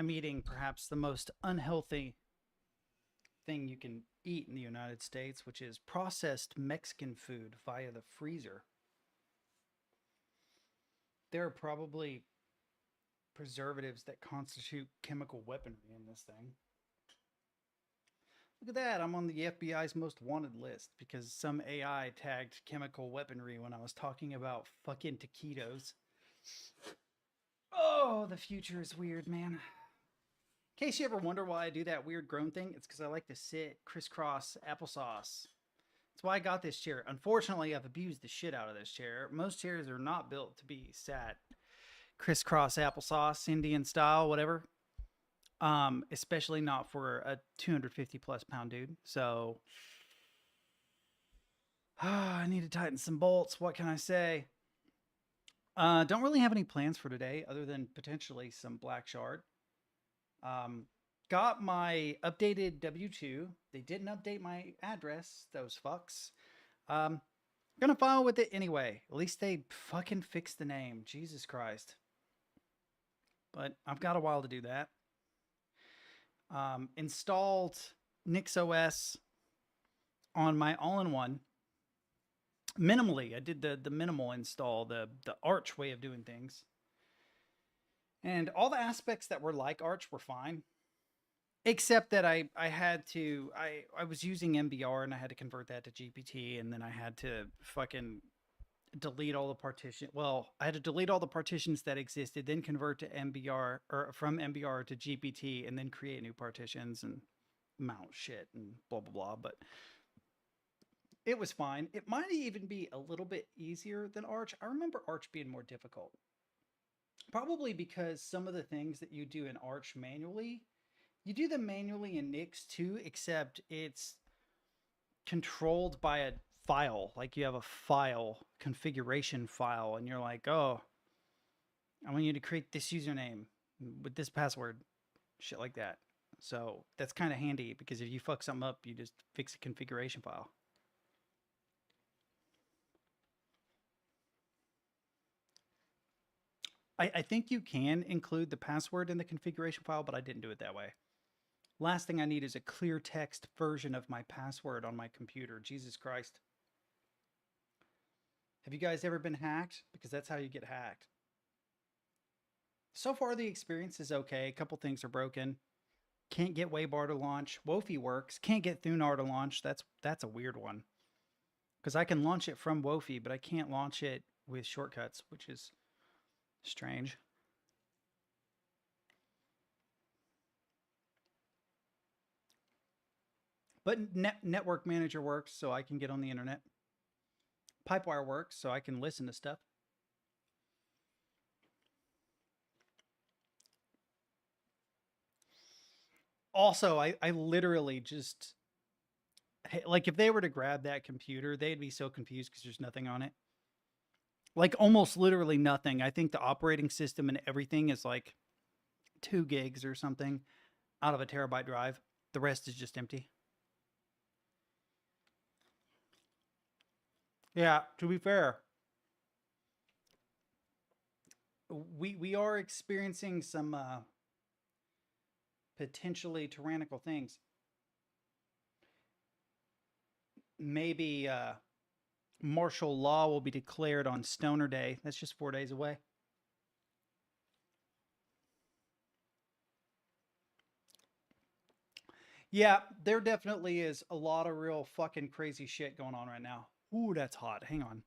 I'm eating perhaps the most unhealthy thing you can eat in the United States, which is processed Mexican food via the freezer. There are probably preservatives that constitute chemical weaponry in this thing. Look at that, I'm on the FBI's most wanted list because some AI tagged chemical weaponry when I was talking about fucking taquitos. Oh, the future is weird, man. In case you ever wonder why I do that weird groan thing, it's because I like to sit crisscross applesauce. That's why I got this chair. Unfortunately, I've abused the shit out of this chair. Most chairs are not built to be sat crisscross applesauce, Indian style, whatever. Especially not for a 250 plus pound dude. So I need to tighten some bolts. What can I say? Don't really have any plans for today other than potentially some black shard. Um, got my updated W-2. They didn't update my address, those fucks. Gonna file with it anyway. At least they fucking fixed the name. Jesus Christ. But I've got a while to do that. Installed NixOS on my all-in-one minimally. I did the minimal install, the Arch way of doing things. And all the aspects that were like Arch were fine. Except that I was using MBR and I had to convert that to GPT, and then I had to fucking delete all the partition. Well, I had to delete all the partitions that existed, then convert to MBR or from MBR to GPT, and then create new partitions and mount shit and blah blah blah. But it was fine. It might even be a little bit easier than Arch. I remember Arch being more difficult. Probably because some of the things that you do in Arch manually, you do them manually in Nix too, except it's controlled by a file. Like you have a file, configuration file, and you're like, oh, I want you to create this username with this password, shit like that. So that's kind of handy because if you fuck something up, you just fix a configuration file. I think you can include the password in the configuration file, but I didn't do it that way. Last thing I need is a clear text version of my password on my computer. Jesus Christ. Have you guys ever been hacked? Because that's how you get hacked. So far, the experience is okay. A couple things are broken. Can't get Waybar to launch. Wofi works. Can't get Thunar to launch. That's a weird one. Because I can launch it from Wofi, but I can't launch it with shortcuts, which is strange. But Network Manager works, so I can get on the internet. Pipewire works, so I can listen to stuff. Also, I literally just, like, if they were to grab that computer, they'd be so confused because there's nothing on it. Like, almost literally nothing. I think the operating system and everything is like 2 gigs or something out of a terabyte drive. The rest is just empty. Yeah, to be fair, we are experiencing some potentially tyrannical things. Maybe martial law will be declared on Stoner Day. That's just 4 days away. Yeah, there definitely is a lot of real fucking crazy shit going on right now. Ooh, that's hot. Hang on.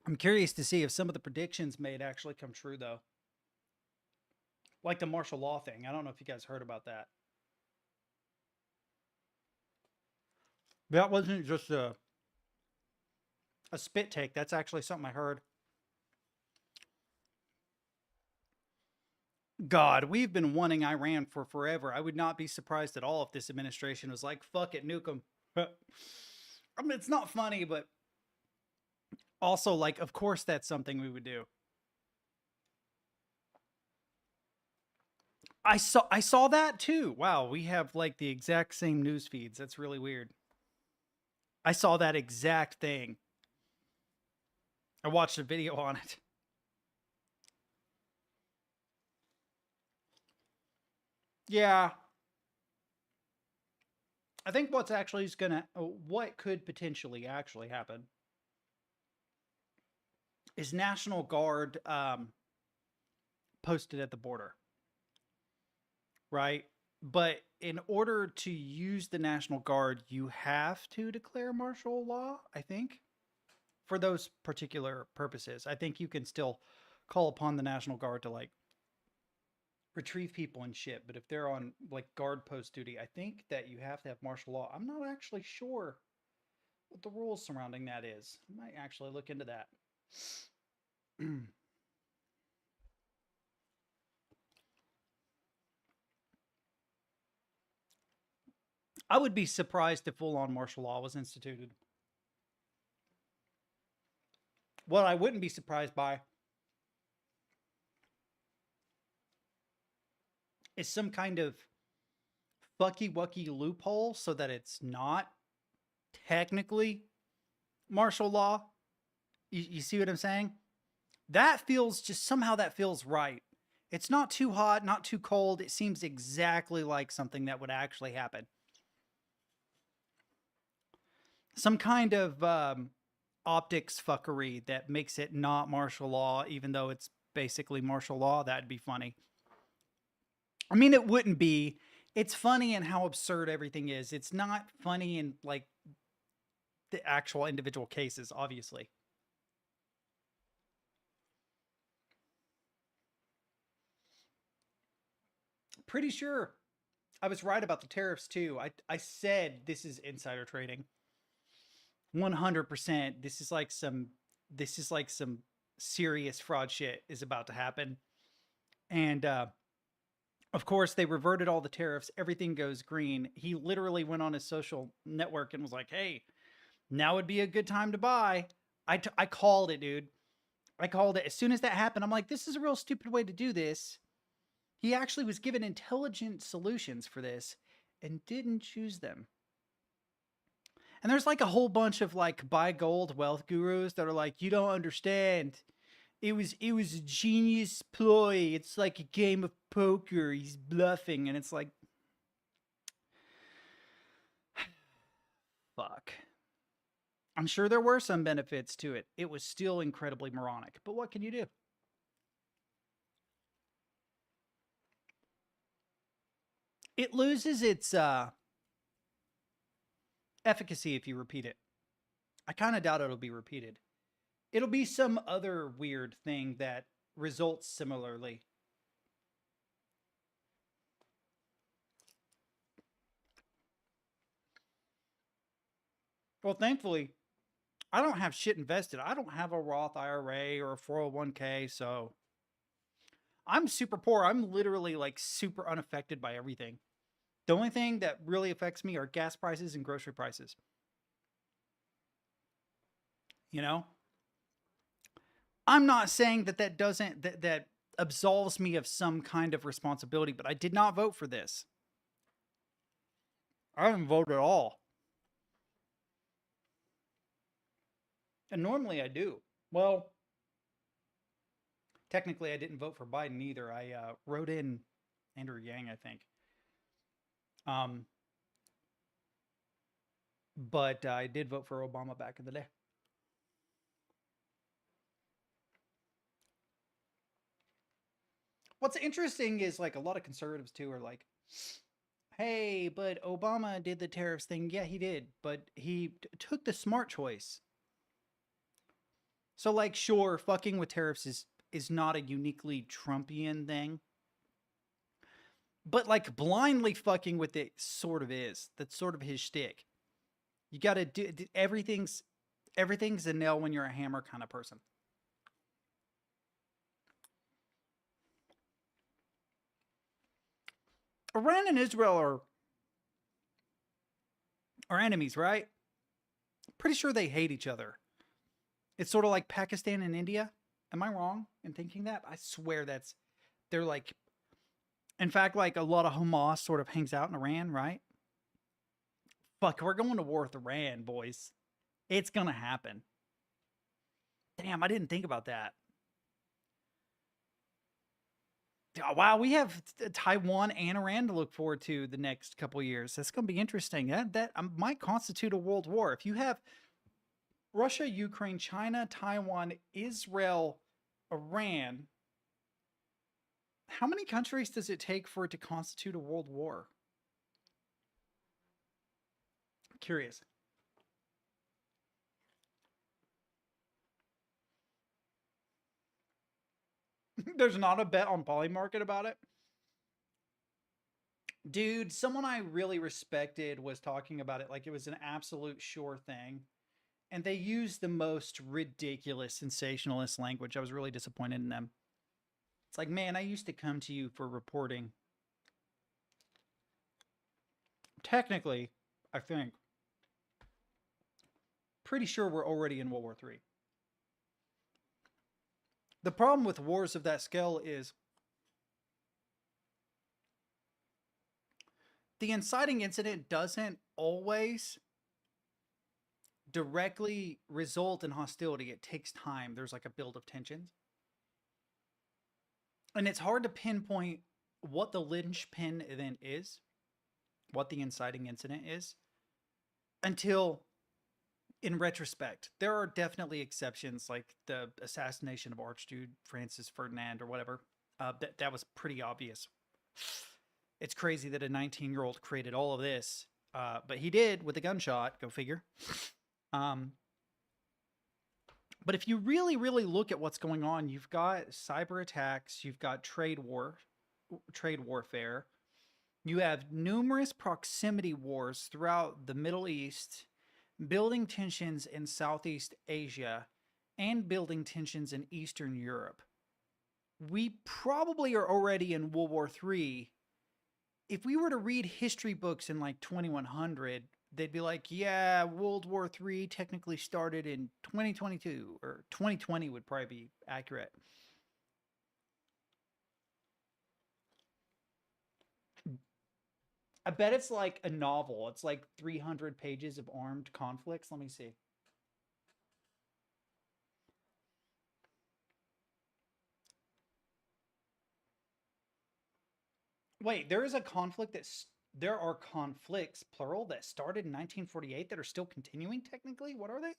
I'm curious to see if some of the predictions made actually come true, though. Like the martial law thing. I don't know if you guys heard about that. That wasn't just a spit take. That's actually something I heard. God, we've been wanting Iran for forever. I would not be surprised at all if this administration was like, fuck it, nuke them. I mean, it's not funny, but also, like, of course that's something we would do. I saw that too. Wow, we have like the exact same news feeds. That's really weird. I saw that exact thing. I watched a video on it. Yeah. I think what could potentially actually happen is National Guard posted at the border, right? But in order to use the National Guard, you have to declare martial law, I think, for those particular purposes. I think you can still call upon the National Guard to like retrieve people and shit, but if they're on like guard post duty, I think that you have to have martial law. I'm not actually sure what the rules surrounding that is. I might actually look into that. I would be surprised if full on martial law was instituted. What I wouldn't be surprised by is some kind of fucky wucky loophole so that it's not technically martial law. You see what I'm saying? That feels just somehow that feels right. It's not too hot, not too cold. It seems exactly like something that would actually happen. Some kind of optics fuckery that makes it not martial law, even though it's basically martial law. That'd be funny. I mean, it wouldn't be. It's funny in how absurd everything is. It's not funny in like the actual individual cases, obviously. Pretty sure I was right about the tariffs too. I said this is insider trading. 100%. This is like some serious fraud shit is about to happen. And of course they reverted all the tariffs. Everything goes green. He literally went on his social network and was like, "Hey, now would be a good time to buy." I called it, dude. I called it as soon as that happened. I'm like, this is a real stupid way to do this. He actually was given intelligent solutions for this and didn't choose them. And there's like a whole bunch of like buy gold wealth gurus that are like, you don't understand. It was a genius ploy. It's like a game of poker. He's bluffing, and it's like, fuck. I'm sure there were some benefits to it. It was still incredibly moronic. But what can you do? It loses its efficacy if you repeat it. I kind of doubt it'll be repeated. It'll be some other weird thing that results similarly. Well, thankfully, I don't have shit invested. I don't have a Roth IRA or a 401k, so I'm super poor. I'm literally like super unaffected by everything. The only thing that really affects me are gas prices and grocery prices. You know, I'm not saying that that doesn't that absolves me of some kind of responsibility, but I did not vote for this. I didn't vote at all. And normally I do. Well, technically I didn't vote for Biden either. I wrote in Andrew Yang, I think. Um, but I did vote for Obama back in the day. What's interesting is like a lot of conservatives too are like, hey, but Obama did the tariffs thing. Yeah, he did, but he took the smart choice. So like, sure, fucking with tariffs is not a uniquely Trumpian thing, but like blindly fucking with it sort of is. That's sort of his shtick. You got to do everything's a nail when you're a hammer kind of person. Iran and Israel are enemies, right? Pretty sure they hate each other. It's sort of like Pakistan and India. Am I wrong in thinking that? I swear they're like, in fact, like a lot of Hamas sort of hangs out in Iran, right? Fuck, we're going to war with Iran, boys. It's gonna happen. Damn, I didn't think about that. Oh, wow, we have Taiwan and Iran to look forward to the next couple years. That's going to be interesting. That might constitute a world war. If you have Russia, Ukraine, China, Taiwan, Israel, Iran, how many countries does it take for it to constitute a world war? I'm curious. There's not a bet on Polymarket about it. Dude, someone I really respected was talking about it like it was an absolute sure thing. And they used the most ridiculous, sensationalist language. I was really disappointed in them. It's like, man, I used to come to you for reporting. Technically, I think, pretty sure we're already in World War III. The problem with wars of that scale is the inciting incident doesn't always directly result in hostility. It takes time. There's like a build of tensions. And it's hard to pinpoint what the linchpin then is, what the inciting incident is, until in retrospect. There are definitely exceptions, like the assassination of Archduke Francis Ferdinand or whatever. That was pretty obvious. It's crazy that a 19-year-old created all of this, but he did with a gunshot. Go figure. But if you really, really look at what's going on, you've got cyber attacks, you've got trade warfare, you have numerous proximity wars throughout the Middle East, building tensions in Southeast Asia, and building tensions in Eastern Europe. We probably are already in World War III. If we were to read history books in like 2100, they'd be like, yeah, World War III technically started in 2022, or 2020 would probably be accurate. I bet it's like a novel. It's like 300 pages of armed conflicts. Let me see. Wait, there is a conflict there are conflicts, plural, that started in 1948 that are still continuing technically? What are they?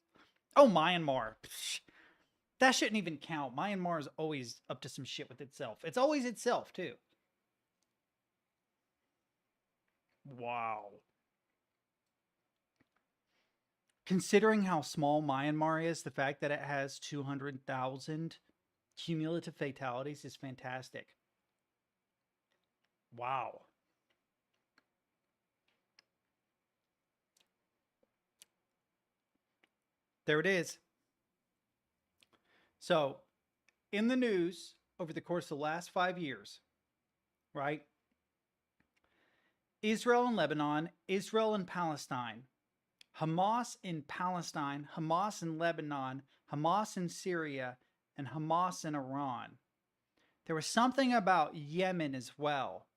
Oh, Myanmar. Psh, that shouldn't even count. Myanmar is always up to some shit with itself. It's always itself, too. Wow. Considering how small Myanmar is, the fact that it has 200,000 cumulative fatalities is fantastic. Wow. There it is. So, in the news over the course of the last 5 years, right? Israel and Lebanon, Israel and Palestine, Hamas in Palestine, Hamas in Lebanon, Hamas in Syria, and Hamas in Iran. There was something about Yemen as well.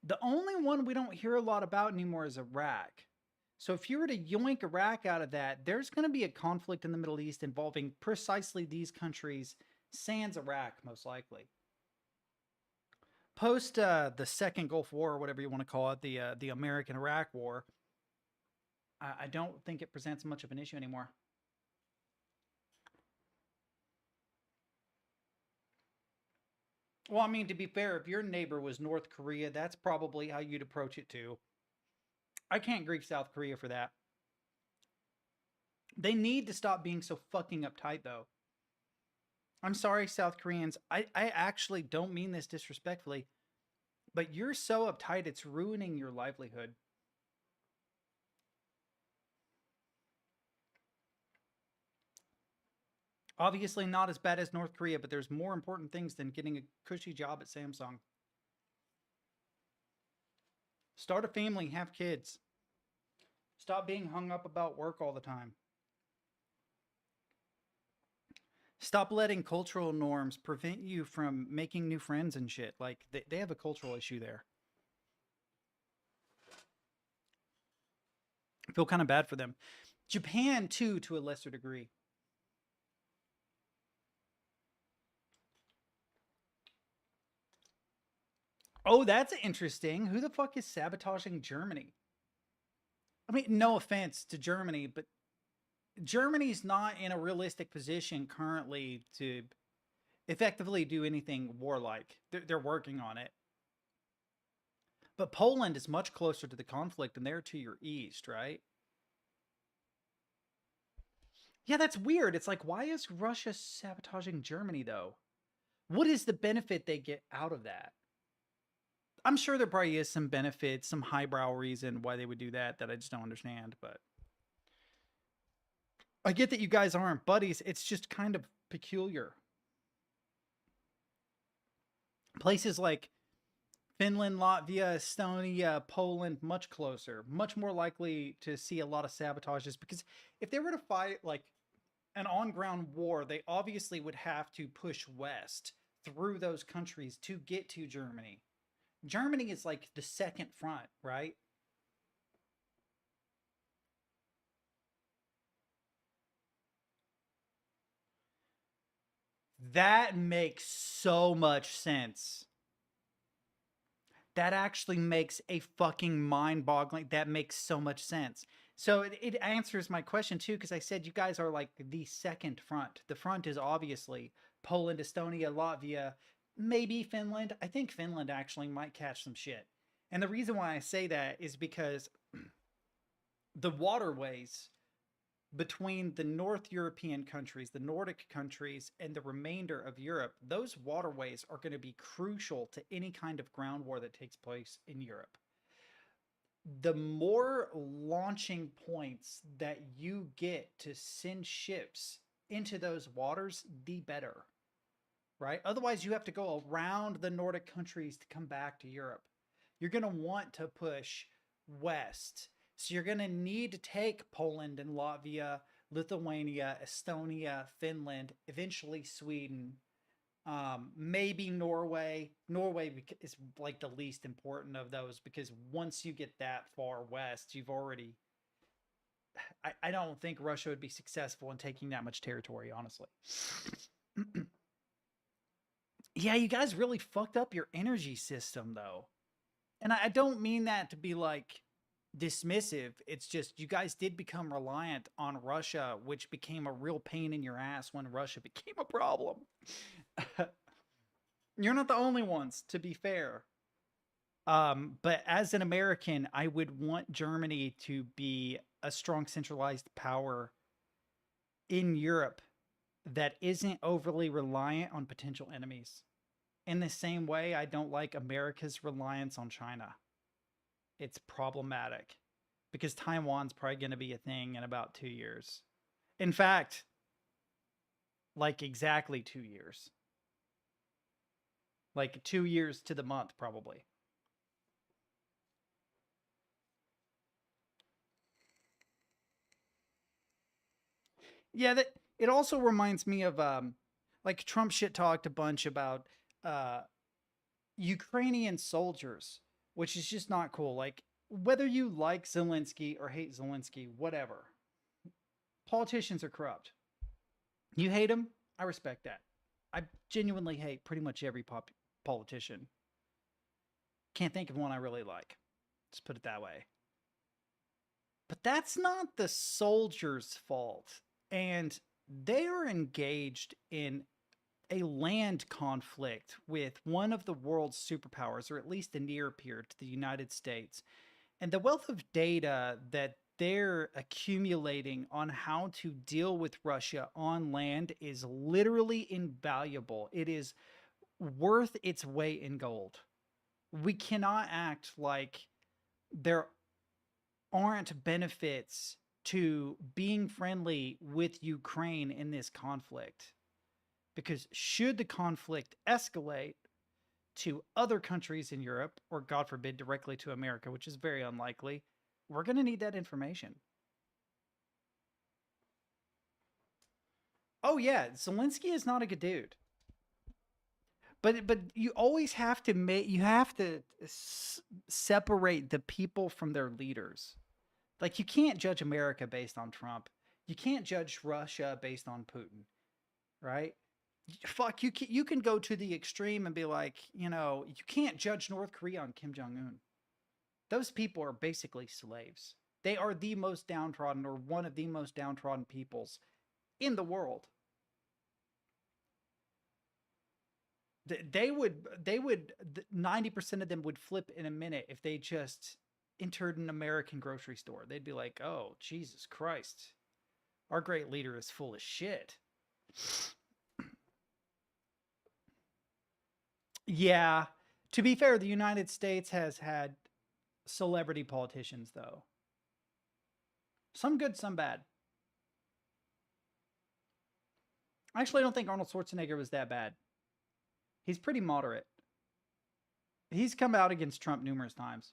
The only one we don't hear a lot about anymore is Iraq. So if you were to yoink Iraq out of that, there's going to be a conflict in the Middle East involving precisely these countries, sans Iraq, most likely. Post the Second Gulf War, or whatever you want to call it, the American-Iraq War, I don't think it presents much of an issue anymore. Well, I mean, to be fair, if your neighbor was North Korea, that's probably how you'd approach it too. I can't grieve South Korea for that. They need to stop being so fucking uptight, though. I'm sorry, South Koreans. I actually don't mean this disrespectfully, but you're so uptight, it's ruining your livelihood. Obviously, not as bad as North Korea, but there's more important things than getting a cushy job at Samsung. Start a family, have kids. Stop being hung up about work all the time. Stop letting cultural norms prevent you from making new friends and shit. Like, they have a cultural issue there. I feel kind of bad for them. Japan, too, to a lesser degree. Oh, that's interesting. Who the fuck is sabotaging Germany? I mean, no offense to Germany, but Germany's not in a realistic position currently to effectively do anything warlike. They're working on it. But Poland is much closer to the conflict and they're to your east, right? Yeah, that's weird. It's like, why is Russia sabotaging Germany, though? What is the benefit they get out of that? I'm sure there probably is some benefit, some highbrow reason why they would do that I just don't understand. But I get that you guys aren't buddies. It's just kind of peculiar. Places like Finland, Latvia, Estonia, Poland, much closer, much more likely to see a lot of sabotages because if they were to fight like an on ground war, they obviously would have to push west through those countries to get to Germany. Germany is like the second front, right? That makes so much sense. That actually makes a fucking mind boggling. That makes so much sense. So it answers my question too, because I said you guys are like the second front. The front is obviously Poland, Estonia, Latvia, maybe Finland. I think Finland actually might catch some shit. And the reason why I say that is because the waterways between the North European countries, the Nordic countries, and the remainder of Europe, those waterways are going to be crucial to any kind of ground war that takes place in Europe. The more launching points that you get to send ships into those waters, the better, right? Otherwise, you have to go around the Nordic countries to come back to Europe. You're going to want to push west. So you're going to need to take Poland and Latvia, Lithuania, Estonia, Finland, eventually Sweden, maybe Norway. Norway is like the least important of those because once you get that far west, you've already. I don't think Russia would be successful in taking that much territory, honestly. Yeah, you guys really fucked up your energy system, though. And I don't mean that to be like dismissive. It's just you guys did become reliant on Russia, which became a real pain in your ass when Russia became a problem. You're not the only ones, to be fair. But as an American, I would want Germany to be a strong centralized power in Europe that isn't overly reliant on potential enemies. In the same way, I don't like America's reliance on China. It's problematic because Taiwan's probably going to be a thing in about 2 years. In fact, like exactly 2 years. Like 2 years to the month, probably. Yeah, that it also reminds me of like Trump shit talked a bunch about uh Ukrainian soldiers, which is just not cool. Like whether you like Zelensky or hate Zelensky, whatever. Politicians are corrupt. You hate them, I respect that. I genuinely hate pretty much every politician. Can't think of one I really like. Just put it that way. But that's not the soldiers' fault. And they are engaged in a land conflict with one of the world's superpowers, or at least a near peer to the United States. And the wealth of data that they're accumulating on how to deal with Russia on land is literally invaluable. It is worth its weight in gold. We cannot act like there aren't benefits to being friendly with Ukraine in this conflict. Because should the conflict escalate to other countries in Europe, or God forbid, directly to America, which is very unlikely, we're going to need that information. Oh, yeah, Zelensky is not a good dude. But you always have to separate the people from their leaders. Like you can't judge America based on Trump. You can't judge Russia based on Putin, right? Fuck, you can go to the extreme and be like, you know, you can't judge North Korea on Kim Jong Un. Those people are basically slaves. They are the most downtrodden, or one of the most downtrodden peoples in the world. They would 90% of them would flip in a minute if they just entered an American grocery store. They'd be like, "Oh, Jesus Christ. Our great leader is full of shit." Yeah. To be fair, the United States has had celebrity politicians, though. Some good, some bad. I actually don't think Arnold Schwarzenegger was that bad. He's pretty moderate. He's come out against Trump numerous times,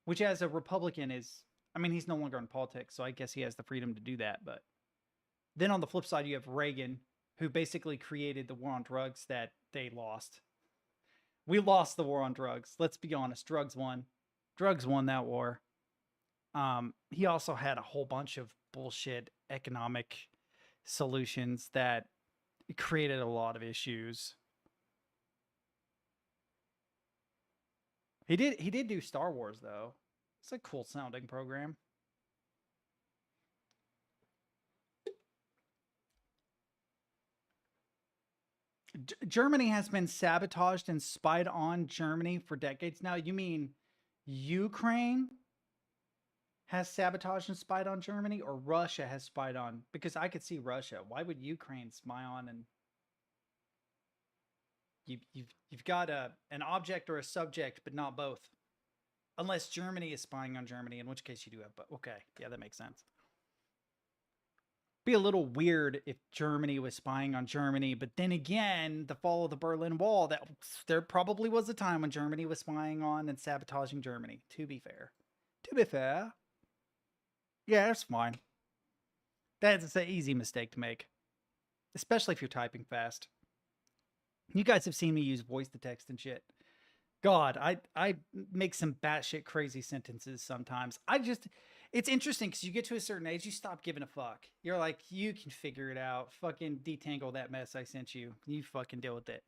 which as a Republican is, I mean, he's no longer in politics, so I guess he has the freedom to do that. But then on the flip side, you have Reagan, who basically created the war on drugs that they lost. We lost the war on drugs. Let's be honest. Drugs won. Drugs won that war. He also had a whole bunch of bullshit economic solutions that created a lot of issues. He did do Star Wars though. It's a cool sounding program. Germany has been sabotaged and spied on Germany for decades now. You mean Ukraine has sabotaged and spied on Germany, or Russia has spied on? Because I could see Russia. Why would Ukraine spy on? And you've got an object or a subject, but not both. Unless Germany is spying on Germany, in which case you do have. But okay, yeah, that makes sense. Be a little weird if Germany was spying on Germany, but then again, the fall of the Berlin Wall, that there probably was a time when Germany was spying on and sabotaging Germany. To be fair, yeah, that's fine. That's an easy mistake to make, especially if you're typing fast. You guys have seen me use voice to text and shit. God, I make some batshit crazy sentences sometimes. It's interesting because you get to a certain age, you stop giving a fuck. You're like, you can figure it out. Fucking detangle that mess I sent you. You fucking deal with it.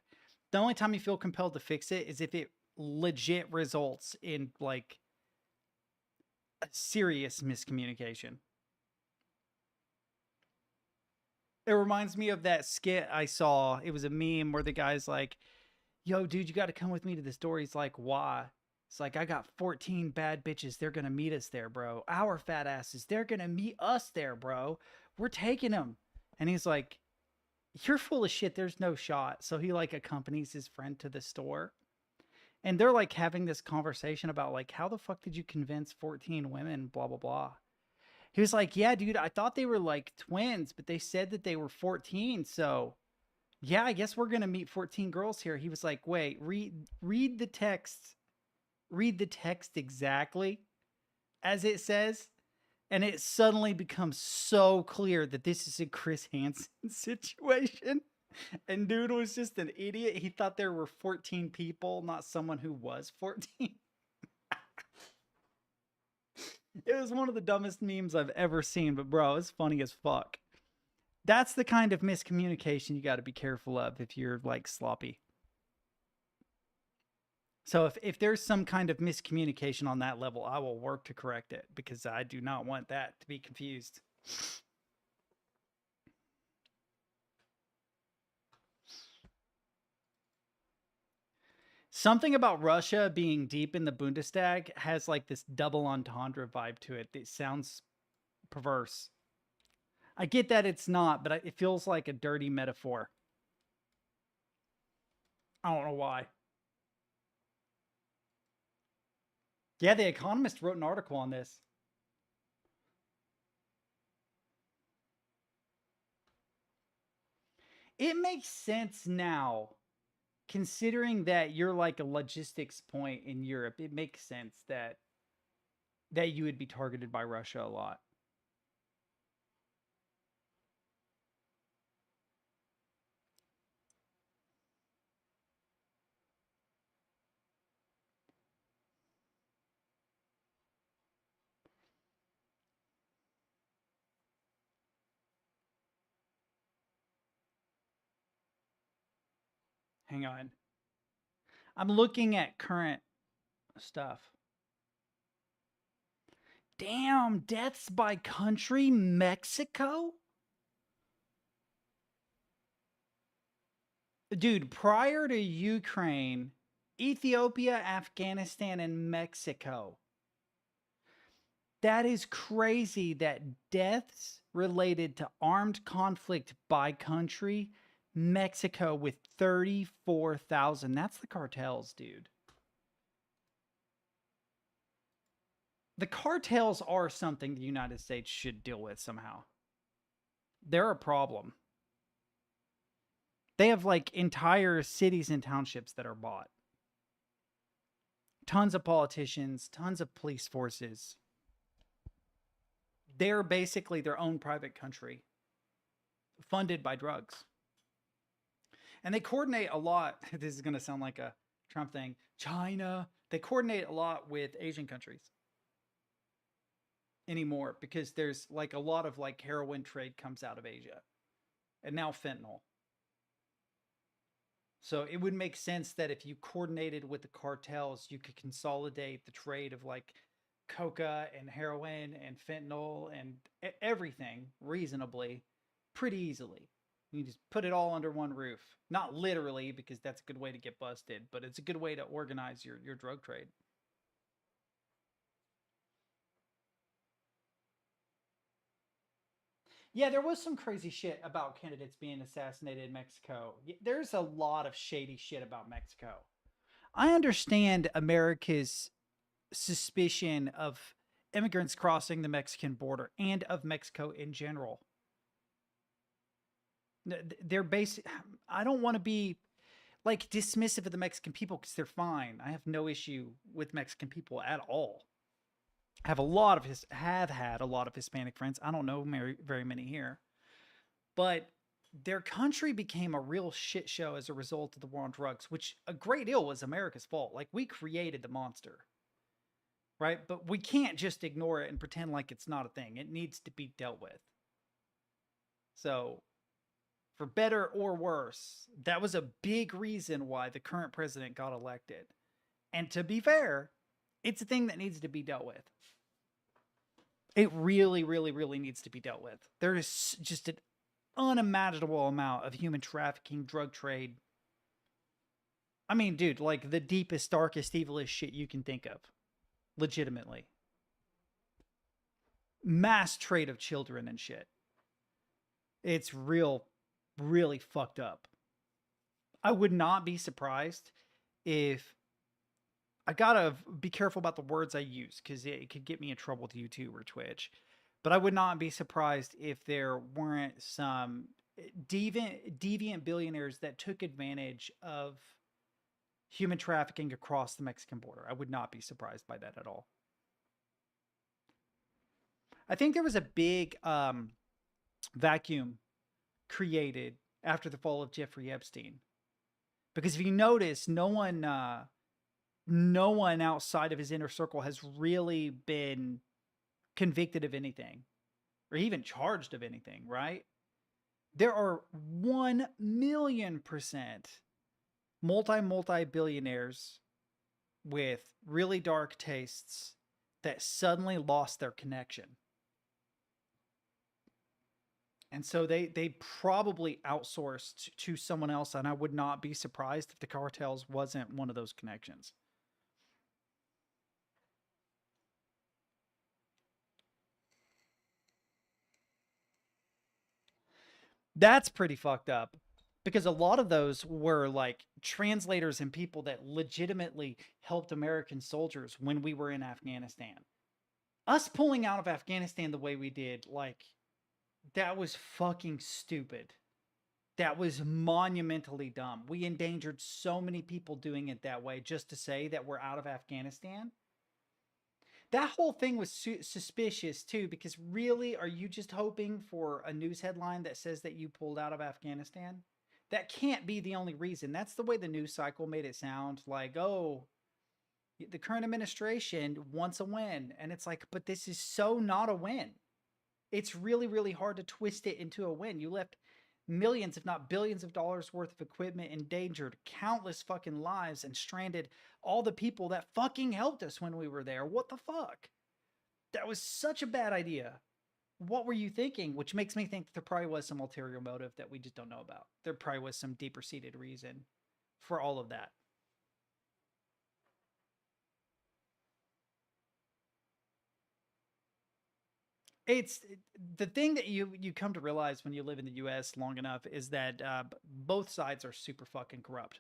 The only time you feel compelled to fix it is if it legit results in like a serious miscommunication. It reminds me of that skit I saw. It was a meme where the guy's like, "Yo, dude, you got to come with me to the store." He's like, "Why?" It's like, "I got 14 bad bitches. They're going to meet us there, bro. Our fat asses. They're going to meet us there, bro. We're taking them." And he's like, "You're full of shit. There's no shot." So he like accompanies his friend to the store. And they're like having this conversation about like, how the fuck did you convince 14 women, blah, blah, blah. He was like, "Yeah, dude, I thought they were like twins, but they said that they were 14. So yeah, I guess we're going to meet 14 girls here." He was like, "Wait, read the text. Read the text exactly as it says." And it suddenly becomes so clear that this is a Chris Hansen situation. And dude was just an idiot. He thought there were 14 people, not someone who was 14. It was one of the dumbest memes I've ever seen, but bro, it's funny as fuck. That's the kind of miscommunication you got to be careful of if you're like sloppy. So if there's some kind of miscommunication on that level, I will work to correct it because I do not want that to be confused. Something about Russia being deep in the Bundestag has like this double entendre vibe to it. It sounds perverse. I get that it's not, but it feels like a dirty metaphor. I don't know why. Yeah, The Economist wrote an article on this. It makes sense now, considering that you're like a logistics point in Europe. It makes sense that you would be targeted by Russia a lot. Hang on. I'm looking at current stuff. Damn, deaths by country, Mexico? Dude, prior to Ukraine, Ethiopia, Afghanistan, and Mexico. That is crazy that deaths related to armed conflict by country, Mexico with 34,000. That's the cartels, dude. The cartels are something the United States should deal with somehow. They're a problem. They have like entire cities and townships that are bought. Tons of politicians, tons of police forces. They're basically their own private country, funded by drugs. And they coordinate a lot. This is going to sound like a Trump thing. China. They coordinate a lot with Asian countries anymore because there's like a lot of like heroin trade comes out of Asia. And now fentanyl. So it would make sense that if you coordinated with the cartels, you could consolidate the trade of like coca and heroin and fentanyl and everything reasonably pretty easily. You just put it all under one roof. Not literally, because that's a good way to get busted, but it's a good way to organize your drug trade. Yeah, there was some crazy shit about candidates being assassinated in Mexico. There's a lot of shady shit about Mexico. I understand America's suspicion of immigrants crossing the Mexican border and of Mexico in general. They're basic. I don't want to be like dismissive of the Mexican people because they're fine. I have no issue with Mexican people at all. I have had a lot of Hispanic friends. I don't know very many here, but their country became a real shit show as a result of the war on drugs, which a great deal was America's fault. Like we created the monster, right? But we can't just ignore it and pretend like it's not a thing. It needs to be dealt with. So, for better or worse, that was a big reason why the current president got elected. And to be fair, it's a thing that needs to be dealt with. It really, really, really needs to be dealt with. There is just an unimaginable amount of human trafficking, drug trade. I mean, dude, like the deepest, darkest, evilest shit you can think of. Legitimately. Mass trade of children and shit. It's really fucked up. I would not be surprised if I gotta be careful about the words I use because it could get me in trouble with YouTube or Twitch. But I would not be surprised if there weren't some deviant billionaires that took advantage of human trafficking across the Mexican border. I would not be surprised by that at all. I think there was a big vacuum created after the fall of Jeffrey Epstein. Because if you notice, no one outside of his inner circle has really been convicted of anything or even charged of anything, right? There are 1,000,000% multi billionaires with really dark tastes that suddenly lost their connection. And so they probably outsourced to someone else, and I would not be surprised if the cartels wasn't one of those connections. That's pretty fucked up because a lot of those were like translators and people that legitimately helped American soldiers when we were in Afghanistan. Us pulling out of Afghanistan the way we did, like, that was fucking stupid. That was monumentally dumb. We endangered so many people doing it that way just to say that we're out of Afghanistan. That whole thing was suspicious too, because really, are you just hoping for a news headline that says that you pulled out of Afghanistan? That can't be the only reason. That's the way the news cycle made it sound like, oh, the current administration wants a win. And it's like, but this is so not a win. It's really, really hard to twist it into a win. You left millions, if not billions of dollars worth of equipment, endangered countless fucking lives, and stranded all the people that fucking helped us when we were there. What the fuck? That was such a bad idea. What were you thinking? Which makes me think that there probably was some ulterior motive that we just don't know about. There probably was some deeper seated reason for all of that. It's the thing that you come to realize when you live in the U.S. long enough is that both sides are super fucking corrupt.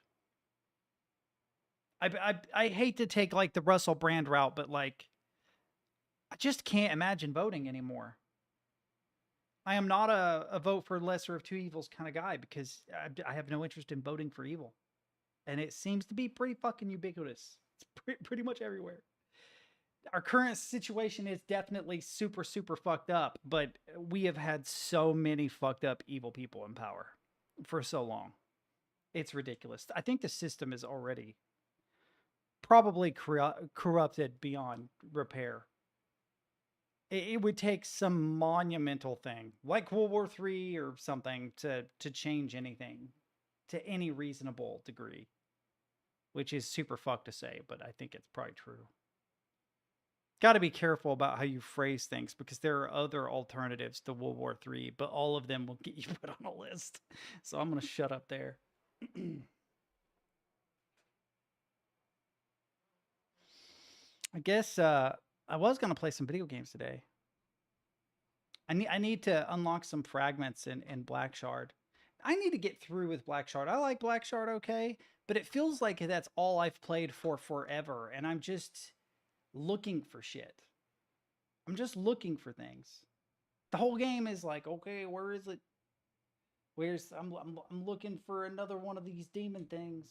I hate to take like the Russell Brand route, but like I just can't imagine voting anymore. I am not a vote for lesser of two evils kind of guy because I have no interest in voting for evil, and it seems to be pretty fucking ubiquitous. It's pretty much everywhere. Our current situation is definitely super super fucked up, but we have had so many fucked up evil people in power for so long. It's ridiculous. I think the system is already probably corrupted beyond repair. It would take some monumental thing like World War III or something to change anything to any reasonable degree, which is super fucked to say, but I think it's probably true. Got to be careful about how you phrase things because there are other alternatives to World War III, but all of them will get you put on a list. So I'm going to shut up there. I guess I was going to play some video games today. I need to unlock some fragments in Black Shard. I need to get through with Black Shard. I like Black Shard okay, but it feels like that's all I've played for forever, and I'm just looking for shit. I'm just looking for things. The whole game is like, okay, where is it? I'm looking for another one of these demon things.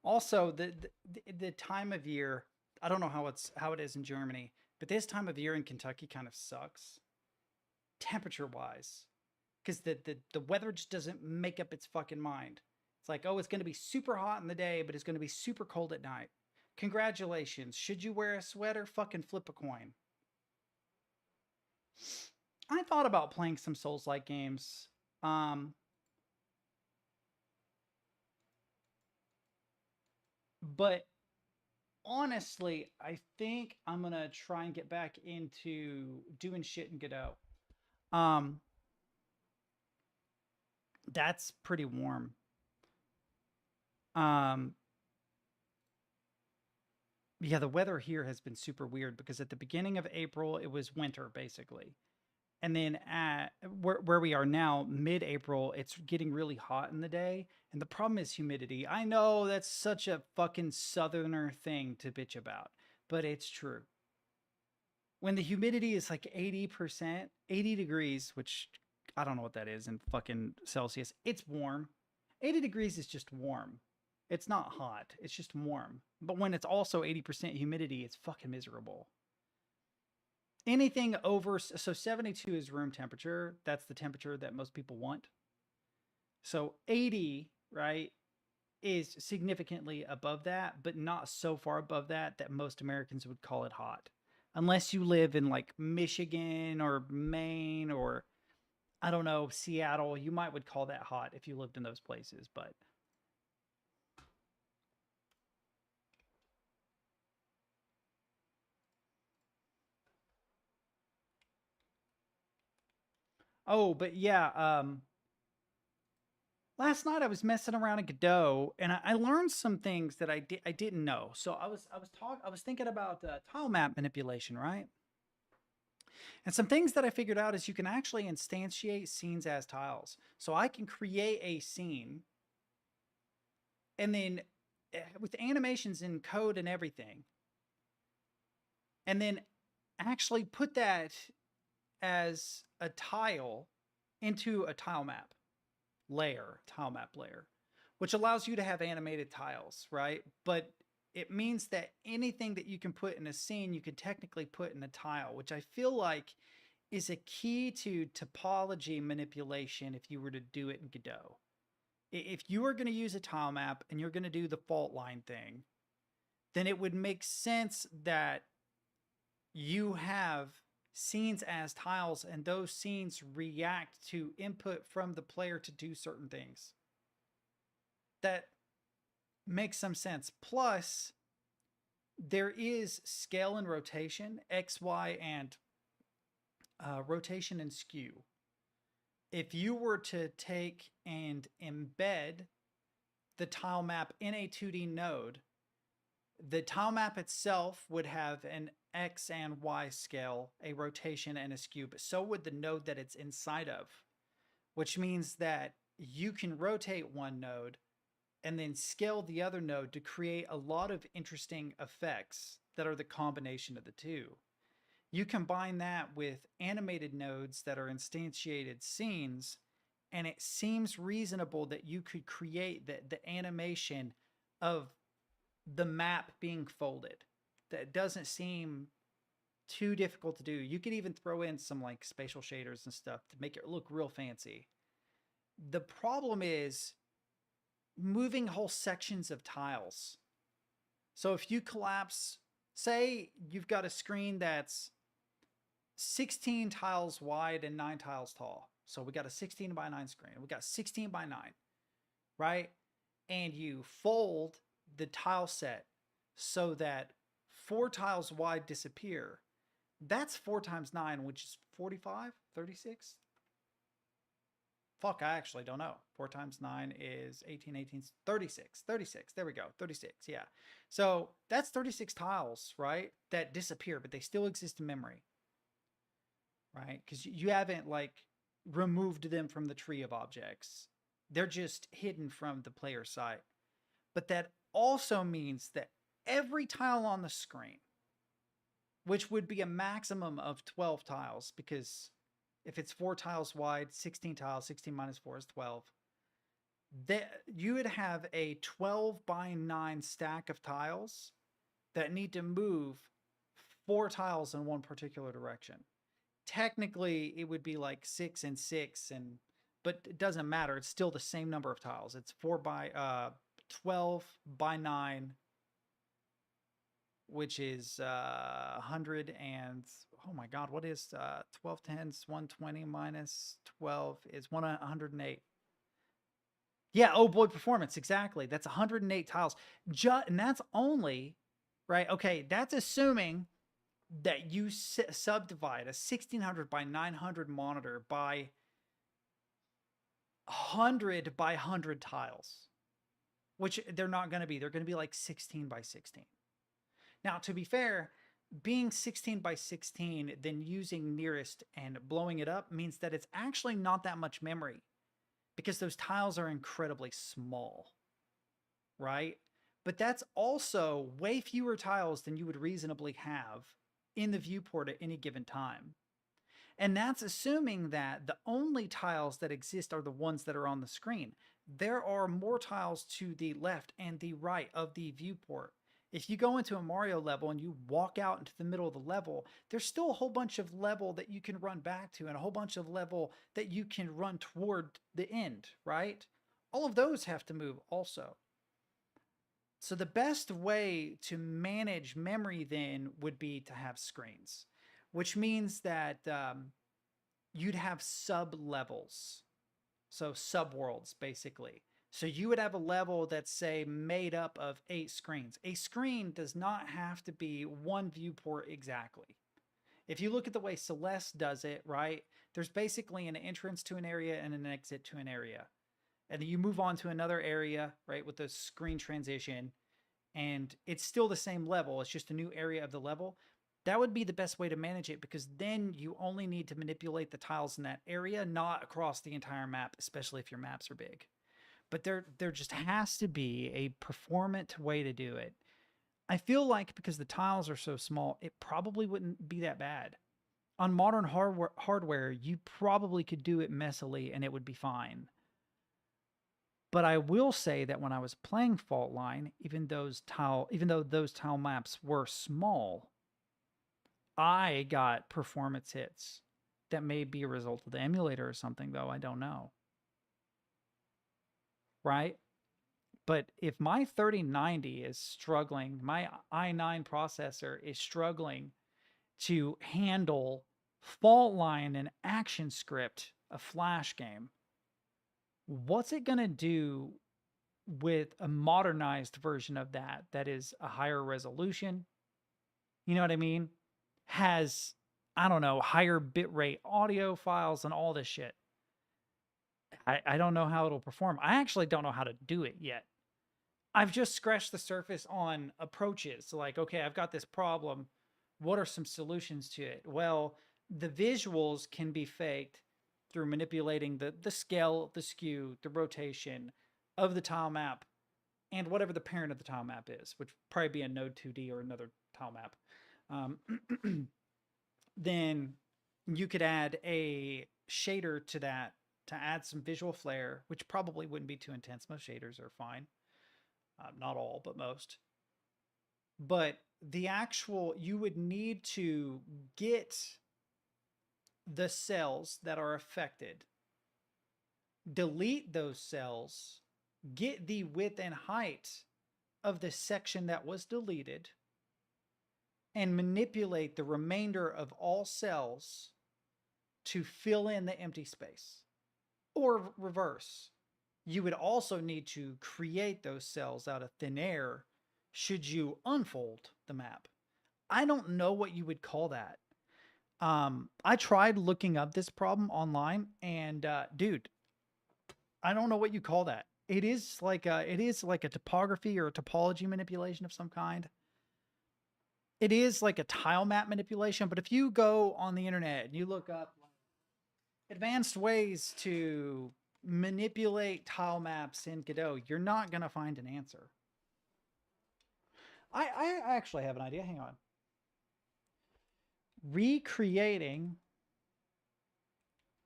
Also, the time of year, I don't know how it is in Germany, but this time of year in Kentucky kind of sucks, temperature wise, because the weather just doesn't make up its fucking mind. It's like, oh, it's going to be super hot in the day, but it's going to be super cold at night. Congratulations. Should you wear a sweater? Fucking flip a coin. I thought about playing some Souls-like games. But honestly, I think I'm gonna try and get back into doing shit in Godot. Um, that's pretty warm. Um, yeah, the weather here has been super weird because at the beginning of April it was winter basically, and then at where we are now, mid-April, it's getting really hot in the day, and the problem is humidity. I know that's such a fucking southerner thing to bitch about, but it's true. When the humidity is like 80%, 80 degrees, which I don't know what that is in fucking Celsius, it's warm. 80 degrees is just warm. It's not hot, it's just warm. But when it's also 80% humidity, it's fucking miserable. Anything over, so 72 is room temperature. That's the temperature that most people want. So 80, right, is significantly above that, but not so far above that most Americans would call it hot. Unless you live in like Michigan or Maine or I don't know, Seattle, you might would call that hot if you lived in those places, but oh, but yeah, last night I was messing around in Godot and I learned some things that I didn't know. So I was thinking about tile map manipulation, right? And some things that I figured out is you can actually instantiate scenes as tiles. So I can create a scene and then with animations in code and everything, and then actually put that as a tile into a tile map layer, which allows you to have animated tiles, right? But it means that anything that you can put in a scene, you could technically put in a tile, which I feel like is a key to topology manipulation if you were to do it in Godot. If you are going to use a tile map and you're going to do the fault line thing, then it would make sense that you have scenes as tiles, and those scenes react to input from the player to do certain things. That makes some sense. Plus, there is scale and rotation, X, Y, and rotation and skew. If you were to take and embed the tile map in a 2D node, the tile map itself would have an X and Y scale, a rotation and a skew, but so would the node that it's inside of, which means that you can rotate one node and then scale the other node to create a lot of interesting effects that are the combination of the two. You combine that with animated nodes that are instantiated scenes, and it seems reasonable that you could create the animation of the map being folded. That doesn't seem too difficult to do. You could even throw in some like spatial shaders and stuff to make it look real fancy. The problem is moving whole sections of tiles. So if you collapse, say you've got a screen that's 16 tiles wide and 9 tiles tall. So we got a 16 by 9 screen. We got 16 by 9, right? And you fold the tile set so that 4 tiles wide disappear. That's 4 times 9, which is 45, 36? Fuck, I actually don't know. 4 times 9 is 18, 18, 36. 36, there we go, 36, yeah. So that's 36 tiles, right? That disappear, but they still exist in memory, right? Because you haven't like removed them from the tree of objects. They're just hidden from the player sight. But that also means that every tile on the screen, which would be a maximum of 12 tiles, because if it's 4 tiles wide, 16 tiles, 16 minus 4 is 12. That you would have a 12 by 9 stack of tiles that need to move 4 tiles in one particular direction. Technically, it would be like 6 and 6, but it doesn't matter. It's still the same number of tiles. It's 12 by 9, which is 100 and, oh my God, what is 12 tens, 120 minus 12 is 108. Yeah, oh boy, performance, exactly. That's 108 tiles. And that's only, right, okay, that's assuming that you subdivide a 1600 by 900 monitor by 100 by 100 tiles, which they're not going to be. They're going to be like 16 by 16. Now, to be fair, being 16 by 16, then using nearest and blowing it up means that it's actually not that much memory because those tiles are incredibly small, right? But that's also way fewer tiles than you would reasonably have in the viewport at any given time. And that's assuming that the only tiles that exist are the ones that are on the screen. There are more tiles to the left and the right of the viewport. If you go into a Mario level and you walk out into the middle of the level, there's still a whole bunch of level that you can run back to and a whole bunch of level that you can run toward the end, right? All of those have to move also. So the best way to manage memory then would be to have screens, which means that you'd have sub-levels. So sub-worlds, basically. So you would have a level that's, say, made up of 8 screens. A screen does not have to be one viewport exactly. If you look at the way Celeste does it, right, there's basically an entrance to an area and an exit to an area. And then you move on to another area, right, with the screen transition, and it's still the same level. It's just a new area of the level. That would be the best way to manage it because then you only need to manipulate the tiles in that area, not across the entire map, especially if your maps are big. But there just has to be a performant way to do it. I feel like because the tiles are so small, it probably wouldn't be that bad. On modern hardware, you probably could do it messily and it would be fine. But I will say that when I was playing Fault Line, even though those tile maps were small, I got performance hits. That may be a result of the emulator or something, though. I don't know. Right? But if my 3090 is struggling, my i9 processor is struggling to handle Fault Line, an action script, a Flash game. What's it going to do with a modernized version of that is a higher resolution? You know what I mean? Has, I don't know, higher bitrate audio files and all this shit. I don't know how it'll perform. I actually don't know how to do it yet. I've just scratched the surface on approaches. So like, okay, I've got this problem. What are some solutions to it? Well, the visuals can be faked through manipulating the scale, the skew, the rotation of the tile map, and whatever the parent of the tile map is, which would probably be a Node 2D or another tile map. Then you could add a shader to that to add some visual flair, which probably wouldn't be too intense. Most shaders are fine. Not all, but most. But the actual, you would need to get the cells that are affected, delete those cells, get the width and height of the section that was deleted, and manipulate the remainder of all cells to fill in the empty space. Or reverse. You would also need to create those cells out of thin air should you unfold the map. I don't know what you would call that. I tried looking up this problem online, and dude, I don't know what you call that. It is like a topography or a topology manipulation of some kind. It is like a tile map manipulation, but if you go on the internet and you look up advanced ways to manipulate tile maps in Godot, you're not going to find an answer. I actually have an idea. Hang on. Recreating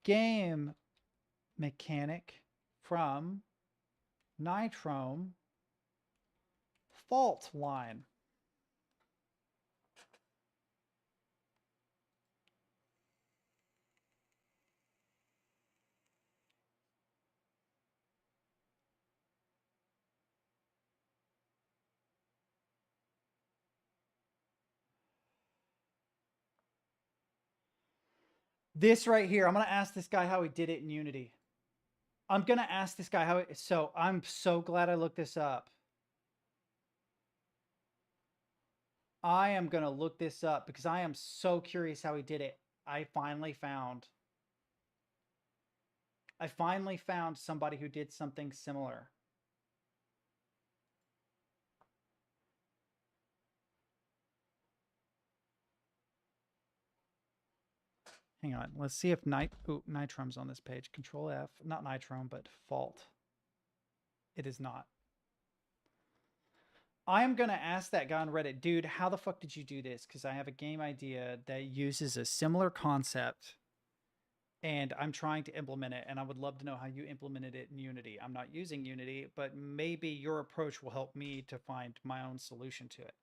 game mechanic from Nitrome fault line. This right here, I'm going to ask this guy how he did it in Unity. I'm going to ask this guy how it, so I'm so glad I looked this up. I am going to look this up because I am so curious how he did it. I finally found somebody who did something similar. Hang on. Let's see if Nitrome's on this page. Control F. Not Nitrome, but fault. It is not. I am going to ask that guy on Reddit, dude, how the fuck did you do this? Because I have a game idea that uses a similar concept, and I'm trying to implement it, and I would love to know how you implemented it in Unity. I'm not using Unity, but maybe your approach will help me to find my own solution to it.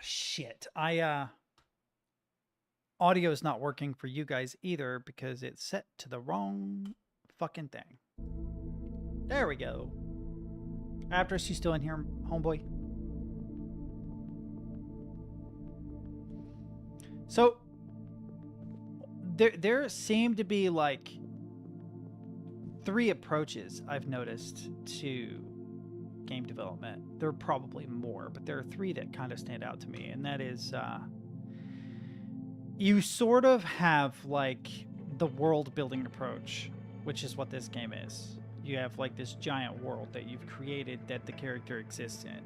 Shit. Audio is not working for you guys either because it's set to the wrong fucking thing. There we go. Aptris, you still in here, homeboy? So there seem to be like 3 approaches I've noticed to game development. There are probably more, but there are 3 that kind of stand out to me, and that is you sort of have like the world building approach, which is what this game is. You have like this giant world that you've created that the character exists in.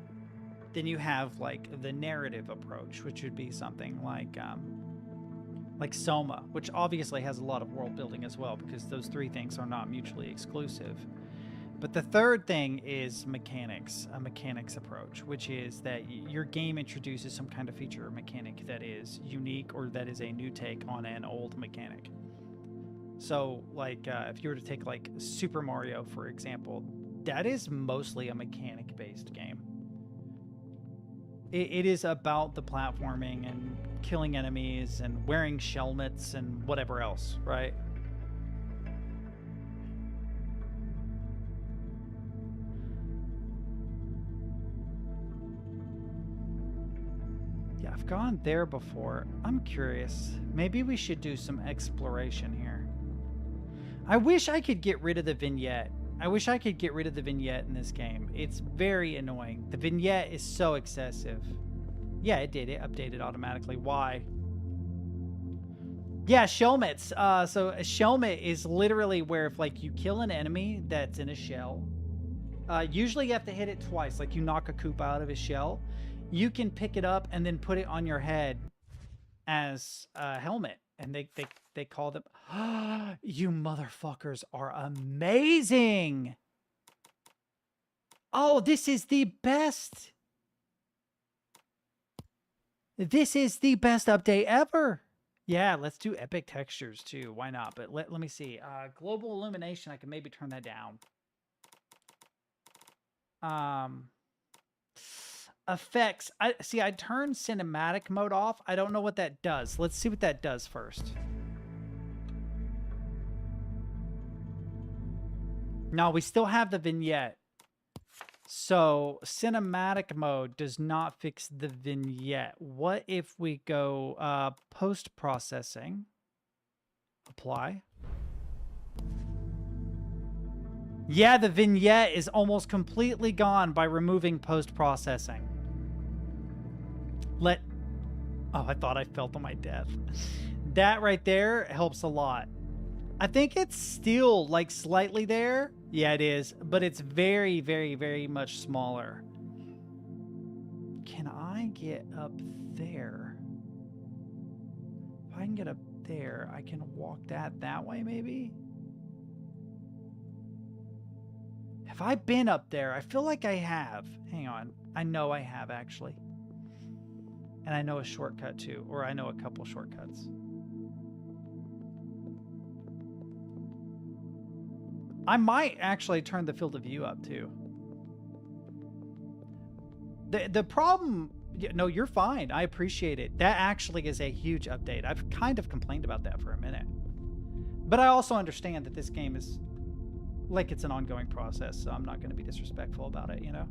Then you have like the narrative approach, which would be something like Soma, which obviously has a lot of world building as well, because those 3 things are not mutually exclusive. But the third thing is mechanics, a mechanics approach, which is that your game introduces some kind of feature or mechanic that is unique or that is a new take on an old mechanic. So, like, if you were to take, like, Super Mario, for example, that is mostly a mechanic-based game. It is about the platforming and killing enemies and wearing shelmets and whatever else, right? Yeah, I've gone there before. I'm curious. Maybe we should do some exploration here. I wish I could get rid of the vignette. I wish I could get rid of the vignette in this game. It's very annoying. The vignette is so excessive. Yeah, it did. It updated automatically. Why? Yeah, shellmets. So a shellmet is literally where if like you kill an enemy that's in a shell, usually you have to hit it twice. Like you knock a Koopa out of his shell, you can pick it up and then put it on your head as a helmet. And they call them. You motherfuckers are amazing. Oh, this is the best. This is the best update ever. Yeah, let's do epic textures too. Why not? But let me see. Global illumination, I can maybe turn that down. Effects. I turned cinematic mode off. I don't know what that does. Let's see what that does first. No, we still have the vignette. So cinematic mode does not fix the vignette. What if we go post-processing? Apply. Yeah, the vignette is almost completely gone by removing post-processing. Oh, I thought I felt on my death. That right there helps a lot. I think it's still like slightly there. Yeah, it is, but it's very, very, very much smaller. Can I get up there? If I can get up there, I can walk that way maybe? Have I been up there? I feel like I have. Hang on. I know I have actually. And I know a shortcut too, or I know a couple shortcuts. I might actually turn the field of view up too. The problem, no, you're fine. I appreciate it. That actually is a huge update. I've kind of complained about that for a minute. But I also understand that this game is like it's an ongoing process, so I'm not going to be disrespectful about it, you know?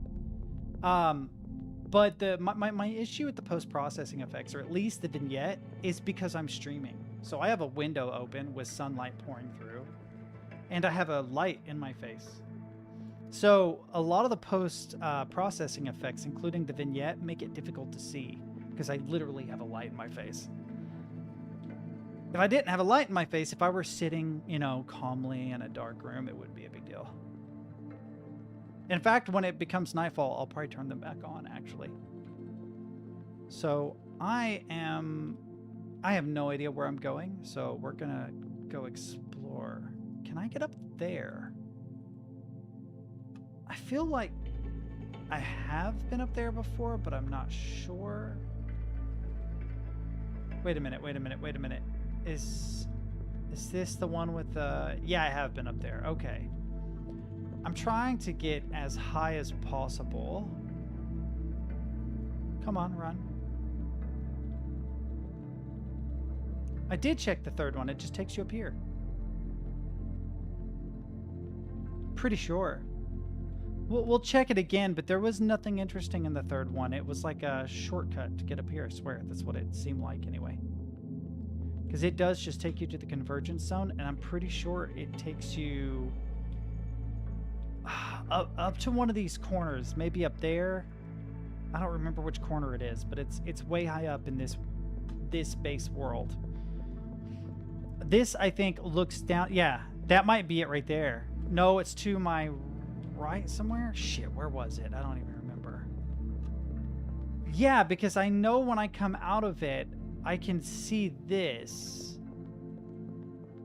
But my issue with the post-processing effects, or at least the vignette, is because I'm streaming. So I have a window open with sunlight pouring through, and I have a light in my face. So a lot of the post-processing effects, including the vignette, make it difficult to see because I literally have a light in my face. If I didn't have a light in my face, if I were sitting, you know, calmly in a dark room, it wouldn't be a big deal. In fact, when it becomes nightfall, I'll probably turn them back on, actually. So I have no idea where I'm going, so we're gonna go explore. Can I get up there? I feel like I have been up there before, but I'm not sure. Wait a minute. Is this the one with the... Yeah, I have been up there. Okay. I'm trying to get as high as possible. Come on, run. I did check the third one. It just takes you up here. Pretty sure. We'll check it again, but there was nothing interesting in the third one. It was like a shortcut to get up here, I swear. That's what it seemed like anyway. Because it does just take you to the convergence zone, and I'm pretty sure it takes you up to one of these corners, maybe up there. I don't remember which corner it is, but it's way high up in this base world. This, I think, looks down. Yeah, that might be it right there. No, it's to my right somewhere. Shit, where was it? I don't even remember. Yeah, because I know when I come out of it, I can see this.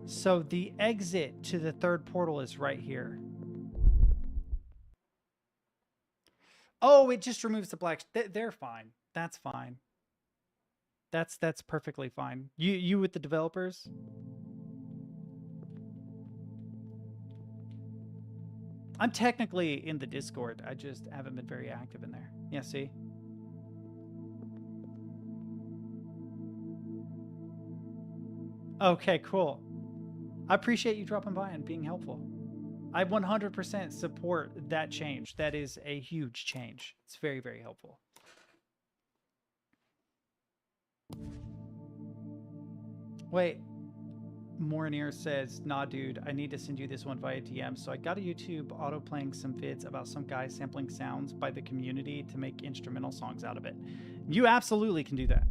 So the exit to the third portal is right here. Oh, it just removes the black. They're fine. That's fine. That's perfectly fine. You with the developers? I'm technically in the Discord. I just haven't been very active in there. Yeah, see? Okay, cool. I appreciate you dropping by and being helpful. I 100% support that change. That is a huge change. It's very, very helpful. Wait. Mornier says, nah, dude, I need to send you this one via DM. So I got a YouTube auto-playing some vids about some guy sampling sounds by the community to make instrumental songs out of it. You absolutely can do that.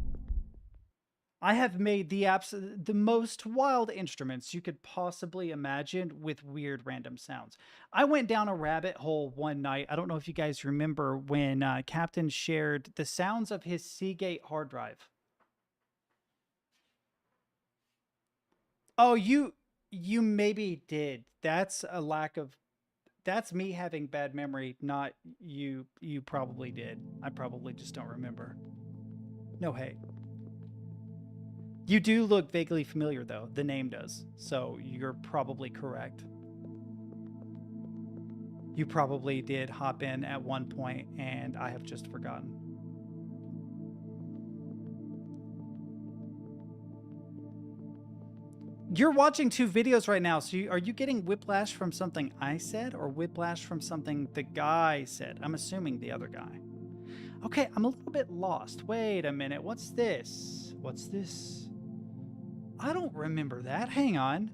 I have made the most wild instruments you could possibly imagine with weird random sounds. I went down a rabbit hole one night. I don't know if you guys remember when Captain shared the sounds of his Seagate hard drive. Oh, you maybe did. That's a lack of, that's me having bad memory, not you. You probably did. I probably just don't remember. No hate. You do look vaguely familiar though. The name does. So you're probably correct. You probably did hop in at one point and I have just forgotten. You're watching two videos right now, so are you getting whiplash from something I said or whiplash from something the guy said? I'm assuming the other guy. Okay, I'm a little bit lost. Wait a minute, what's this? What's this? I don't remember that. Hang on.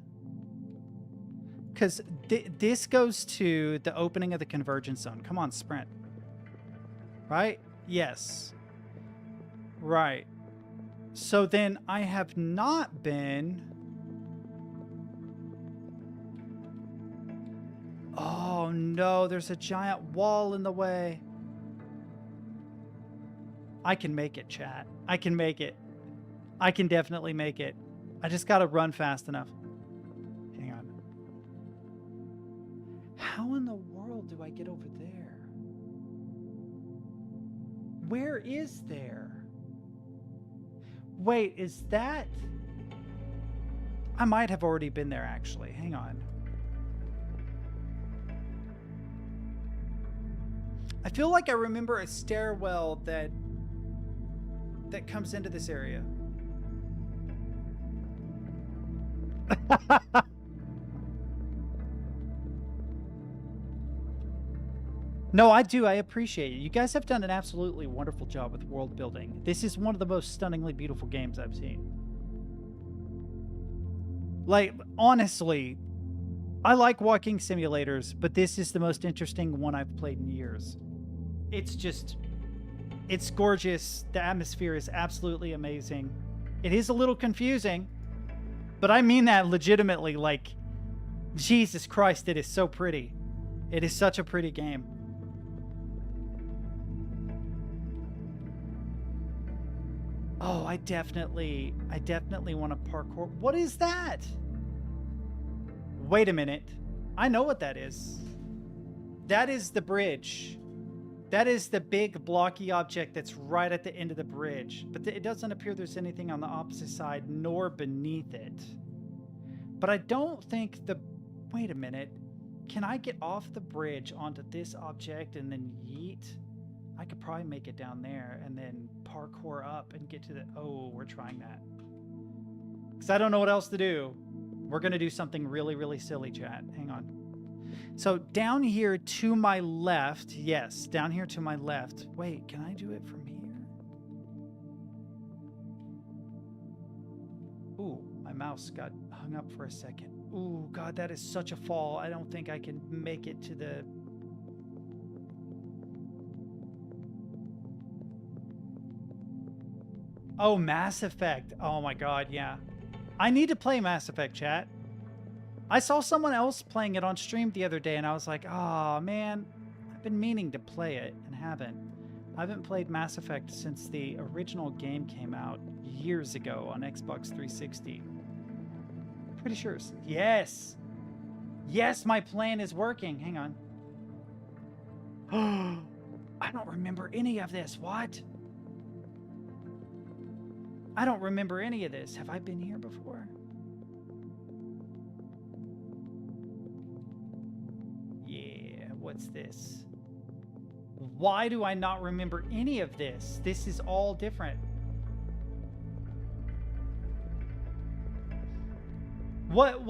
Because this goes to the opening of the convergence zone. Come on, sprint. Right? Yes. Right. So then I have not been... Oh no, there's a giant wall in the way. I can make it, chat. I can make it. I can definitely make it. I just gotta run fast enough. Hang on. How in the world do I get over there? Where is there? Wait, is that... I might have already been there actually. Hang on. I feel like I remember a stairwell that comes into this area. No, I do. I appreciate it. You guys have done an absolutely wonderful job with world building. This is one of the most stunningly beautiful games I've seen. Like, honestly, I like walking simulators, but this is the most interesting one I've played in years. It's just, it's gorgeous. The atmosphere is absolutely amazing. It is a little confusing, but I mean that legitimately. Like, Jesus Christ, it is so pretty. It is such a pretty game. Oh, I definitely want to parkour. What is that? Wait a minute. I know what that is. That is the bridge. That is the big blocky object that's right at the end of the bridge. But it doesn't appear there's anything on the opposite side nor beneath it. But I don't think the... Wait a minute. Can I get off the bridge onto this object and then yeet? I could probably make it down there and then parkour up and get to the... Oh, we're trying that. Because I don't know what else to do. We're going to do something really, really silly, chat. Hang on. So down here to my left. Yes, down here to my left. Wait, can I do it from here? Ooh, my mouse got hung up for a second. Ooh, God, that is such a fall. I don't think I can make it to the... Oh, Mass Effect. Oh my God, yeah. I need to play Mass Effect, chat. I saw someone else playing it on stream the other day and I was like, oh man, I've been meaning to play it and haven't. I haven't played Mass Effect since the original game came out years ago on Xbox 360. Pretty sure. Yes. Yes, my plan is working. Hang on. I don't remember any of this. What? I don't remember any of this. Have I been here before? Yeah, what's this? Why do I not remember any of this? This is all different. What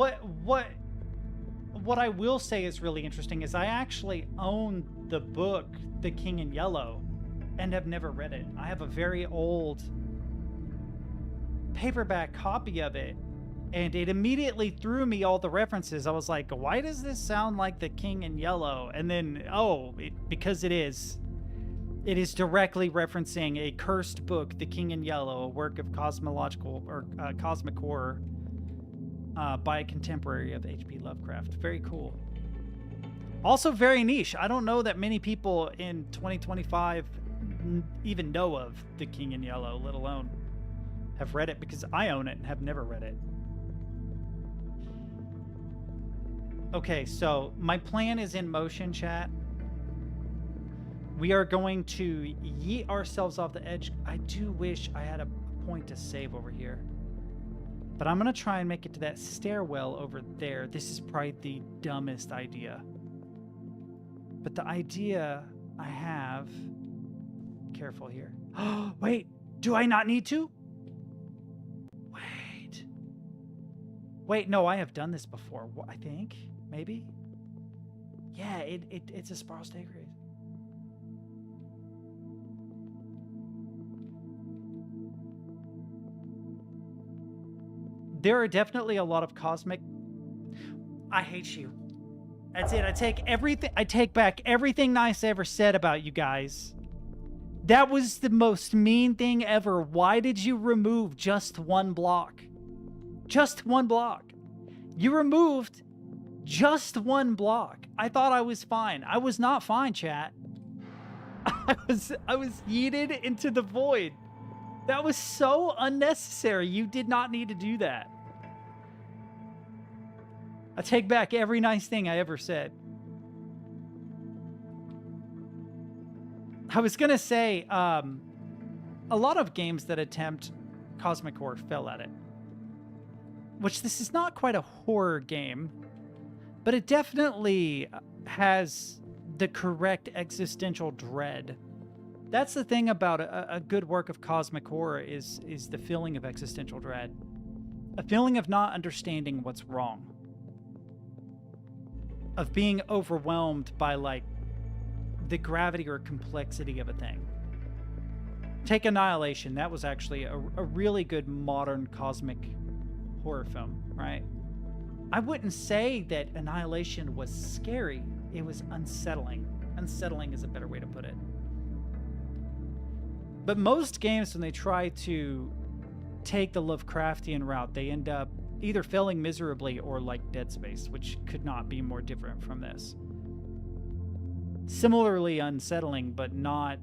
I will say is really interesting is I actually own the book, The King in Yellow, and have never read it. I have a very old... paperback copy of it, and it immediately threw me all the references. I was like, why does this sound like The King in Yellow? And then, because it is directly referencing a cursed book, The King in Yellow, a work of cosmological or cosmic horror by a contemporary of H.P. Lovecraft. Very cool. Also very niche. I don't know that many people in 2025 even know of The King in Yellow, let alone have read it, because I own it and have never read it. Okay, so my plan is in motion, chat. We are going to yeet ourselves off the edge. I do wish I had a point to save over here. But I'm going to try and make it to that stairwell over there. This is probably the dumbest idea. But the idea I have... Careful here. Wait, do I not need to? Wait, no, I have done this before. I think, maybe. Yeah, it's a spiral staircase. There are definitely a lot of cosmic... I hate you. That's it. I take back everything nice I ever said about you guys. That was the most mean thing ever. Why did you remove just one block? Just one block. You removed just one block. I thought I was fine. I was not fine, chat. I was yeeted into the void. That was so unnecessary. You did not need to do that. I take back every nice thing I ever said. I was going to say, a lot of games that attempt cosmic horror fail at it. Which, this is not quite a horror game, but it definitely has the correct existential dread. That's the thing about a good work of cosmic horror is the feeling of existential dread. A feeling of not understanding what's wrong. Of being overwhelmed by, like, the gravity or complexity of a thing. Take Annihilation. That was actually a really good modern cosmic horror film, right? I wouldn't say that Annihilation was scary. It was unsettling. Unsettling is a better way to put it. But most games, when they try to take the Lovecraftian route, they end up either failing miserably or like Dead Space, which could not be more different from this. Similarly unsettling, but not...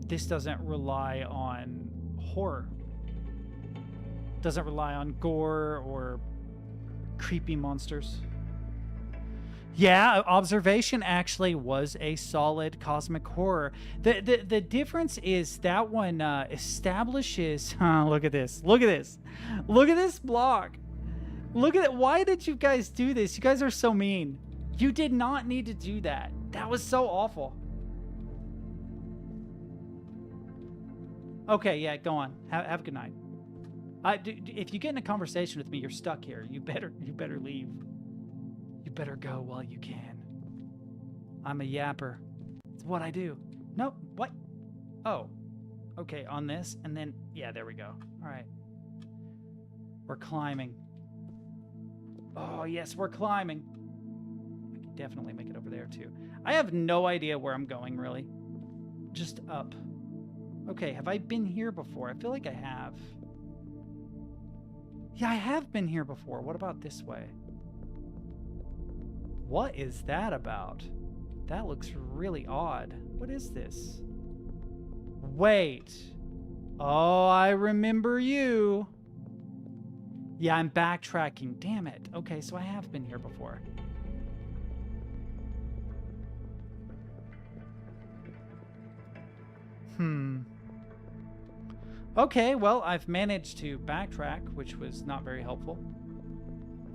this doesn't rely on horror. Doesn't rely on gore or creepy monsters. Yeah, Observation actually was a solid cosmic horror. The difference is that one establishes... look at this. Look at this. Look at this block. Look at it. Why did you guys do this? You guys are so mean. You did not need to do that. That was so awful. Okay, yeah, go on. Have a good night. If you get in a conversation with me, you're stuck here. You better leave. You better go while you can. I'm a yapper. It's what I do. Nope. What? Oh. Okay, on this, and then... Yeah, there we go. All right. We're climbing. Oh, yes, we're climbing. I can definitely make it over there, too. I have no idea where I'm going, really. Just up. Okay, have I been here before? I feel like I have. Yeah, I have been here before. What about this way? What is that about? That looks really odd. What is this? Wait. Oh, I remember you. Yeah, I'm backtracking. Damn it. Okay, so I have been here before. Okay, well, I've managed to backtrack, which was not very helpful.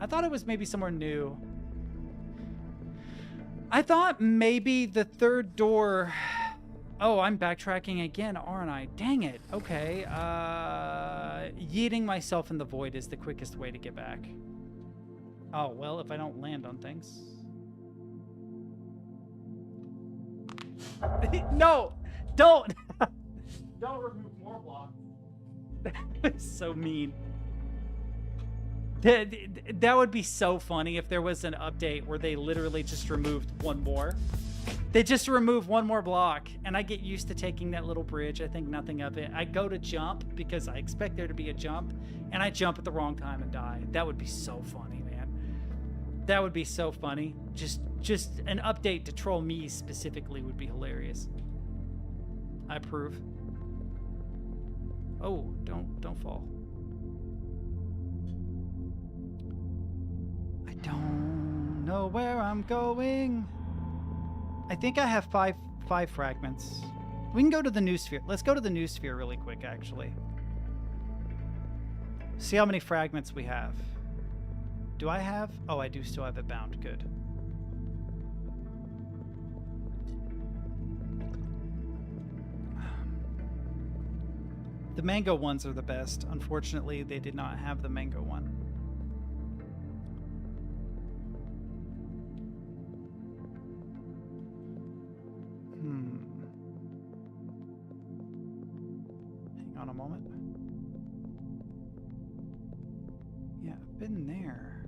I thought it was maybe somewhere new. I thought maybe the third door... Oh, I'm backtracking again, aren't I? Dang it. Okay. Yeeting myself in the void is the quickest way to get back. Oh, well, if I don't land on things... No! Don't! Don't remove more blocks. So mean. That would be so funny if there was an update where they literally just removed one more. They just remove one more block, and I get used to taking that little bridge. I think nothing of it. I go to jump because I expect there to be a jump, and I jump at the wrong time and die. That would be so funny, man. That would be so funny. Just an update to troll me specifically would be hilarious. I approve. Oh, don't fall. I don't know where I'm going. I think I have five fragments. We can go to the new sphere. Let's go to the new sphere really quick, actually. See how many fragments we have. Do I have? Oh, I do still have it bound. Good. The mango ones are the best. Unfortunately, they did not have the mango one. Hang on a moment. Yeah, I've been there.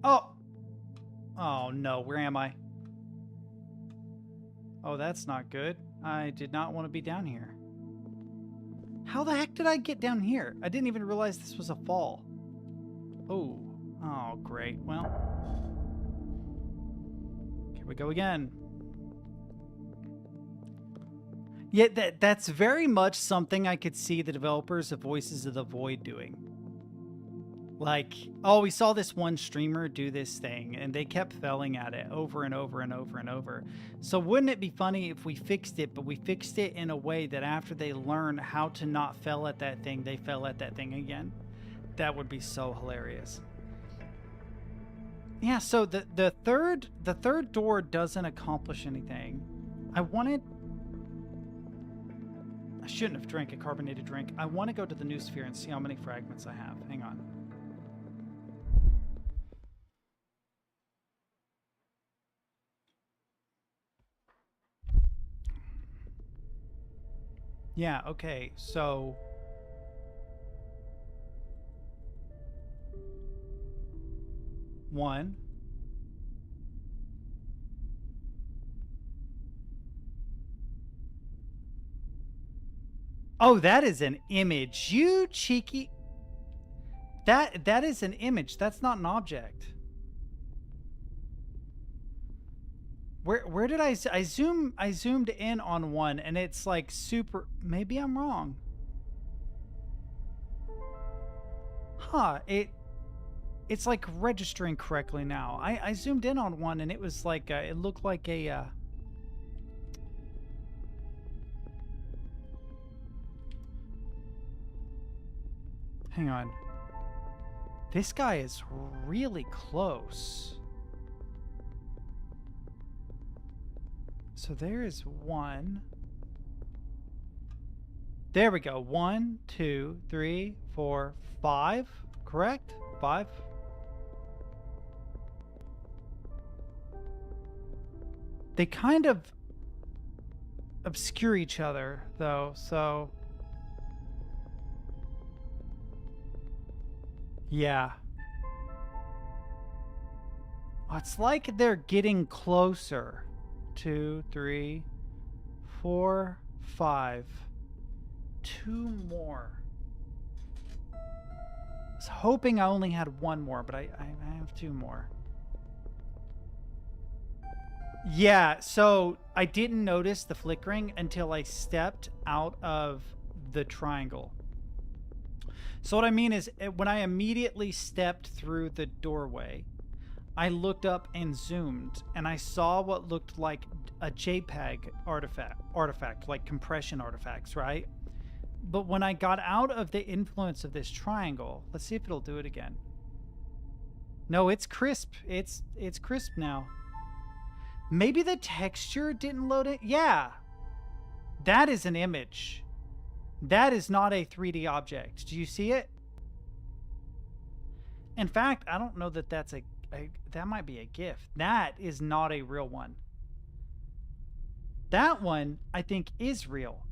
Oh! Oh no, where am I? Oh, that's not good. I did not want to be down here. How the heck did I get down here? I didn't even realize this was a fall. Oh. Oh, great. Well. Here we go again. Yeah, that's very much something I could see the developers of Voices of the Void doing. Like, oh, we saw this one streamer do this thing, and they kept failing at it over and over and over and over. So wouldn't it be funny if we fixed it, but we fixed it in a way that after they learn how to not fail at that thing, they fail at that thing again? That would be so hilarious. Yeah, so the third door doesn't accomplish anything. I shouldn't have drank a carbonated drink. I want to go to the new sphere and see how many fragments I have. Hang on. Yeah, okay, so... One. Oh, that is an image. You cheeky... That is an image. That's not an object. Where did I zoomed in on one and it's like super, maybe I'm wrong. Huh, it's like registering correctly now. I zoomed in on one and it was like it looked like a hang on. This guy is really close. So there is one. There we go. 1, 2, 3, 4, 5. Correct? 5. They kind of obscure each other, though, so... Yeah. Oh, it's like they're getting closer. 2, 3, 4, 5. 2 more. I was hoping I only had one more, but I have 2 more. Yeah, so I didn't notice the flickering until I stepped out of the triangle. So what I mean is, when I immediately stepped through the doorway, I looked up and zoomed, and I saw what looked like a JPEG artifact, like compression artifacts, right? But when I got out of the influence of this triangle, let's see if it'll do it again. No, it's crisp. It's crisp now. Maybe the texture didn't load it. Yeah, that is an image. That is not a 3D object. Do you see it? In fact, I don't know that that's that might be a GIF. That is not a real one. That one, I think, is real.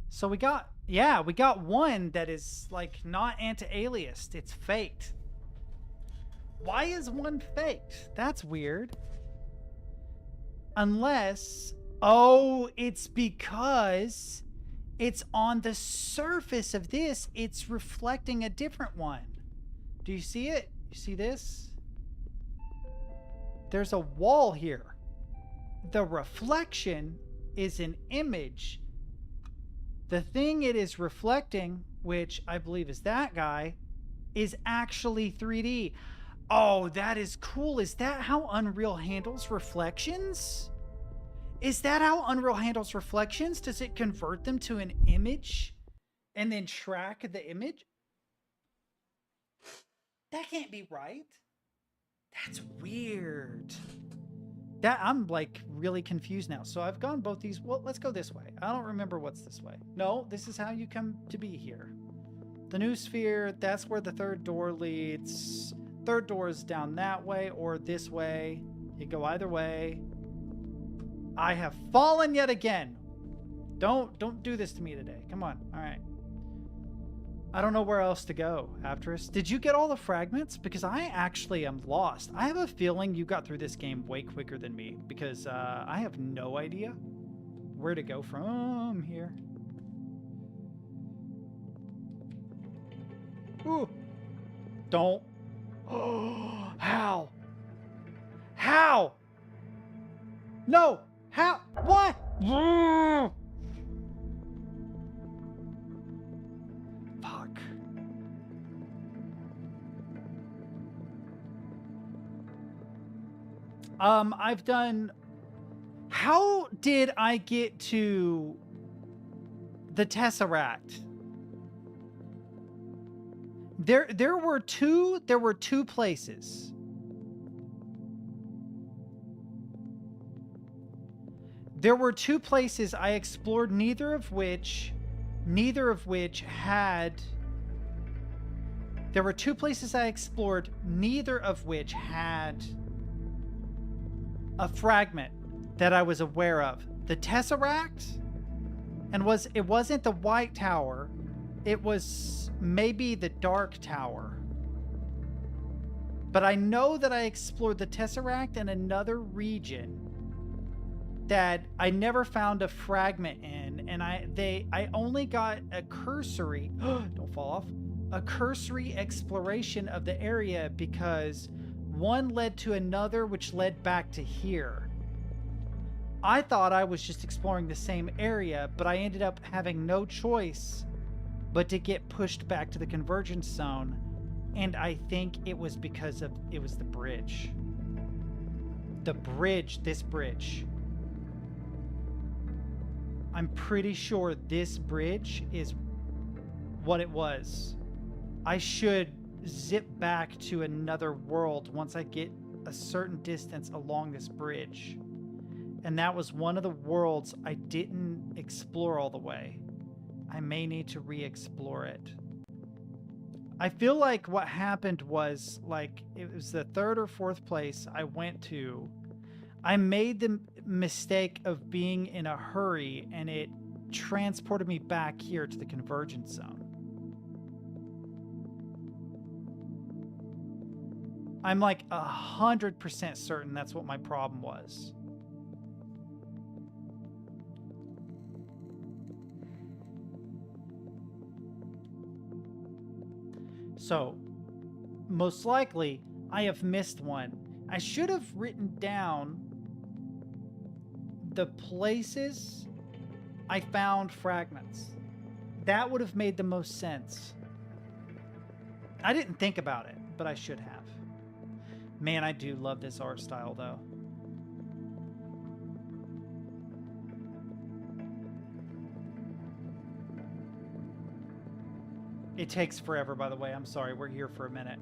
So we got, yeah, we got one that is like not anti-aliased. It's faked. Why is one faked? That's weird. Unless, oh, it's because it's on the surface of this. It's reflecting a different one. Do you see it? You see this? There's a wall here. The reflection is an image. The thing it is reflecting, which I believe is that guy, is actually 3D. Oh, that is cool. Is that how Unreal handles reflections? Is that how Unreal handles reflections? Does it convert them to an image and then track the image? That can't be right. That's weird. That I'm like really confused now. So I've gone both these. Well, let's go this way. I don't remember what's this way. No, this is how you come to be here. The new sphere, that's where the third door leads. Third door is down that way or this way. You go either way. I have fallen yet again. Don't do this to me today. Come on. All right. I don't know where else to go, Apterous. Did you get all the fragments? Because I actually am lost. I have a feeling you got through this game way quicker than me because I have no idea where to go from here. Ooh. Don't. Oh, how? How? No. How? What? Fuck. I've done... How did I get to the Tesseract? There were two places. There were two places I explored, neither of which had... There were two places I explored, neither of which had a fragment that I was aware of. The Tesseract, and it wasn't the White Tower, it was maybe the Dark Tower. But I know that I explored the Tesseract in another region that I never found a fragment in, and I only got a cursory don't fall off, a cursory exploration of the area because one led to another which led back to here. I thought I was just exploring the same area, but I ended up having no choice but to get pushed back to the convergence zone, and I think it was because it was the bridge. The bridge, this bridge. I'm pretty sure this bridge is what it was. I should zip back to another world once I get a certain distance along this bridge. And that was one of the worlds I didn't explore all the way. I may need to re-explore it. I feel like what happened was, like, it was the third or fourth place I went to. I made the mistake of being in a hurry, and it transported me back here to the convergence zone. I'm like 100% certain that's what my problem was. So, most likely, I have missed one. I should have written down the places I found fragments. That would have made the most sense. I didn't think about it, but I should have. Man, I do love this art style, though. It takes forever, by the way. I'm sorry. We're here for a minute.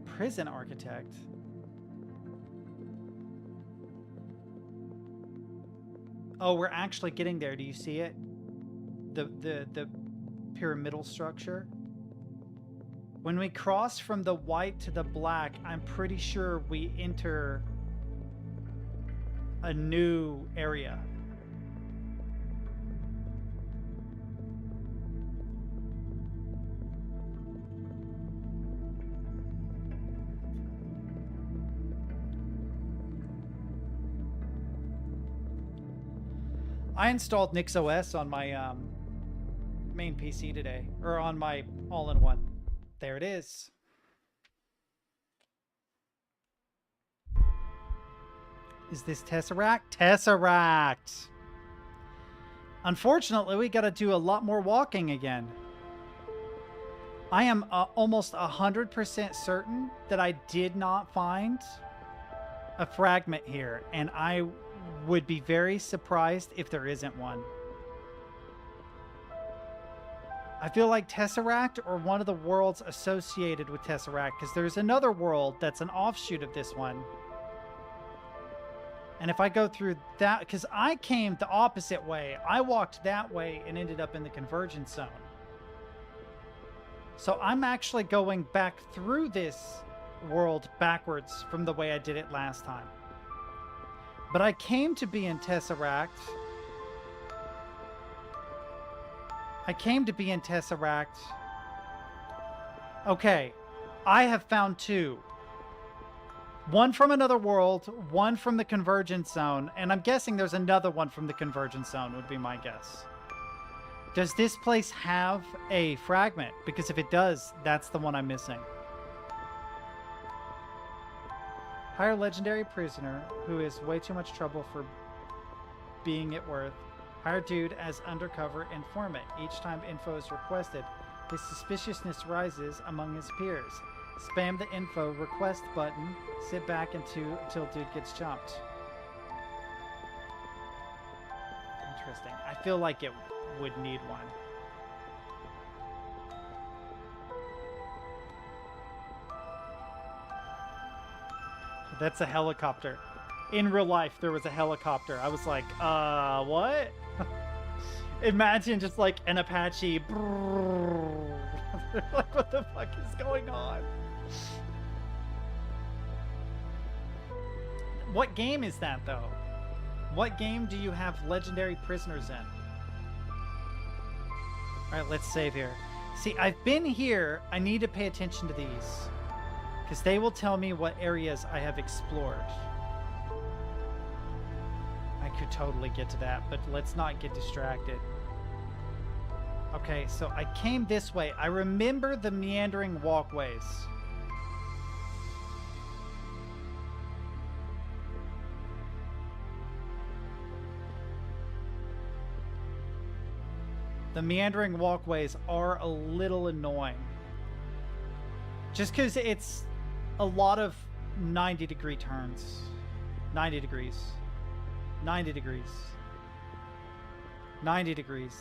Prison architect. Oh, we're actually getting there. Do you see it? The pyramidal structure. When we cross from the white to the black, I'm pretty sure we enter a new area. I installed NixOS on my main PC today, or on my all-in-one. There it is. Is this Tesseract? Tesseract! Unfortunately, we gotta do a lot more walking again. I am almost 100% certain that I did not find a fragment here, and I would be very surprised if there isn't one. I feel like Tesseract or one of the worlds associated with Tesseract, because there's another world that's an offshoot of this one. And if I go through that, because I came the opposite way. I walked that way and ended up in the convergence zone. So I'm actually going back through this world backwards from the way I did it last time. But I came to be in Tesseract. Okay, I have found two. One from another world, one from the convergence zone, and I'm guessing there's another one from the convergence zone would be my guess. Does this place have a fragment? Because if it does, that's the one I'm missing. Hire legendary prisoner who is way too much trouble for being it worth. Hire dude as undercover informant. Each time info is requested, his suspiciousness rises among his peers. Spam the info request button. Sit back until dude gets jumped. Interesting. I feel like it would need one. That's a helicopter. In real life, there was a helicopter. I was like, what? Imagine just like an Apache. Like, what the fuck is going on? What game is that, though? What game do you have legendary prisoners in? All right, let's save here. See, I've been here. I need to pay attention to these, because they will tell me what areas I have explored. I could totally get to that, but let's not get distracted. Okay, so I came this way. I remember the meandering walkways. The meandering walkways are a little annoying. Just because it's a lot of 90-degree turns. 90 degrees. 90 degrees. 90 degrees.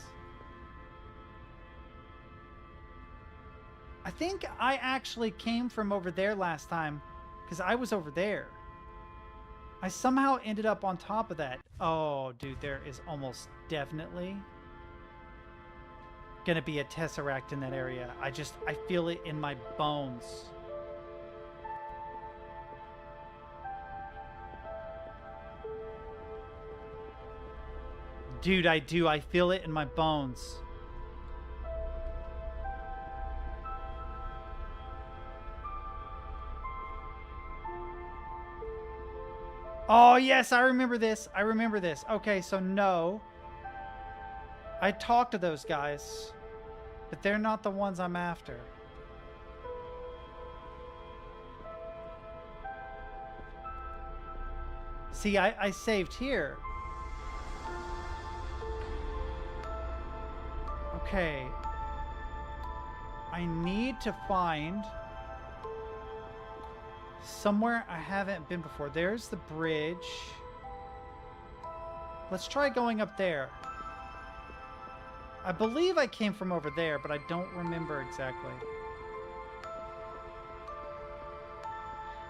I think I actually came from over there last time, because I was over there. I somehow ended up on top of that. Oh, dude, there is almost definitely gonna be a Tesseract in that area. I feel it in my bones. Dude, I do. I feel it in my bones. Oh, yes, I remember this. I remember this. Okay, so no. I talked to those guys, but they're not the ones I'm after. See, I saved here. Okay. I need to find somewhere I haven't been before. There's the bridge. Let's try going up there. I believe I came from over there, but I don't remember exactly.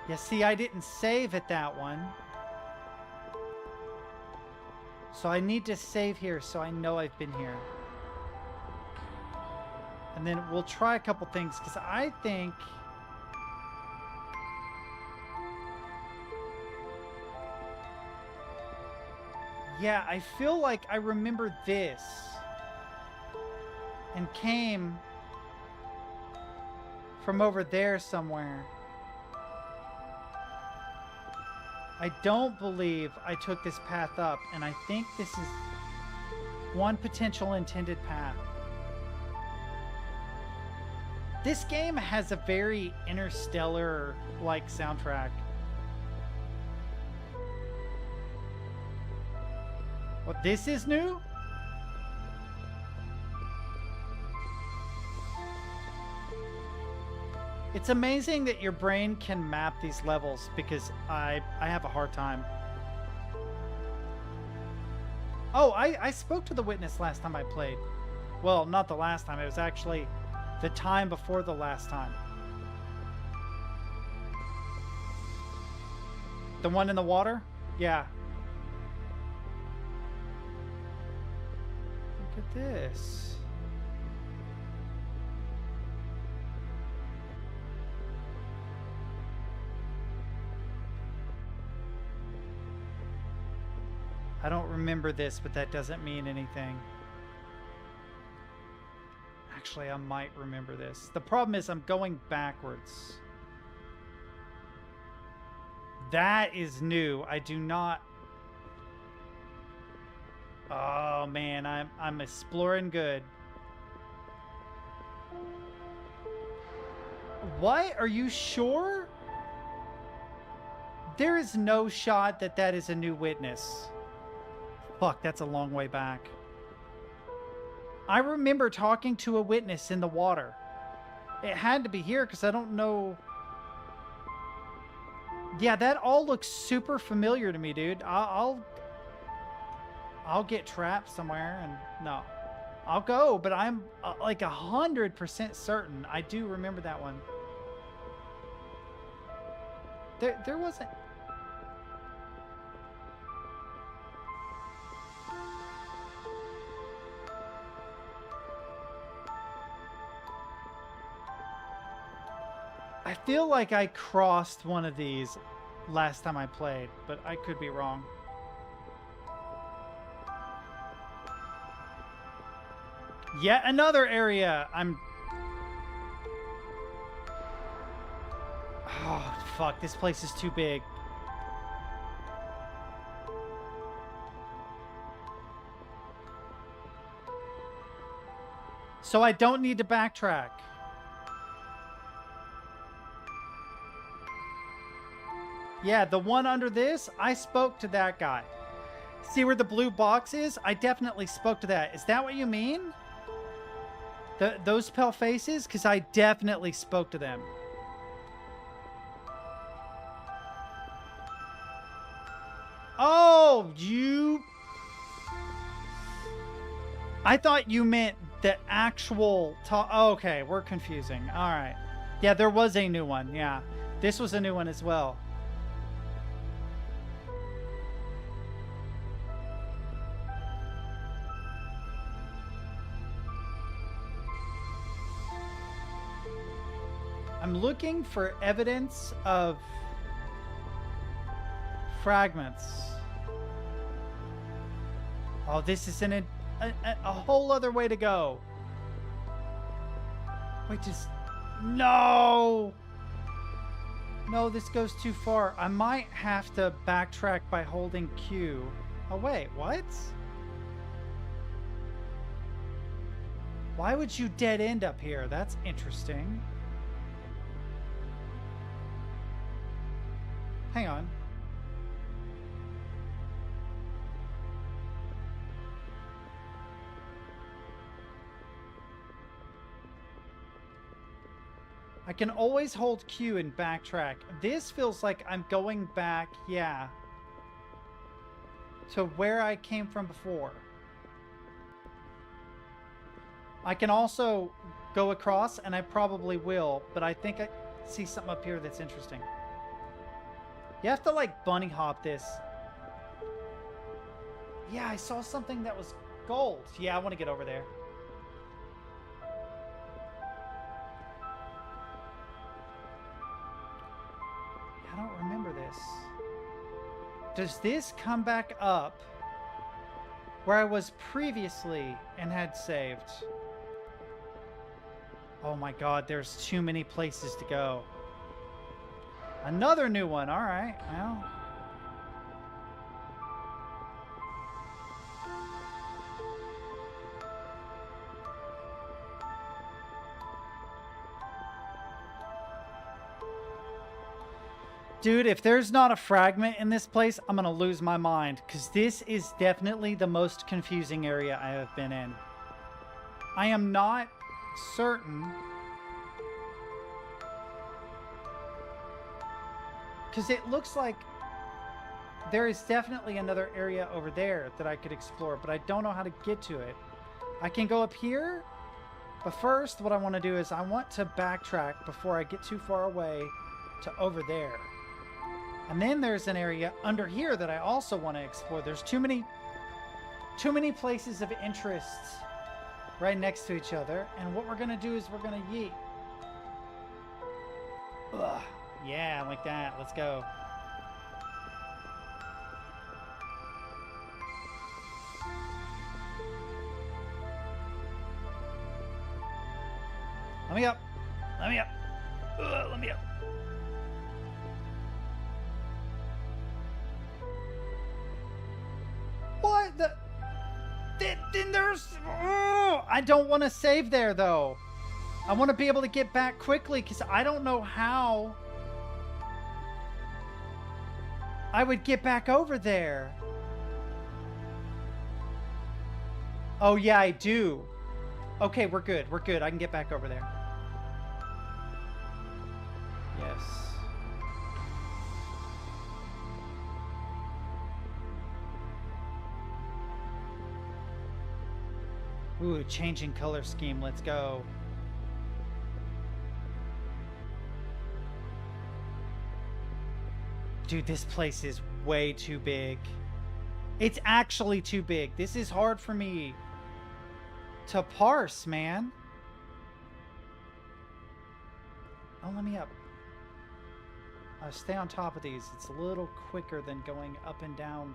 Yeah, see, I didn't save at that one. So I need to save here so I know I've been here. And then we'll try a couple things, because I think... Yeah, I feel like I remember this. And came from over there somewhere. I don't believe I took this path up, and I think this is... One potential intended path. This game has a very Interstellar-like soundtrack. What, this is new? It's amazing that your brain can map these levels because I have a hard time. Oh, I spoke to the witness last time I played. Well, not the last time. It was actually the time before the last time. The one in the water? Yeah. Look at this. I don't remember this, but that doesn't mean anything. Actually, I might remember this. The problem is I'm going backwards. That is new. I do not... Oh, man. I'm exploring good. What? Are you sure? There is no shot that that is a new witness. Fuck, that's a long way back. I remember talking to a witness in the water. It had to be here because I don't know. Yeah, that all looks super familiar to me, dude. I'll get trapped somewhere and no. I'll go, but I'm like 100% certain I do remember that one. There wasn't... I feel like I crossed one of these last time I played, but I could be wrong. Yet another area. Oh, fuck. This place is too big. So I don't need to backtrack. Yeah, the one under this, I spoke to that guy. See where the blue box is? I definitely spoke to that. Is that what you mean? Those pale faces? Because I definitely spoke to them. Oh, you... I thought you meant the actual... Oh, okay, we're confusing. All right. Yeah, there was a new one. Yeah, this was a new one as well. I'm looking for evidence of fragments. Oh, this is a whole other way to go. Wait, just... No! No, this goes too far. I might have to backtrack by holding Q. Oh, wait, what? Why would you dead end up here? That's interesting. Hang on. I can always hold Q and backtrack. This feels like I'm going back, yeah, to where I came from before. I can also go across, and I probably will, but I think I see something up here that's interesting. You have to, like, bunny hop this. Yeah, I saw something that was gold. Yeah, I want to get over there. I don't remember this. Does this come back up where I was previously and had saved? Oh my god, there's too many places to go. Another new one. All right. Well. Dude, if there's not a fragment in this place, I'm gonna lose my mind. Because this is definitely the most confusing area I have been in. I am not certain. Because it looks like there is definitely another area over there that I could explore, but I don't know how to get to it. I can go up here, but first what I want to do is I want to backtrack before I get too far away to over there. And then there's an area under here that I also want to explore. There's too many places of interest right next to each other. And what we're going to do is we're going to yeet. Ugh. Yeah, like that. Let's go. Let me up. Let me up. Ugh, let me up. What the? Then there's... Oh, I don't want to save there, though. I want to be able to get back quickly, because I don't know how I would get back over there. Oh, yeah, I do. Okay, we're good. We're good. I can get back over there. Yes. Ooh, changing color scheme. Let's go. Dude, this place is way too big. It's actually too big. This is hard for me to parse, man. Oh, let me up. Stay on top of these. It's a little quicker than going up and down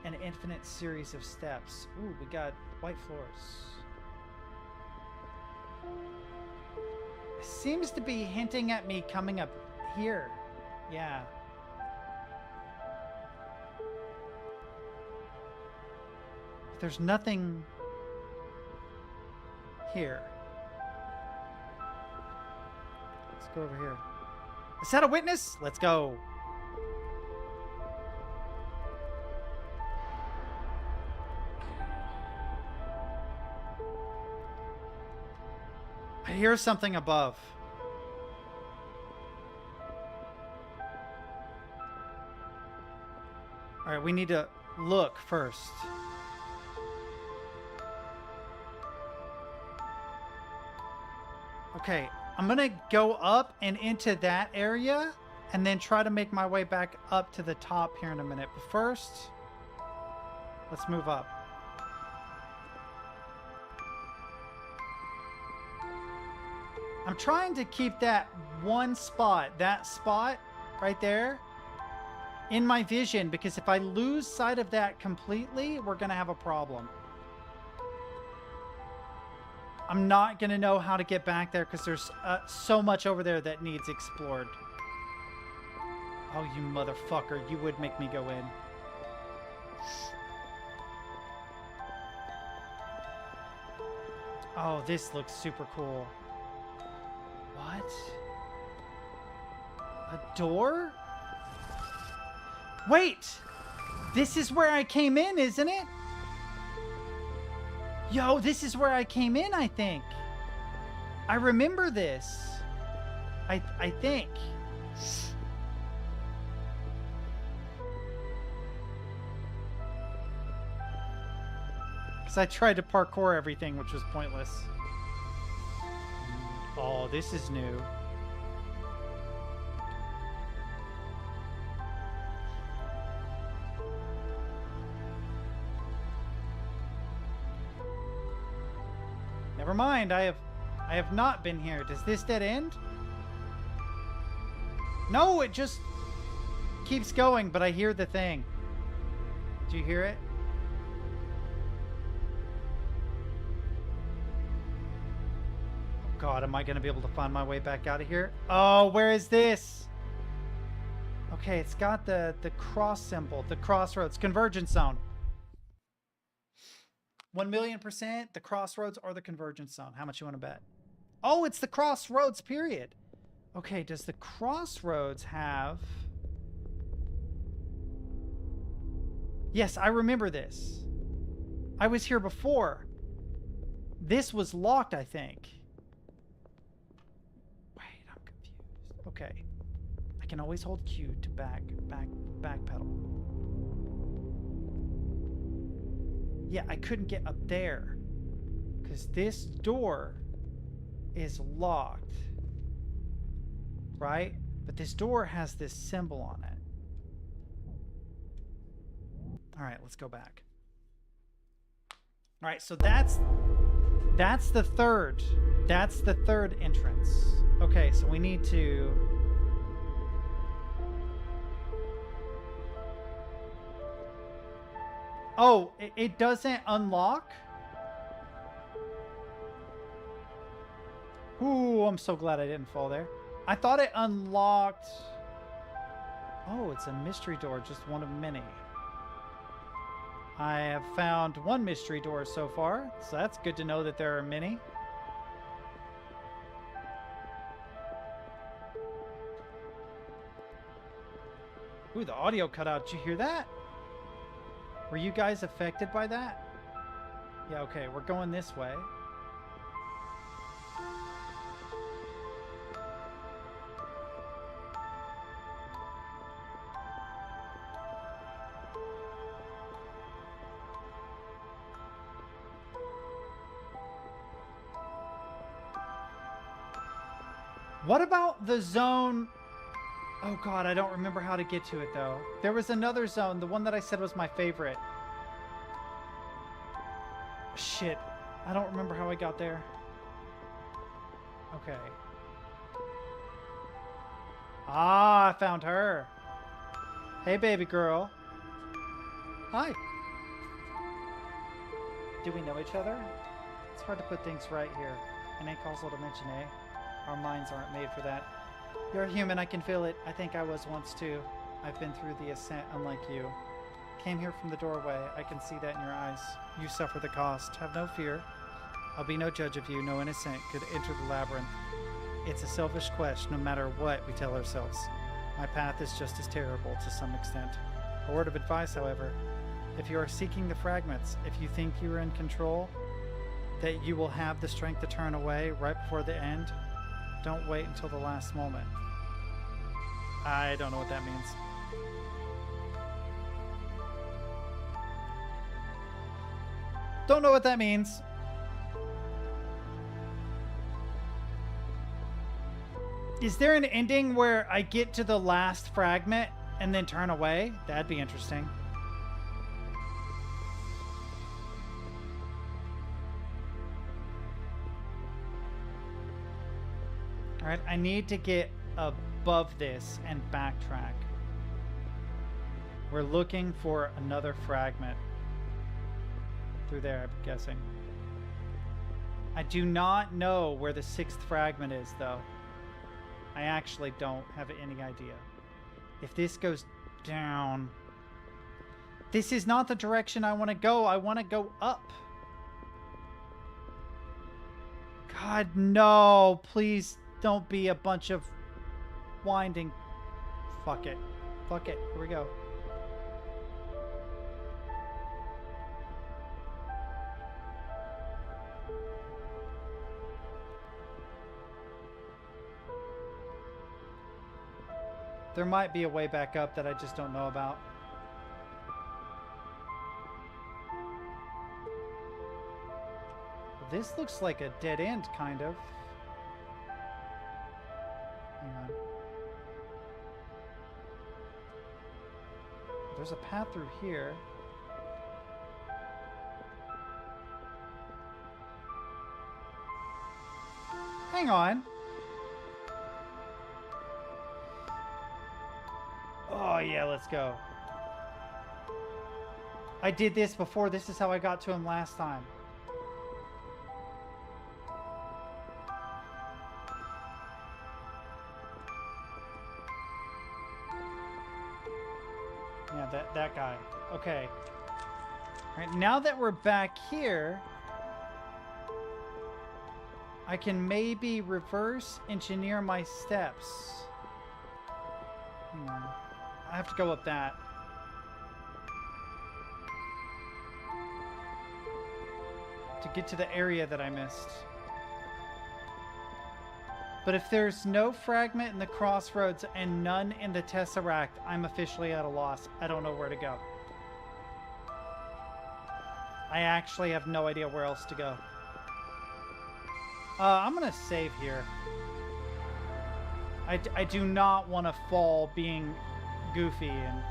an infinite series of steps. Ooh, we got white floors. It seems to be hinting at me coming up here. Yeah. There's nothing here. Let's go over here. Is that a witness? Let's go. I hear something above. All right, we need to look first. Okay, I'm gonna go up and into that area and then try to make my way back up to the top here in a minute. But first, let's move up. I'm trying to keep that one spot, that spot right there, in my vision, because if I lose sight of that completely, we're gonna have a problem. I'm not gonna know how to get back there because there's so much over there that needs explored. Oh, you motherfucker, you would make me go in. Oh, this looks super cool. What? A door? Wait! This is where I came in, isn't it? Yo, this is where I came in, I think. I remember this. I think. Because I tried to parkour everything, which was pointless. Oh, this is new. Never mind, I have not been here. Does this dead end? No, it just keeps going, but I hear the thing. Do you hear it? Oh God, am I going to be able to find my way back out of here? Oh, where is this? Okay, it's got the cross symbol, the crossroads, convergence zone. 1,000,000%, the crossroads or the convergence zone. How much you want to bet? Oh, it's the crossroads, period. Okay, does the crossroads have... Yes, I remember this. I was here before. This was locked, I think. Wait, I'm confused. Okay. I can always hold Q to back pedal. Yeah, I couldn't get up there. Because this door is locked. Right? But this door has this symbol on it. Alright, let's go back. Alright, so that's the third. That's the third entrance. Okay, so we need to... Oh, it doesn't unlock? Ooh, I'm so glad I didn't fall there. I thought it unlocked... Oh, it's a mystery door, just one of many. I have found one mystery door so far, so that's good to know that there are many. Ooh, the audio cut out. Did you hear that? Were you guys affected by that? Yeah, okay, we're going this way. What about the zone? Oh god, I don't remember how to get to it though. There was another zone, the one that I said was my favorite. Shit, I don't remember how I got there. Okay. Ah, I found her. Hey baby girl. Hi. Do we know each other? It's hard to put things right here. An causal dimension, eh? Our minds aren't made for that. You're human, I can feel it. I think I was once too. I've been through the ascent unlike you. Came here from the doorway. I can see that in your eyes. You suffer the cost. Have no fear. I'll be no judge of you. No innocent could enter the labyrinth. It's a selfish quest, no matter what we tell ourselves. My path is just as terrible to some extent. A word of advice, however. If you are seeking the fragments, if you think you are in control, that you will have the strength to turn away right before the end, don't wait until the last moment. I don't know what that means. Don't know what that means. Is there an ending where I get to the last fragment and then turn away? That'd be interesting. Alright, I need to get above this and backtrack. We're looking for another fragment. Through there, I'm guessing. I do not know where the sixth fragment is, though. I actually don't have any idea. If this goes down... This is not the direction I want to go. I want to go up. God, no. Please don't be a bunch of winding... Fuck it. Fuck it. Here we go. There might be a way back up that I just don't know about. Well, this looks like a dead end, kind of. Hang on. There's a path through here. Hang on. Oh yeah, let's go. I did this before. This is how I got to him last time. Yeah, that guy. Okay. All right, now that we're back here, I can maybe reverse engineer my steps. Hang on. I have to go up that. To get to the area that I missed. But if there's no fragment in the crossroads and none in the Tesseract, I'm officially at a loss. I don't know where to go. I actually have no idea where else to go. I'm going to save here. I do not want to fall being goofy and...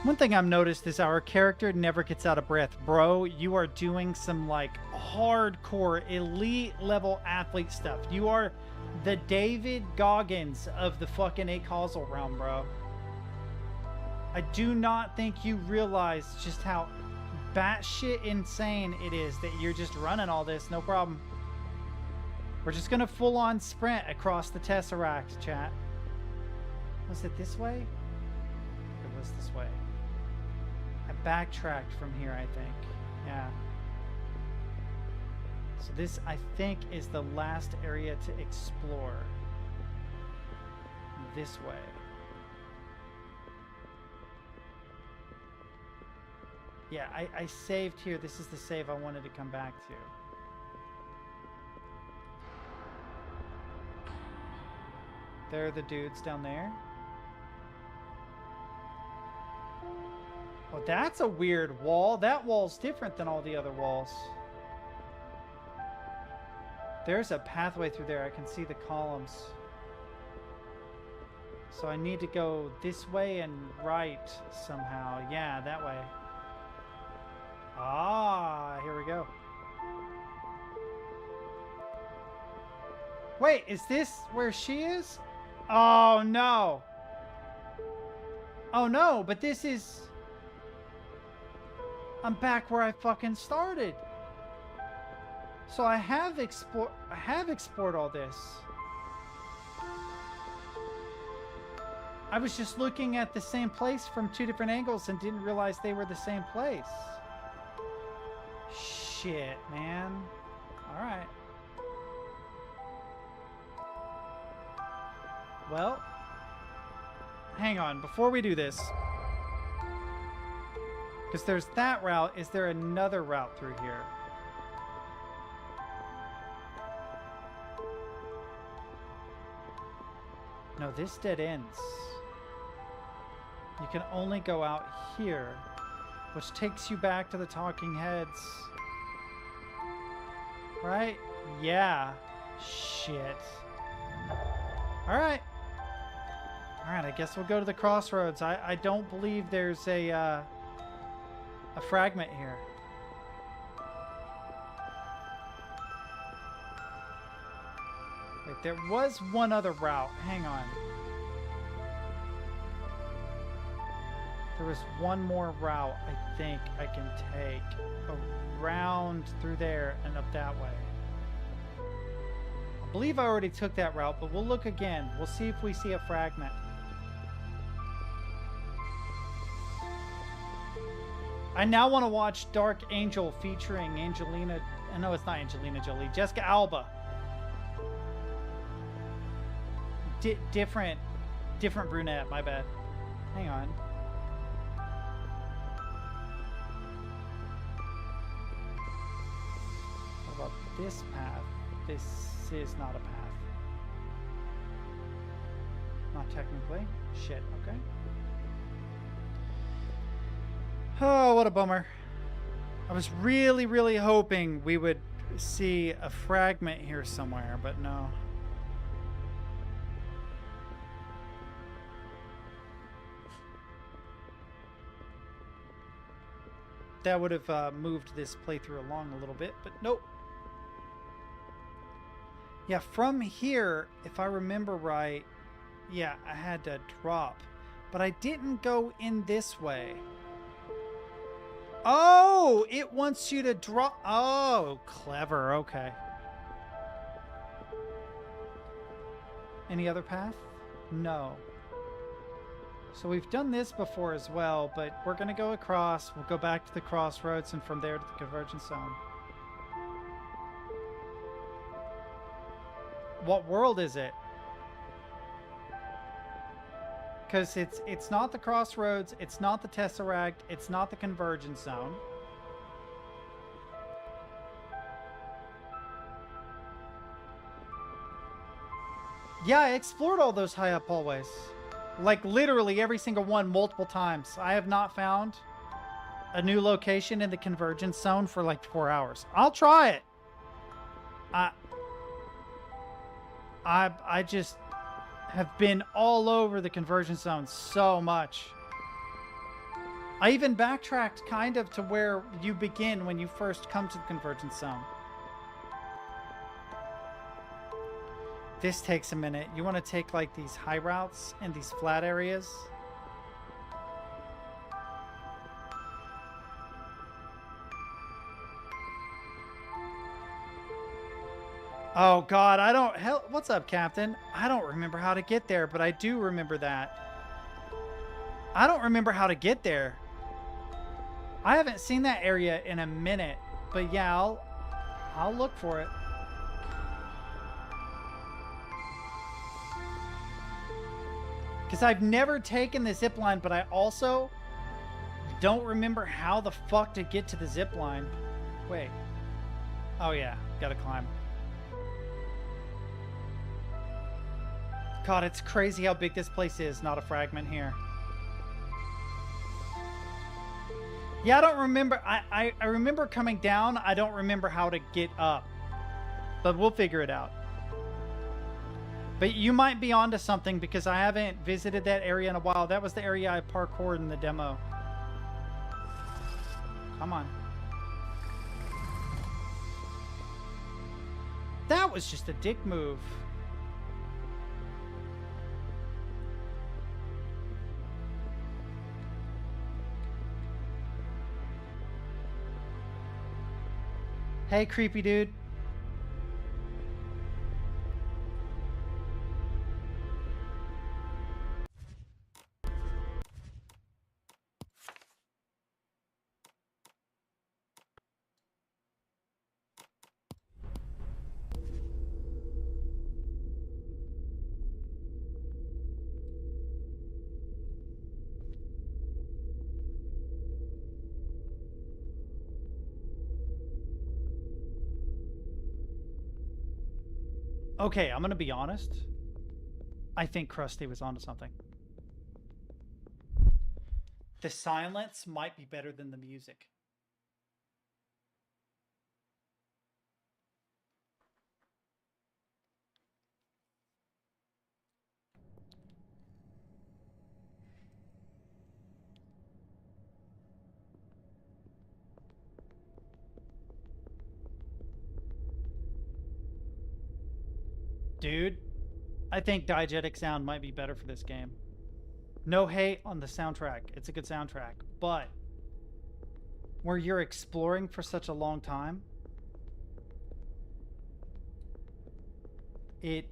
One thing I've noticed is our character never gets out of breath. Bro, you are doing some like hardcore elite level athlete stuff. You are the David Goggins of the fucking A-causal realm, bro. I do not think you realize just how batshit insane it is that you're just running all this. No problem. We're just gonna full on sprint across the Tesseract, chat. Was it this way? It was this way. I backtracked from here, I think. Yeah. So this, I think, is the last area to explore. This way. Yeah, I saved here. This is the save I wanted to come back to. There are the dudes down there. Oh, that's a weird wall. That wall's different than all the other walls. There's a pathway through there. I can see the columns. So I need to go this way and right somehow. Yeah, that way. Ah, here we go. Wait, is this where she is? Oh, no. Oh, no, but this is... I'm back where I fucking started. So I have explored all this. I was just looking at the same place from two different angles and didn't realize they were the same place. Shit, man. All right. Well, hang on. Before we do this, because there's that route, is there another route through here? No, this dead ends. You can only go out here, which takes you back to the talking heads. Right? Yeah. Shit. Alright. Alright, I guess we'll go to the crossroads. I don't believe there's a fragment here. Wait, there was one other route. Hang on. There was one more route I think I can take around through there and up that way. I believe I already took that route, but we'll look again. We'll see if we see a fragment. I now want to watch Dark Angel featuring Angelina... No, it's not Angelina Jolie. Jessica Alba. Different brunette, my bad. Hang on. What about this path? This is not a path. Not technically. Shit, okay. Oh, what a bummer. I was really, really hoping we would see a fragment here somewhere, but no. That would have moved this playthrough along a little bit, but nope. Yeah, from here, if I remember right, yeah, I had to drop. But I didn't go in this way. Oh, it wants you to drop. Oh, clever. Okay. Any other path? No. So we've done this before as well, but we're going to go across. We'll go back to the crossroads and from there to the convergence zone. What world is it? Because it's not the crossroads, it's not the Tesseract, it's not the convergence zone. Yeah, I explored all those high up hallways. Like literally every single one multiple times. I have not found a new location in the convergence zone for like 4 hours. I'll try it. I just have been all over the convergence zone so much. I even backtracked kind of to where you begin when you first come to the convergence zone. This takes a minute. You want to take like these high routes and these flat areas. Oh God, I don't, hell, what's up, Captain? I don't remember how to get there, but I do remember that. I don't remember how to get there. I haven't seen that area in a minute, but yeah, I'll look for it. Because I've never taken the zip line, but I also don't remember how the fuck to get to the zip line. Wait. Oh yeah, gotta climb. God, it's crazy how big this place is, not a fragment here. Yeah, I don't remember. I remember coming down. I don't remember how to get up. But we'll figure it out. But you might be onto something because I haven't visited that area in a while. That was the area I parkoured in the demo. Come on. That was just a dick move. Hey, creepy dude. Okay, I'm gonna be honest. I think Krusty was onto something. The silence might be better than the music. Dude, I think diegetic sound might be better for this game. No hate on the soundtrack. It's a good soundtrack. But where you're exploring for such a long time, we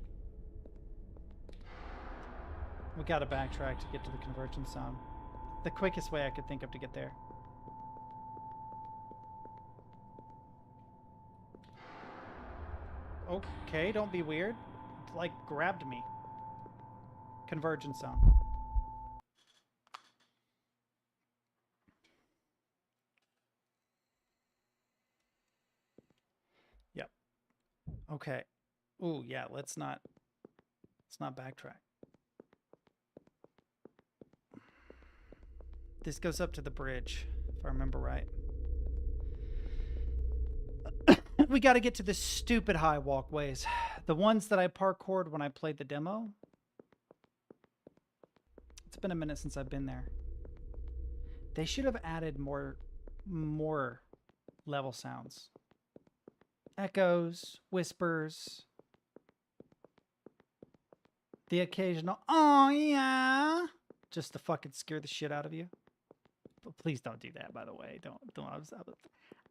gotta backtrack to get to the convergence zone. The quickest way I could think of to get there. Okay, don't be weird. It, like, grabbed me. Convergence zone. Yep. Okay. Ooh, yeah, let's not backtrack. This goes up to the bridge, if I remember right. We got to get to the stupid high walkways. The ones that I parkoured when I played the demo. It's been a minute since I've been there. They should have added more level sounds. Echoes, whispers. The occasional, oh yeah. Just to fucking scare the shit out of you. But please don't do that, by the way. Don't.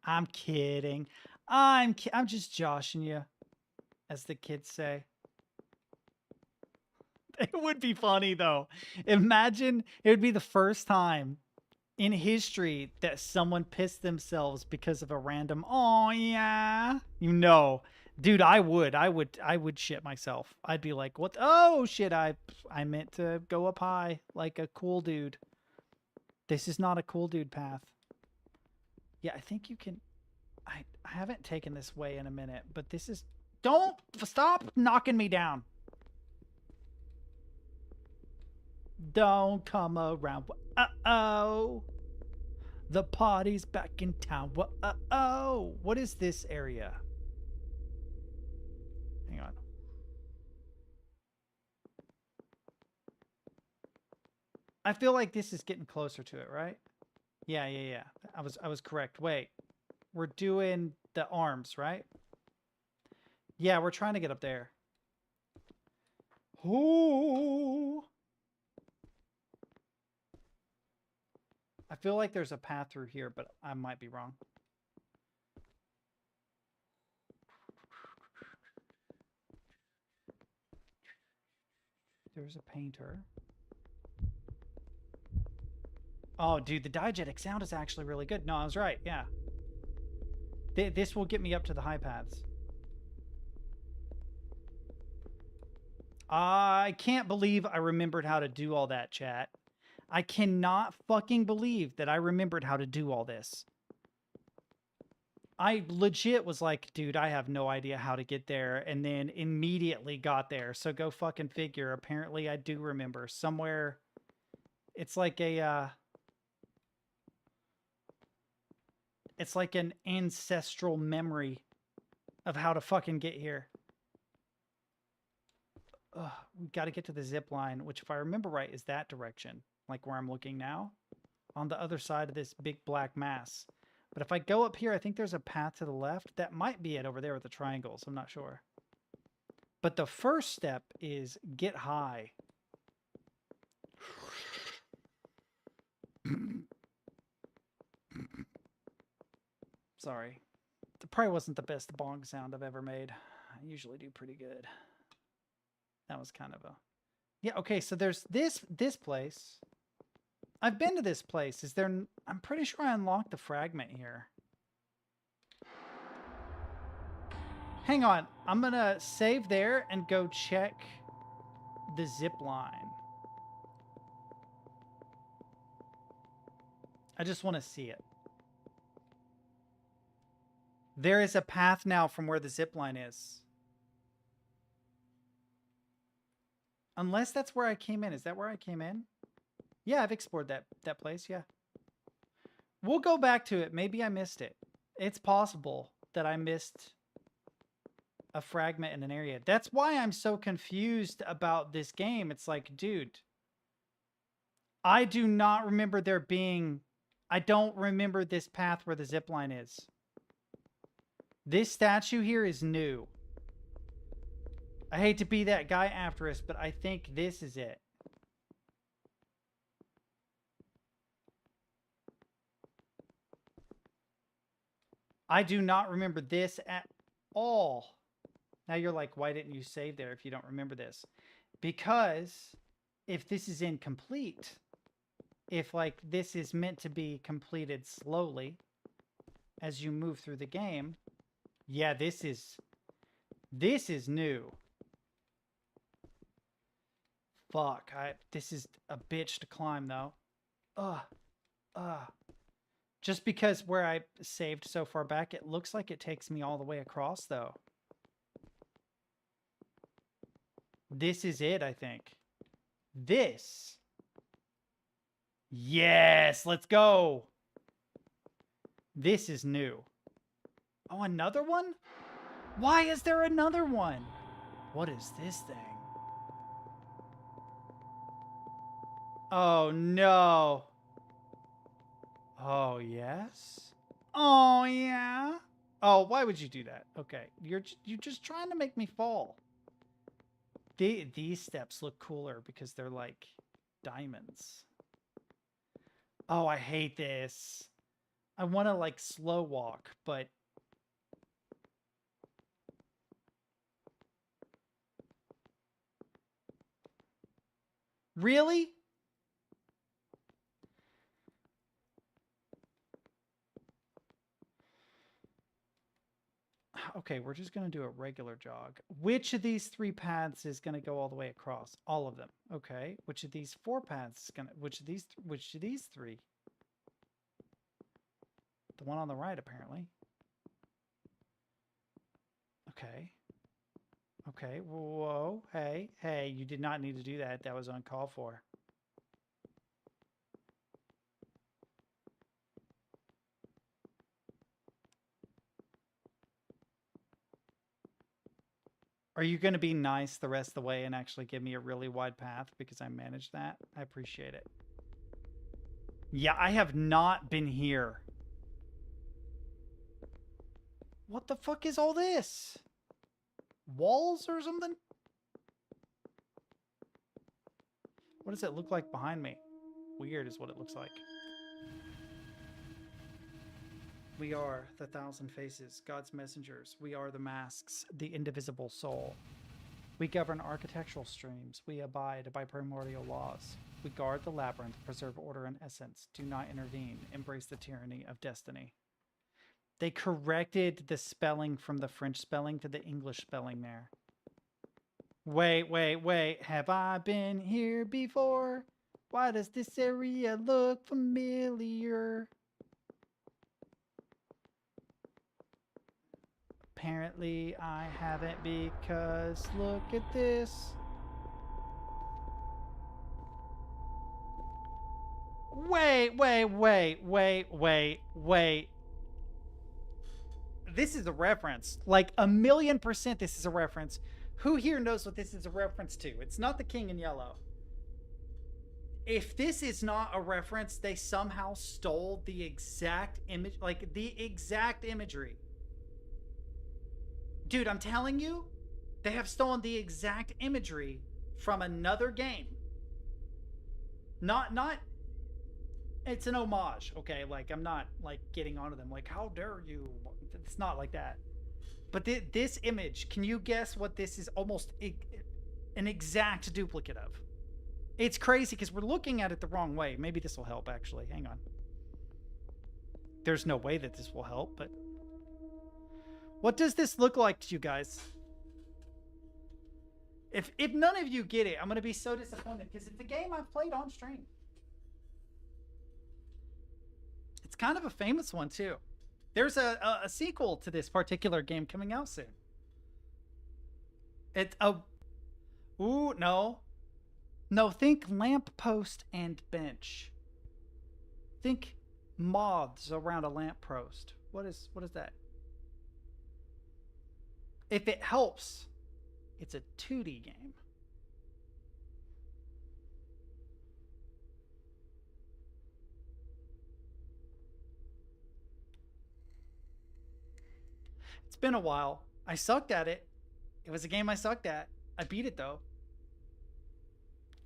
I'm kidding. I'm just joshing you, as the kids say. It would be funny though. Imagine it would be the first time in history that someone pissed themselves because of a random "oh yeah." You know, dude, I would shit myself. I'd be like, "What? Oh shit, I meant to go up high like a cool dude. This is not a cool dude path." Yeah, I think you can I haven't taken this way in a minute, but this is don't stop knocking me down. Don't come around. Uh-oh. The party's back in town. Uh-oh. What is this area? Hang on. I feel like this is getting closer to it, right? Yeah. I was correct. Wait. We're doing the arms, right? Yeah, we're trying to get up there. Ooh. I feel like there's a path through here, but I might be wrong. There's a painter. Oh, dude, the diegetic sound is actually really good. No, I was right. Yeah. This will get me up to the high paths. I can't believe I remembered how to do all that, chat. I cannot fucking believe that I remembered how to do all this. I legit was like, dude, I have no idea how to get there, and then immediately got there. So go fucking figure. Apparently I do remember somewhere. It's like a it's like an ancestral memory of how to fucking get here. Ugh, we got to get to the zip line, which if I remember right is that direction, like where I'm looking now, on the other side of this big black mass. But if I go up here, I think there's a path to the left. That might be it over there with the triangles. I'm not sure. But the first step is get high. Sorry. It probably wasn't the best bong sound I've ever made. I usually do pretty good. That was kind of a... Yeah, okay, so there's this place. I've been to this place. Is there... I'm pretty sure I unlocked the fragment here. Hang on. I'm gonna save there and go check the zip line. I just want to see it. There is a path now from where the zip line is. Unless that's where I came in. Is that where I came in? Yeah, I've explored that place, yeah. We'll go back to it. Maybe I missed it. It's possible that I missed a fragment in an area. That's why I'm so confused about this game. It's like, dude, I do not remember there being... I don't remember this path where the zipline is. This statue here is new. I hate to be that guy after us, but I think this is it. I do not remember this at all. Now you're like, why didn't you save there if you don't remember this? Because if this is incomplete, if like this is meant to be completed slowly as you move through the game, yeah, this is new. Fuck, this is a bitch to climb though. Just because where I saved so far back, it looks like it takes me all the way across though. This is it, I think. This. Yes, let's go. This is new. Oh, another one? Why is there another one? What is this thing? Oh, no. Oh, yes? Oh, yeah? Oh, why would you do that? Okay, you're just trying to make me fall. These steps look cooler because they're like diamonds. Oh, I hate this. I want to like slow walk, but... Really? Okay, we're just going to do a regular jog. Which of these 3 paths is going to go all the way across? All of them. Okay. Which of these 4 paths is going to, which of these 3? The one on the right, apparently. Okay. Okay. Whoa. Hey. Hey, you did not need to do that. That was uncalled for. Are you going to be nice the rest of the way and actually give me a really wide path because I managed that? I appreciate it. Yeah, I have not been here. What the fuck is all this? Walls or something? What does it look like behind me? Weird is what it looks like. We are the 1,000 faces, God's messengers. We are the masks, the indivisible soul. We govern architectural streams. We abide by primordial laws. We guard the labyrinth, preserve order and essence. Do not intervene. Embrace the tyranny of destiny. They corrected the spelling from the French spelling to the English spelling there. Wait. Have I been here before? Why does this area look familiar? Apparently I haven't, because look at this. Wait. This is a reference. Like 1,000,000% this is a reference. Who here knows what this is a reference to? It's not the King in Yellow. If this is not a reference, they somehow stole the exact image, like the exact imagery. Dude, I'm telling you, they have stolen the exact imagery from another game. Not it's an homage, okay? Like, I'm not like getting onto them like, how dare you? It's not like that. But this image, can you guess what this is? Almost an exact duplicate of. It's crazy because we're looking at it the wrong way. Maybe this will help, actually. Hang on. There's no way that this will help, but what does this look like to you guys? If none of you get it, I'm going to be so disappointed because it's a game I've played on stream. It's kind of a famous one, too. There's a sequel to this particular game coming out soon. It's a... Ooh, no. No, think lamppost and bench. Think moths around a lamppost. What is that? If it helps, it's a 2D game. It's been a while. I sucked at it. It was a game I sucked at. I beat it though.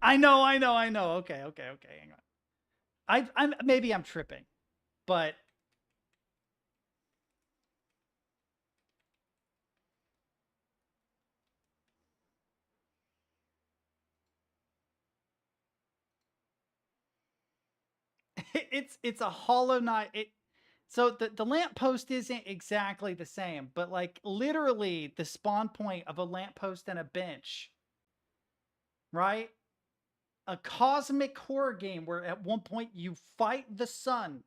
I know. Okay. Hang on. I'm maybe I'm tripping, but it's a Hollow Knight. So the lamppost isn't exactly the same, but like literally the spawn point of a lamppost and a bench, right? A cosmic horror game where at one point you fight the sun.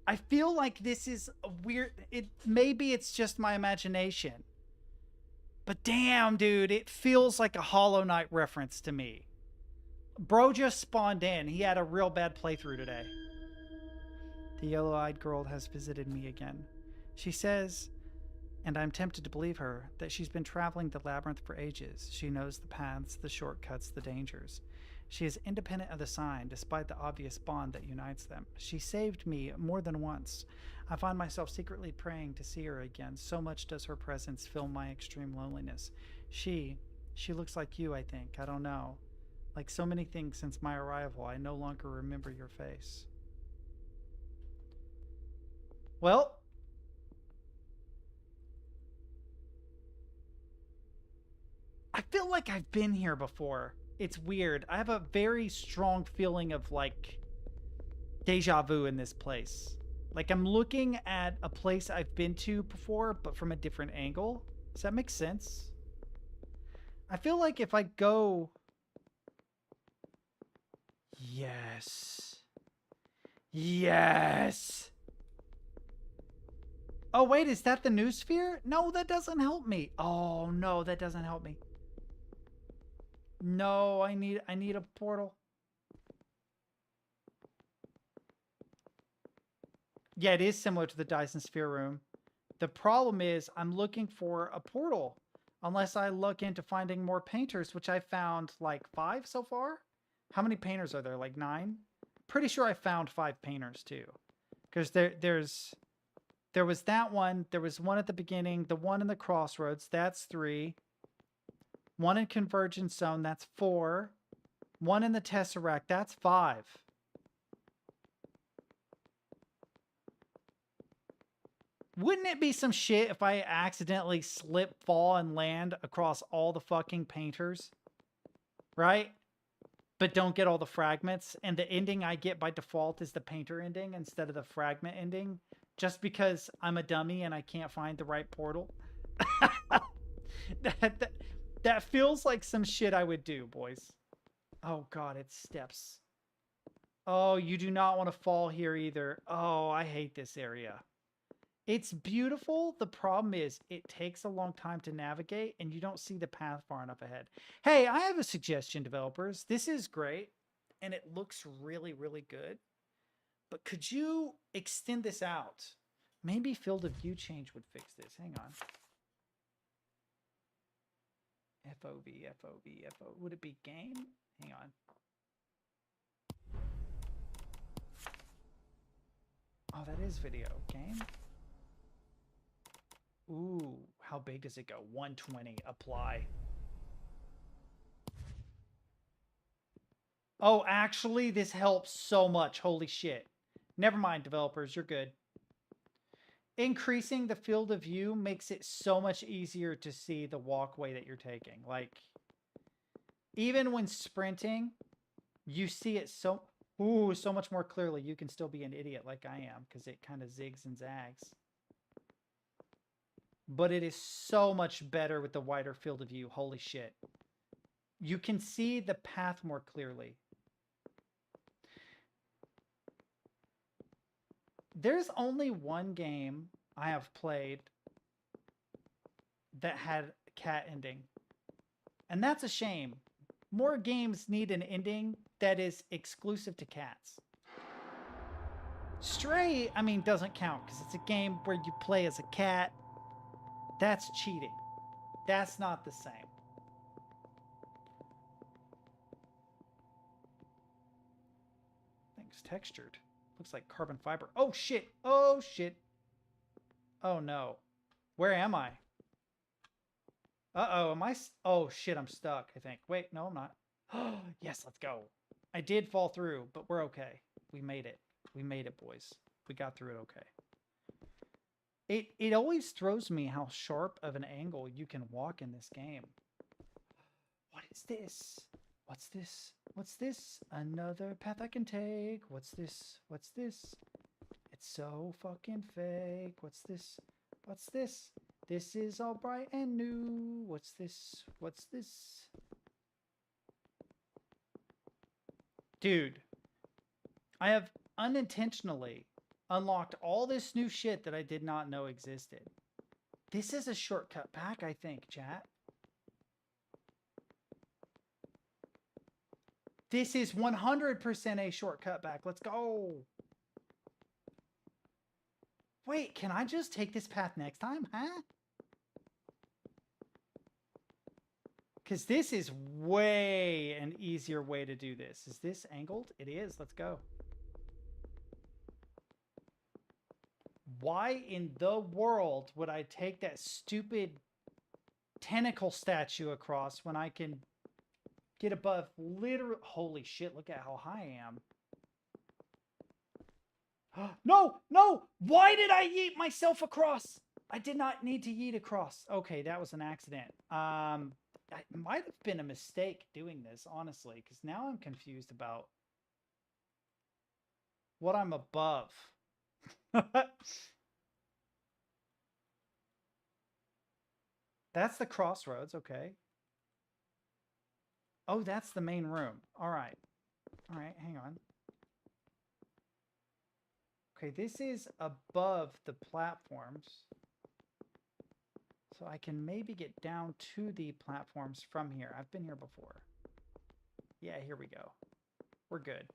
I feel like this is a weird... Maybe it's just my imagination. But damn, dude, it feels like a Hollow Knight reference to me. Bro just spawned in. He had a real bad playthrough today. The yellow-eyed girl has visited me again. She says, and I'm tempted to believe her, that she's been traveling the labyrinth for ages. She knows the paths, the shortcuts, the dangers. She is independent of the sign, despite the obvious bond that unites them. She saved me more than once. I find myself secretly praying to see her again. So much does her presence fill my extreme loneliness. She looks like you, I think. I don't know. Like so many things since my arrival, I no longer remember your face. Well, I feel like I've been here before. It's weird. I have a very strong feeling of like deja vu in this place. Like I'm looking at a place I've been to before, but from a different angle. Does that make sense? I feel like if I go... Yes. Yes. Oh, wait, is that the new sphere? No, that doesn't help me. Oh, no, that doesn't help me. No, I need a portal. Yeah, it is similar to the Dyson Sphere room. The problem is I'm looking for a portal. Unless I look into finding more painters, which I found like 5 so far. How many painters are there? Like 9? Pretty sure I found 5 painters too. Because there was that one. There was one at the beginning. The one in the crossroads. That's 3. One in Convergence Zone. That's 4. One in the Tesseract. That's 5. Wouldn't it be some shit if I accidentally slip, fall, and land across all the fucking painters? Right? But don't get all the fragments, and the ending I get by default is the painter ending instead of the fragment ending, just because I'm a dummy and I can't find the right portal. that feels like some shit I would do, boys. Oh god, it's steps. Oh, you do not want to fall here either. Oh, I hate this area. It's beautiful. The problem is it takes a long time to navigate and you don't see the path far enough ahead. Hey, I have a suggestion, developers. This is great and it looks really, really good. But could you extend this out? Maybe field of view change would fix this. Hang on. FOV, FOV, FOV. Would it be game? Hang on. Oh, that is video. Game? Ooh, how big does it go? 120. Apply. Oh, actually, this helps so much. Holy shit. Never mind, developers. You're good. Increasing the field of view makes it so much easier to see the walkway that you're taking. Like, even when sprinting, you see it so much more clearly. You can still be an idiot like I am because it kind of zigs and zags. But it is so much better with the wider field of view. Holy shit. You can see the path more clearly. There's only one game I have played that had a cat ending. And that's a shame. More games need an ending that is exclusive to cats. Stray, I mean, doesn't count because it's a game where you play as a cat. That's cheating. That's not the same. Thing's textured. Looks like carbon fiber. Oh, shit. Oh, shit. Oh, no. Where am I? Uh-oh. Am I... Oh, shit. I'm stuck, I think. Wait. No, I'm not. Oh, yes. Let's go. I did fall through, but we're okay. We made it. We made it, boys. We got through it okay. It always throws me how sharp of an angle you can walk in this game. What is this? What's this? What's this? Another path I can take. What's this? What's this? It's so fucking fake. What's this? What's this? This is all bright and new. What's this? What's this? Dude, I have unintentionally unlocked all this new shit that I did not know existed. This is a shortcut pack, I think, chat. This is 100% a shortcut back. Let's go. Wait, can I just take this path next time, huh? Because this is way an easier way to do this. Is this angled? It is. Let's go. Why in the world would I take that stupid tentacle statue across when I can get above literally... Holy shit, look at how high I am. No, no! Why did I yeet myself across? I did not need to yeet across. Okay, that was an accident. it might have been a mistake doing this, honestly, because now I'm confused about what I'm above. That's the crossroads, okay. Oh, that's the main room. All right. All right, hang on. Okay, this is above the platforms. So I can maybe get down to the platforms from here. I've been here before. Yeah, here we go. We're good.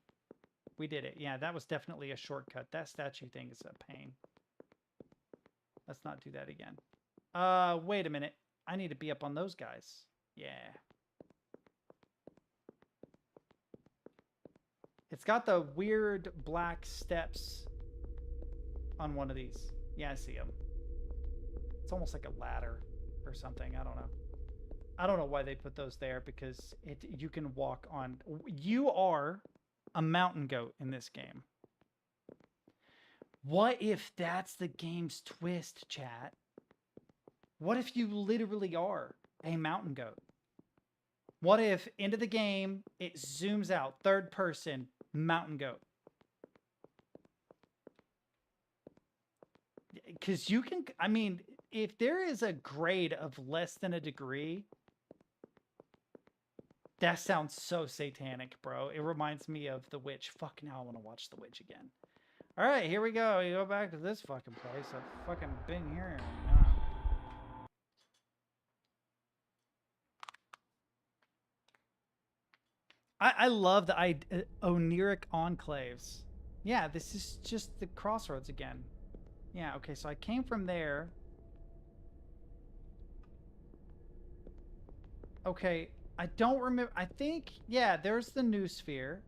We did it. Yeah, that was definitely a shortcut. That statue thing is a pain. Let's not do that again. Wait a minute. I need to be up on those guys. Yeah. It's got the weird black steps on one of these. Yeah, I see them. It's almost like a ladder or something. I don't know. I don't know why they put those there because you can walk on. You are a mountain goat in this game. What if that's the game's twist, chat? What if you literally are a mountain goat? What if into the game it zooms out, third person, mountain goat? Because you can, I mean, if there is a grade of less than a degree, that sounds so satanic, bro. It reminds me of The Witch. Fuck, now I want to watch The Witch again. All right, here we go. We go back to this fucking place. I've fucking been here. I love the oniric enclaves. Yeah, this is just the crossroads again. Yeah, okay, so I came from there. Okay, I don't remember. I think, yeah, there's the new sphere.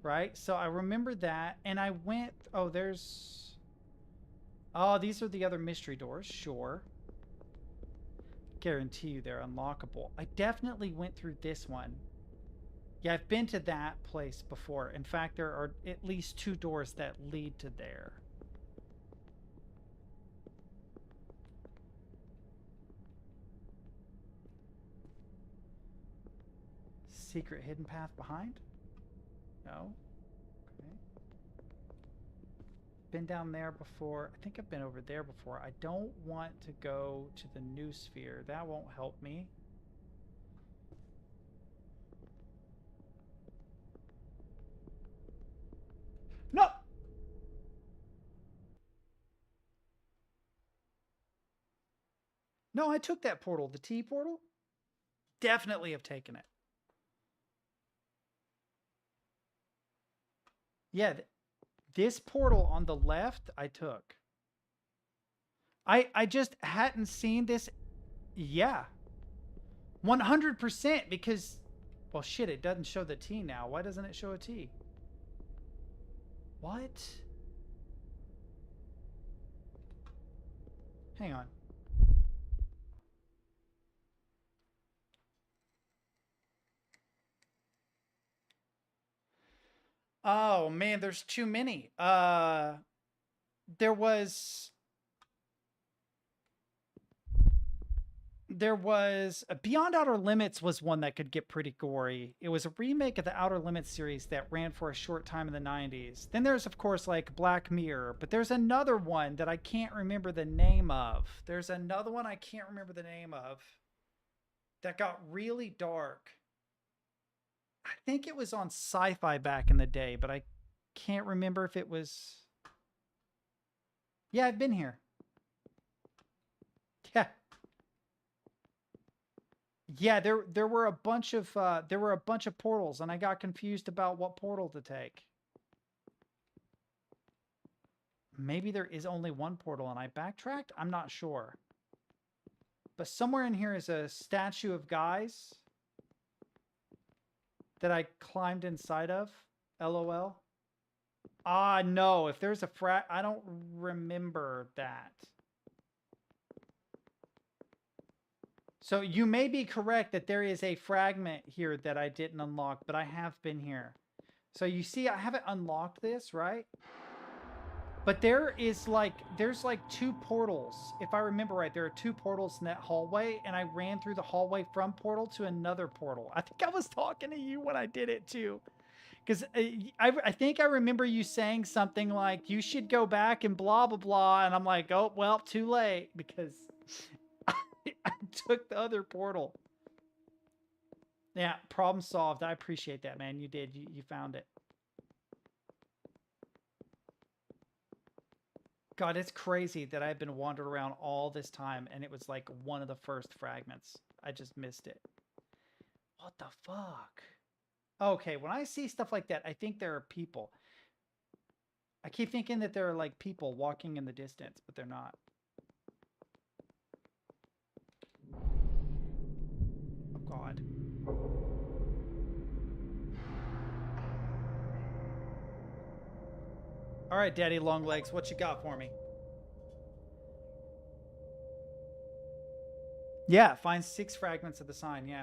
Right? So I remember that. And I went, oh, there's, oh, these are the other mystery doors. Sure. Guarantee you they're unlockable. I definitely went through this one. Yeah, I've been to that place before. In fact, there are at least 2 doors that lead to there. Secret hidden path behind? No. Okay. Been down there before. I think I've been over there before. I don't want to go to the new sphere. That won't help me. No! No, I took that portal. The T portal? Definitely have taken it. Yeah, this portal on the left, I took. I just hadn't seen this. Yeah. 100% because, well, shit, it doesn't show the T now. Why doesn't it show a T? What? Hang on. Oh, man, there's too many. There was Beyond Outer Limits was one that could get pretty gory. It was a remake of the Outer Limits series that ran for a short time in the 90s. Then there's, of course, like Black Mirror, but there's another one that I can't remember the name of. There's another one I can't remember the name of that got really dark. I think it was on Sci-Fi back in the day, but I can't remember if it was. Yeah, I've been here. Yeah. Yeah, there were a bunch of portals, and I got confused about what portal to take. Maybe there is only one portal, and I backtracked. I'm not sure. But somewhere in here is a statue of guys that I climbed inside of. LOL. Ah, no. If there's a I don't remember that. So you may be correct that there is a fragment here that I didn't unlock, but I have been here. So you see, I haven't unlocked this, right? But there's like 2 portals. If I remember right, there are 2 portals in that hallway, and I ran through the hallway from portal to another portal. I think I was talking to you when I did it too. Because I think I remember you saying something like, you should go back and blah, blah, blah. And I'm like, oh, well, too late. Because I took the other portal. Yeah, problem solved. I appreciate that, man. You did. You found it. God, it's crazy that I've been wandering around all this time, and it was like one of the first fragments. I just missed it. What the fuck? Okay, when I see stuff like that, I think there are people. I keep thinking that there are like people walking in the distance, but they're not. Oh, God. All right, Daddy Longlegs, what you got for me? Yeah, find 6 fragments of the sign, yeah.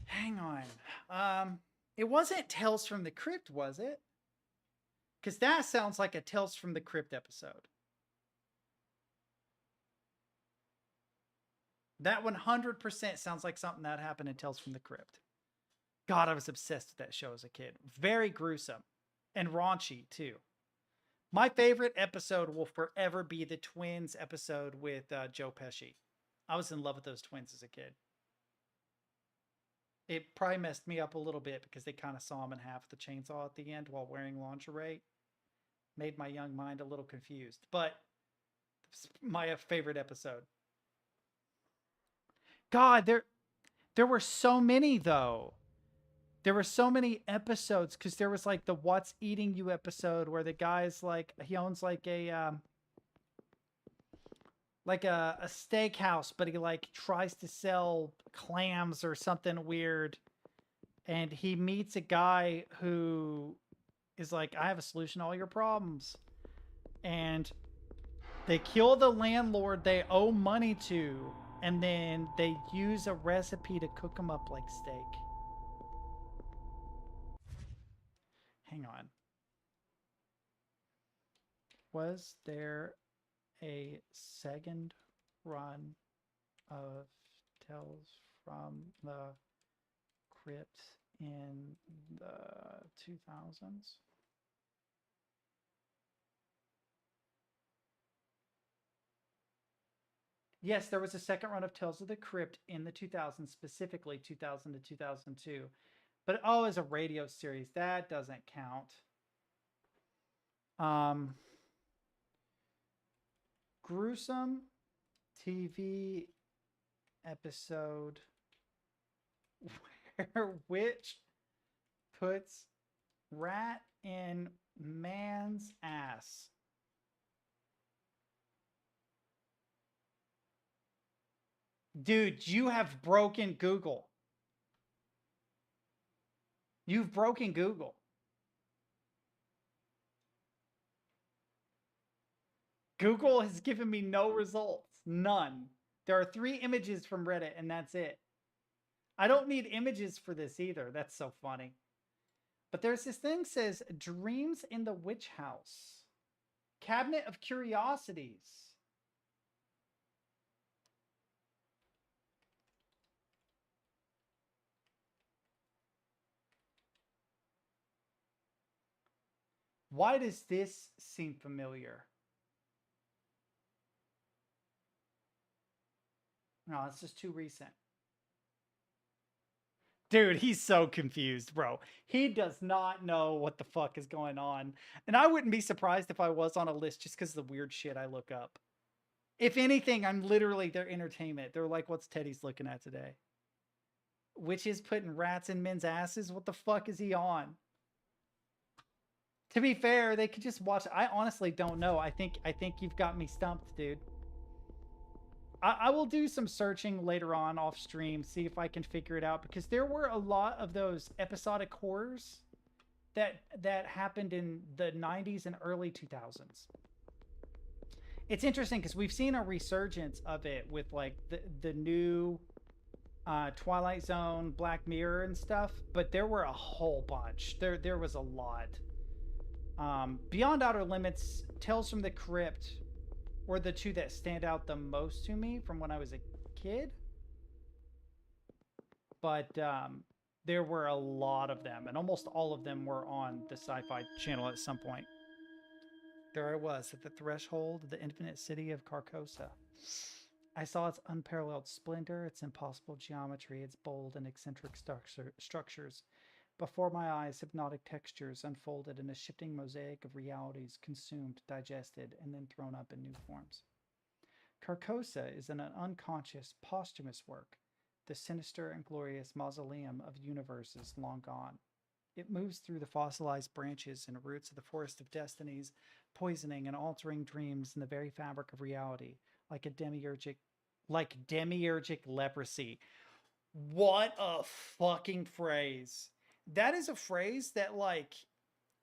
Hang on. It wasn't Tales from the Crypt, was it? Because that sounds like a Tales from the Crypt episode. That 100% sounds like something that happened in Tales from the Crypt. God, I was obsessed with that show as a kid. Very gruesome and raunchy, too. My favorite episode will forever be the twins episode with Joe Pesci. I was in love with those twins as a kid. It probably messed me up a little bit because they kind of saw him in half with the chainsaw at the end while wearing lingerie. Made my young mind a little confused, but it's my favorite episode. God, there were so many though. There were so many episodes because there was like the "What's Eating You" episode where the guy's like he owns like a steakhouse, but he like tries to sell clams or something weird, and he meets a guy who is like, I have a solution to all your problems, and they kill the landlord they owe money to, and then they use a recipe to cook them up like steak. Hang on. Was there a second run of Tales from the Crypt in the 2000s? Yes, there was a second run of Tales of the Crypt in the 2000s, specifically 2000 to 2002. But oh, as a radio series, that doesn't count. Gruesome TV episode where witch puts rat in man's ass. Dude, you have broken Google. You've broken Google. Google has given me no results. None. There are 3 images from Reddit, and that's it. I don't need images for this either. That's so funny. But there's this thing that says Dreams in the Witch House. Cabinet of Curiosities. Why does this seem familiar? No, it's just too recent. Dude, he's so confused, bro. He does not know what the fuck is going on. And I wouldn't be surprised if I was on a list just because of the weird shit I look up. If anything, I'm literally their entertainment. They're like, what's Teddy's looking at today? Witches putting rats in men's asses? What the fuck is he on? To be fair, they could just watch. I honestly don't know. I think you've got me stumped, dude. I will do some searching later on off stream, see if I can figure it out, because there were a lot of those episodic horrors that happened in the 90s and early 2000s. It's interesting because we've seen a resurgence of it with like the new Twilight Zone, Black Mirror, and stuff. But there were a whole bunch. There was a lot. Beyond Outer Limits, Tales from the Crypt were the two that stand out the most to me from when I was a kid. But there were a lot of them, and almost all of them were on the Sci-Fi Channel at some point. There I was at the threshold of the infinite city of Carcosa. I saw its unparalleled splendor, its impossible geometry, its bold and eccentric structures. Before my eyes, hypnotic textures unfolded in a shifting mosaic of realities, consumed, digested, and then thrown up in new forms. Carcosa is an unconscious, posthumous work, the sinister and glorious mausoleum of universes long gone. It moves through the fossilized branches and roots of the forest of destinies, poisoning and altering dreams in the very fabric of reality, like demiurgic leprosy. What a fucking phrase. That is a phrase that like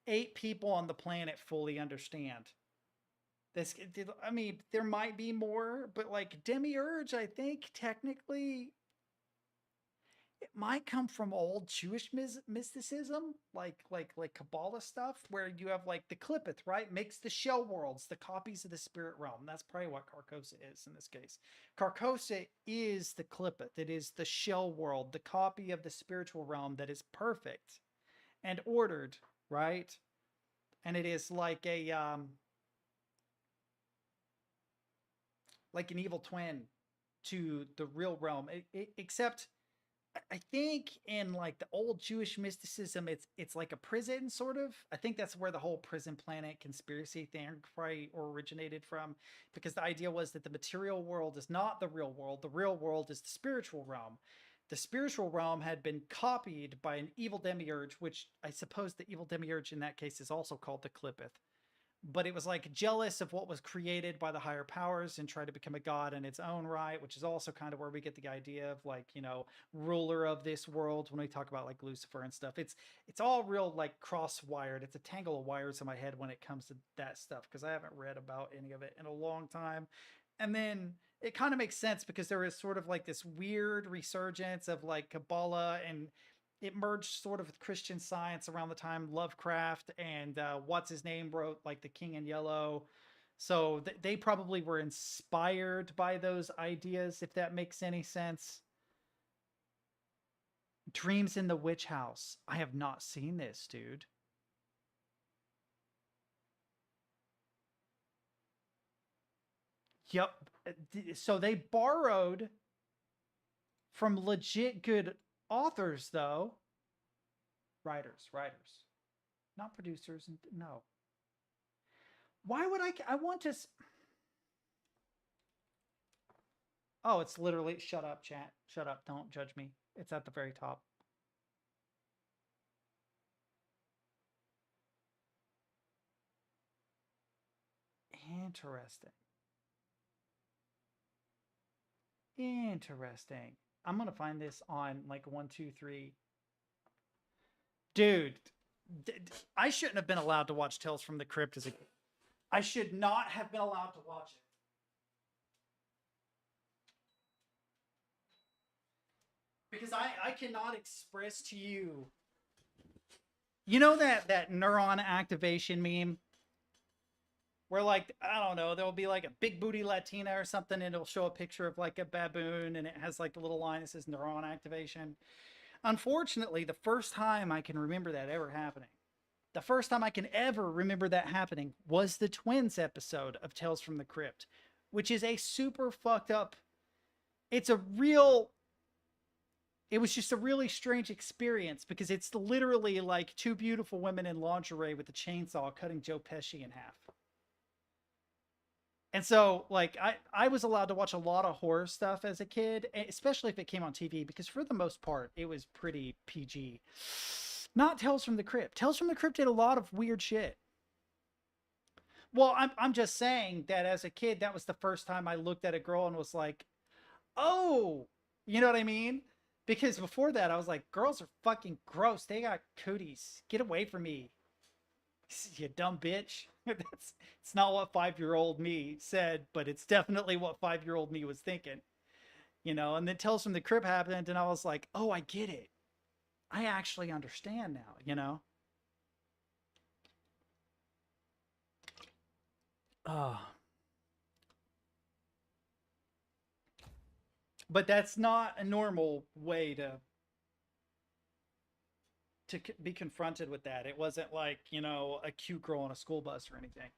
8 people on the planet fully understand. This, I mean, there might be more, but like demiurge, I think technically it might come from old Jewish mysticism, like Kabbalah stuff, where you have like the Qliphoth, right? Makes the shell worlds, the copies of the spirit realm. That's probably what Carcosa is in this case. Carcosa is the Qliphoth. It is the shell world, the copy of the spiritual realm that is perfect and ordered, right? And it is like like an evil twin to the real realm, except I think in like the old Jewish mysticism, it's like a prison sort of. I think that's where the whole prison planet conspiracy thing probably originated from, because the idea was that the material world is not the real world. The real world is the spiritual realm. The spiritual realm had been copied by an evil demiurge, which I suppose the evil demiurge in that case is also called the Qliphoth. But it was like jealous of what was created by the higher powers and tried to become a god in its own right, which is also kind of where we get the idea of like, you know, ruler of this world when we talk about like Lucifer and stuff. It's all real like cross-wired. It's a tangle of wires in my head when it comes to that stuff, because I haven't read about any of it in a long time. And then it kind of makes sense because there is sort of like this weird resurgence of like Kabbalah, and it merged sort of with Christian Science around the time Lovecraft and what's his name wrote like The King in Yellow. So they probably were inspired by those ideas, if that makes any sense. Dreams in the Witch House. I have not seen this, dude. Yep. So they borrowed from legit good authors, though. Writers, not producers. No. Why would I want to? Oh, it's literally, shut up, chat. Shut up. Don't judge me. It's at the very top. Interesting. Interesting. I'm gonna find this on like 123. Dude, I shouldn't have been allowed to watch Tales from the Crypt as a. I should not have been allowed to watch it. Because I cannot express to you. You know that neuron activation meme? Where like, I don't know, there'll be like a big booty Latina or something, and it'll show a picture of like a baboon, and it has like a little line that says neuron activation. Unfortunately, the first time I can remember that ever happening, the first time I can ever remember that happening was the Twins episode of Tales from the Crypt, which is a super fucked up. It's a real. It was just a really strange experience because it's literally like 2 beautiful women in lingerie with a chainsaw cutting Joe Pesci in half. And so, like, I was allowed to watch a lot of horror stuff as a kid, especially if it came on TV, because for the most part, it was pretty PG. Not Tales from the Crypt. Tales from the Crypt did a lot of weird shit. Well, I'm just saying that as a kid, that was the first time I looked at a girl and was like, oh, you know what I mean? Because before that, I was like, girls are fucking gross. They got cooties. Get away from me, you dumb bitch. It's not what 5-year-old me said, but it's definitely what 5-year-old me was thinking. And then Tales from the Crypt happened, and I was like, oh, I get it. I actually understand now. Oh. But that's not a normal way to be confronted with that. It wasn't like, a cute girl on a school bus or anything.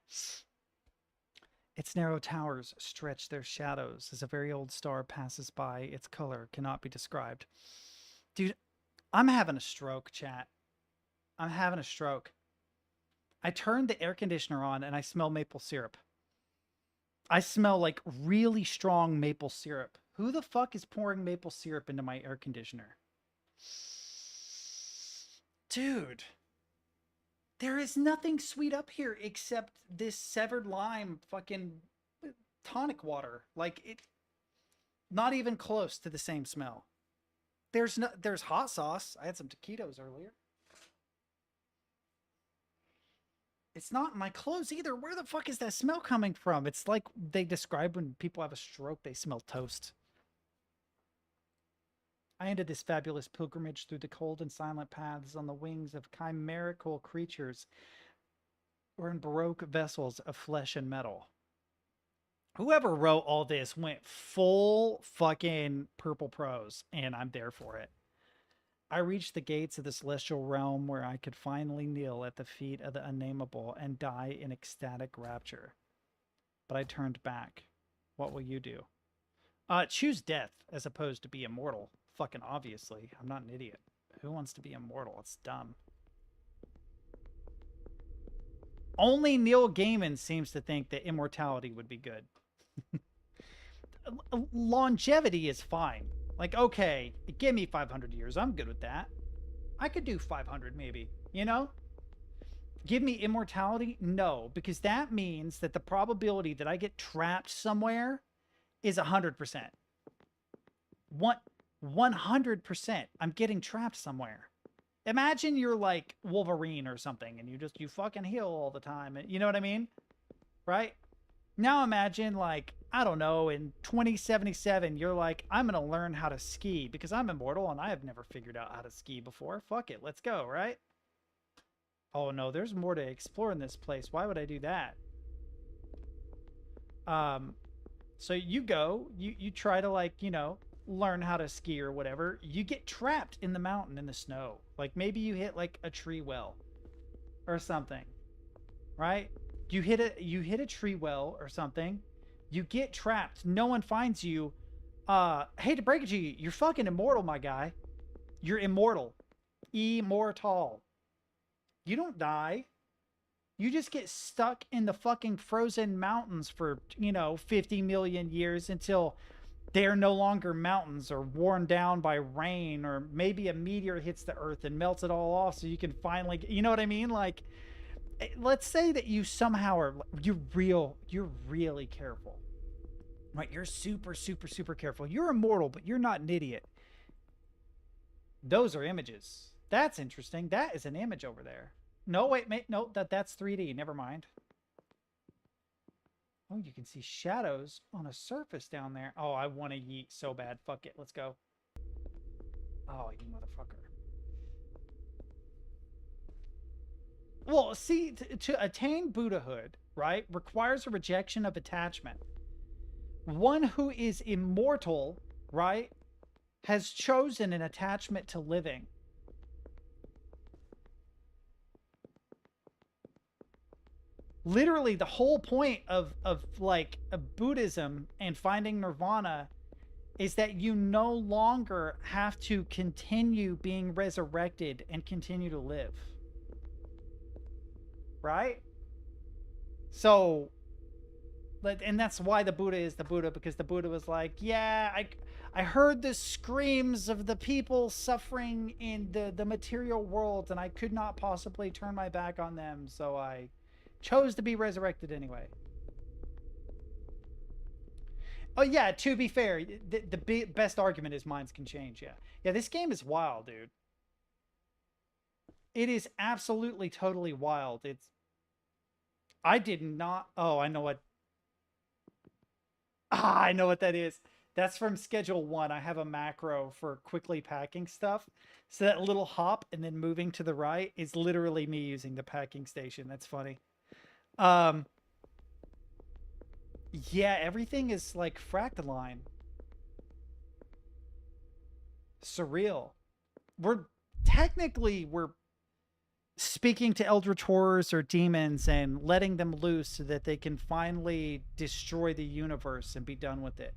Its narrow towers stretch their shadows as a very old star passes by. Its color cannot be described. Dude, I'm having a stroke, chat. I'm having a stroke. I turned the air conditioner on and I smell maple syrup. I smell like really strong maple syrup. Who the fuck is pouring maple syrup into my air conditioner? Dude, there is nothing sweet up here except this severed lime fucking tonic water. Like, it, not even close to the same smell. There's hot sauce. I had some taquitos earlier. It's not in my clothes either. Where the fuck is that smell coming from? It's like they describe when people have a stroke, they smell toast. I ended this fabulous pilgrimage through the cold and silent paths on the wings of chimerical creatures or in baroque vessels of flesh and metal. Whoever wrote all this went full fucking purple prose, and I'm there for it. I reached the gates of the celestial realm where I could finally kneel at the feet of the unnameable and die in ecstatic rapture. But I turned back. What will you do? Choose death as opposed to be immortal. Fucking obviously. I'm not an idiot. Who wants to be immortal? It's dumb. Only Neil Gaiman seems to think that immortality would be good. Longevity is fine. Like, okay, give me 500 years. I'm good with that. I could do 500 maybe, Give me immortality? No, because that means that the probability that I get trapped somewhere is 100%. 100%. I'm getting trapped somewhere. Imagine you're like Wolverine or something and you fucking heal all the time. You know what I mean? Right? Now imagine, like, I don't know, in 2077, you're like, I'm going to learn how to ski because I'm immortal and I have never figured out how to ski before. Fuck it. Let's go, right? Oh, no, there's more to explore in this place. Why would I do that? So you go, you try to, like, learn how to ski or whatever. You get trapped in the mountain in the snow. Like, maybe you hit, like, a tree well or something, right? You hit a tree well or something. You get trapped. No one finds you. Hate to break it to you, you're fucking immortal, my guy. You're immortal. Immortal. You don't die. You just get stuck in the fucking frozen mountains for, 50 million years until they're no longer mountains or worn down by rain, or maybe a meteor hits the earth and melts it all off so you can finally, you know what I mean? Like, let's say that you somehow are, you're really careful, right? You're super, super, super careful. You're immortal, but you're not an idiot. Those are images. That's interesting. That is an image over there. No, wait, no, that's 3D. Never mind. Oh, you can see shadows on a surface down there. Oh, I want to yeet so bad. Fuck it. Let's go. Oh, you motherfucker. Well, see, to attain Buddhahood, right, requires a rejection of attachment. One who is immortal, right, has chosen an attachment to living. Literally, the whole point of Buddhism and finding nirvana is that you no longer have to continue being resurrected and continue to live. Right? So, and that's why the Buddha is the Buddha, because the Buddha was like, yeah, I heard the screams of the people suffering in the material world, and I could not possibly turn my back on them, so I chose to be resurrected anyway. Oh, yeah, to be fair, the best argument is minds can change, yeah. Yeah, this game is wild, dude. It is absolutely, totally wild. I did not. Oh, I know what. Ah, I know what that is. That's from Schedule 1. I have a macro for quickly packing stuff. So that little hop and then moving to the right is literally me using the packing station. That's funny. Um, yeah, everything is like fractaline, surreal. We're we're speaking to eldritch horrors or demons and letting them loose so that they can finally destroy the universe and be done with it.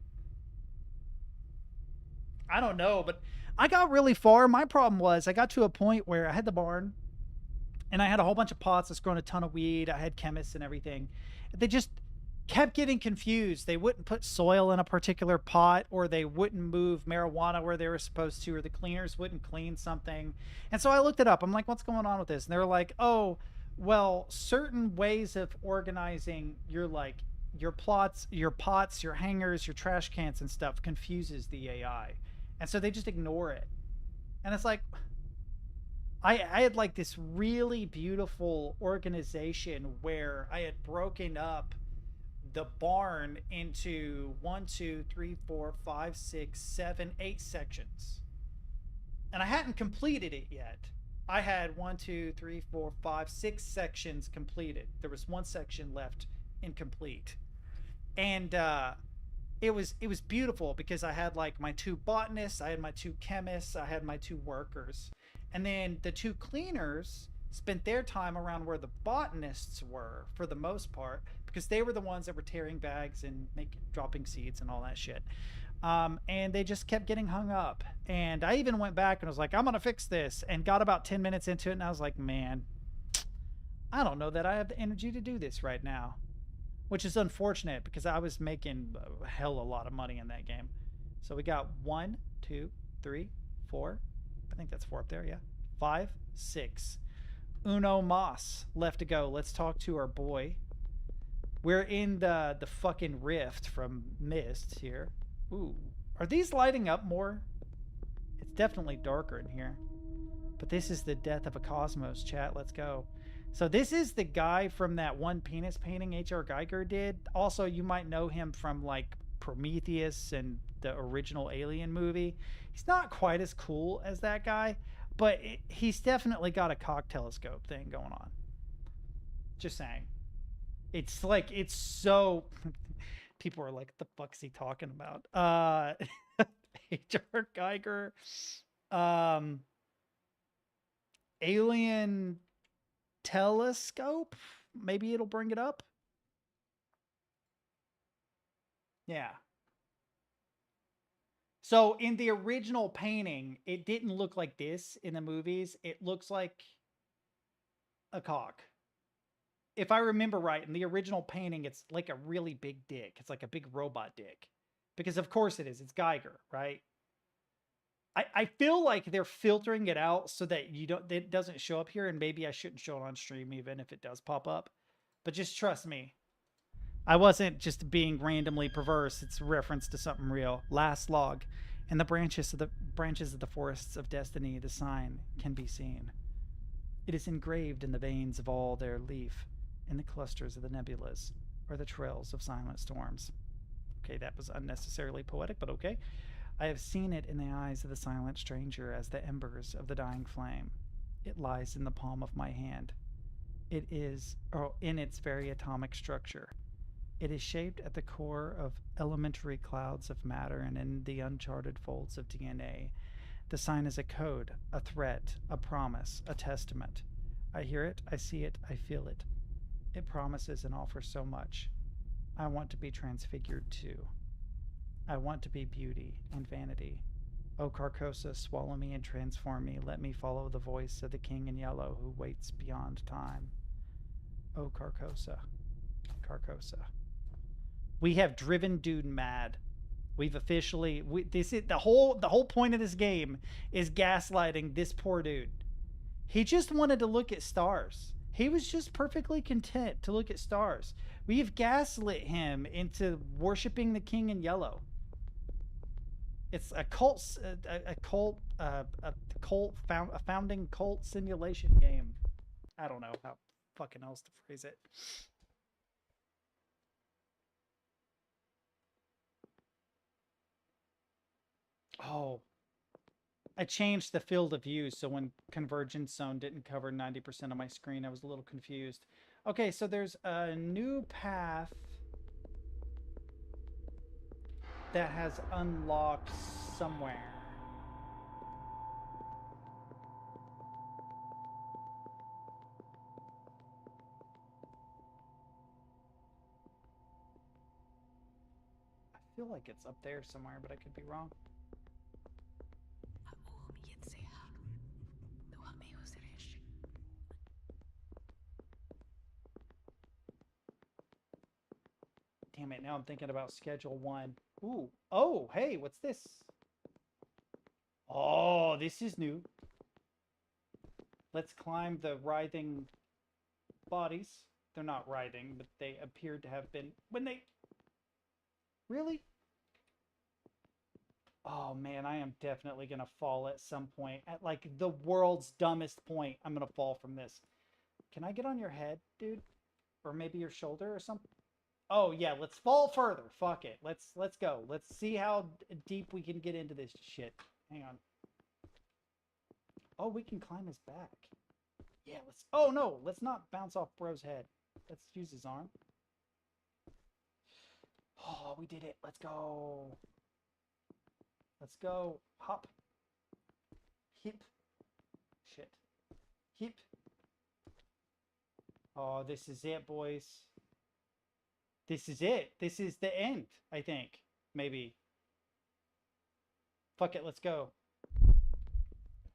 I don't know, but I got really far. My problem was I got to a point where I had the barn and I had a whole bunch of pots that's grown a ton of weed. I had chemists and everything. They just kept getting confused. They wouldn't put soil in a particular pot, or they wouldn't move marijuana where they were supposed to, or the cleaners wouldn't clean something. And so I looked it up. I'm like, what's going on with this? And they were like, oh, well, certain ways of organizing your plots, your pots, your hangers, your trash cans and stuff confuses the AI. And so they just ignore it. And it's like, I had like this really beautiful organization where I had broken up the barn into one, two, three, four, five, six, seven, 8 sections. And I hadn't completed it yet. I had one, two, three, four, five, 6 sections completed. There was one section left incomplete. And it was beautiful because I had like my 2 botanists, I had my 2 chemists, I had my 2 workers, and then the 2 cleaners spent their time around where the botanists were for the most part because they were the ones that were tearing bags and dropping seeds and all that shit. And they just kept getting hung up. And I even went back and was like, I'm gonna fix this, and got about 10 minutes into it, and I was like, man, I don't know that I have the energy to do this right now, which is unfortunate because I was making a hell of a lot of money in that game. So we got one, two, three, four. I think that's four up there. Yeah, five, six. Uno Mas left to go. Let's talk to our boy. We're in the fucking rift from Mist here. Ooh, are these lighting up more? It's definitely darker in here. But this is the death of a cosmos, chat. Let's go. So this is the guy from that one penis painting H.R. Geiger did. Also, you might know him from like Prometheus and the original Alien movie. He's not quite as cool as that guy, but he's definitely got a cock telescope thing going on. Just saying. It's like, it's so... People are like, the fuck's he talking about? H.R. Geiger. Um, Alien telescope, maybe it'll bring it up. Yeah, so in the original painting it didn't look like this. In the movies it looks like a cock, if I remember right. In the original painting it's like a really big dick. It's like a big robot dick, because of course it is. It's Geiger, right? I feel like they're filtering it out so that it doesn't show up here, and maybe I shouldn't show it on stream even if it does pop up. But just trust me, I wasn't just being randomly perverse. It's a reference to something real. Last log. In the branches of the forests of destiny, the sign can be seen. It is engraved in the veins of all their leaf, in the clusters of the nebulas, or the trails of silent storms. Okay, that was unnecessarily poetic, but okay. I have seen it in the eyes of the silent stranger as the embers of the dying flame. It lies in the palm of my hand. It is, or in its very atomic structure. It is shaped at the core of elementary clouds of matter and in the uncharted folds of DNA. The sign is a code, a threat, a promise, a testament. I hear it, I see it, I feel it. It promises and offers so much. I want to be transfigured too. I want to be beauty and vanity. O Carcosa, swallow me and transform me. Let me follow the voice of the king in yellow who waits beyond time. O Carcosa, Carcosa. We have driven dude mad. We've officially this is the whole point of this game is gaslighting this poor dude. He just wanted to look at stars. He was just perfectly content to look at stars. We've gaslit him into worshiping the king in yellow. It's a founding cult simulation game. I don't know how fucking else to phrase it. Oh, I changed the field of view, so when convergence zone didn't cover 90% of my screen, I was a little confused. Okay, so there's a new path that has unlocked somewhere. I feel like it's up there somewhere, but I could be wrong. Damn it, now I'm thinking about schedule 1. Ooh. Oh, hey, what's this? Oh, this is new. Let's climb the writhing bodies. They're not writhing, but they appeared to have been when they... Really? Oh man, I am definitely gonna fall at some point. At like the world's dumbest point, I'm gonna fall from this. Can I get on your head, dude? Or maybe your shoulder or something? Oh yeah, let's fall further. Fuck it. Let's go. Let's see how deep we can get into this shit. Hang on. Oh, we can climb his back. Yeah, let's... Oh no, let's not bounce off bro's head. Let's use his arm. Oh, we did it. Let's go. Let's go. Hop. Hip. Shit. Hip. Oh, this is it, boys. This is it. This is the end, I think. Maybe. Fuck it, let's go.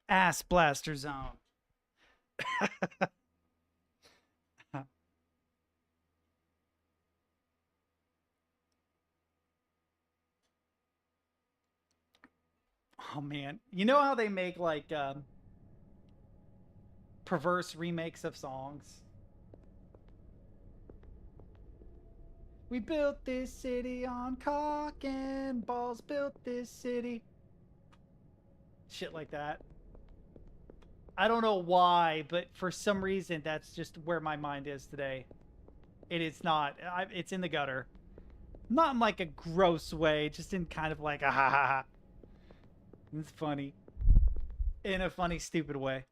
Ass Blaster Zone. Oh man, you know how they make like perverse remakes of songs? We built this city on cock and balls, built this city. Shit like that. I don't know why, but for some reason that's just where my mind is today. It is not. It's in the gutter. Not in like a gross way, just in kind of like a ha ha ha. It's funny. In a funny, stupid way.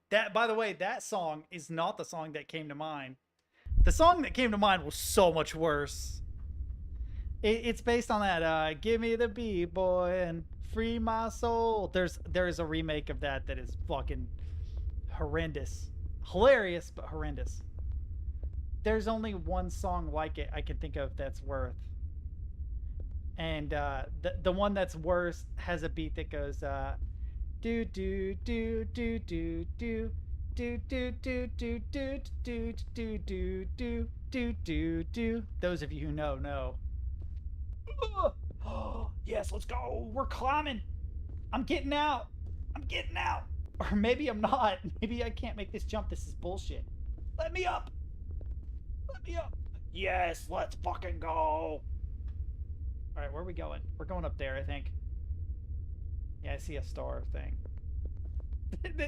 That, by the way, that song is not the song that came to mind. The song that came to mind was so much worse. It's based on that "Give Me the Beat, Boy, and Free My Soul." There's a remake of that is fucking horrendous, hilarious but horrendous. There's only one song like it I can think of that's worth. And the one that's worse has a beat that goes do do do do do do do do do do do do do do do do do do. Those of you who know. Oh, yes, let's go. We're climbing. I'm getting out. I'm getting out. Or maybe I'm not. Maybe I can't make this jump. This is bullshit. Let me up. Let me up. Yes, let's fucking go. All right, where are we going? We're going up there, I think. Yeah, I see a star thing.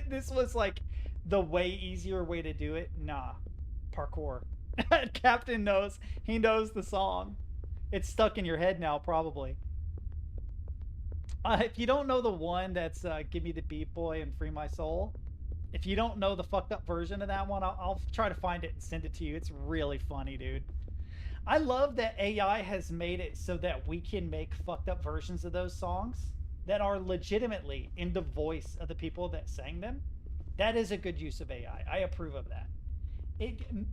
This was like the way easier way to do it. Nah. Parkour. Captain knows. He knows the song. It's stuck in your head now, probably. If you don't know the one that's Give Me the Beat Boy and Free My Soul, if you don't know the fucked up version of that one, I'll try to find it and send it to you. It's really funny, dude. I love that AI has made it so that we can make fucked up versions of those songs that are legitimately in the voice of the people that sang them. That is a good use of AI. I approve of that.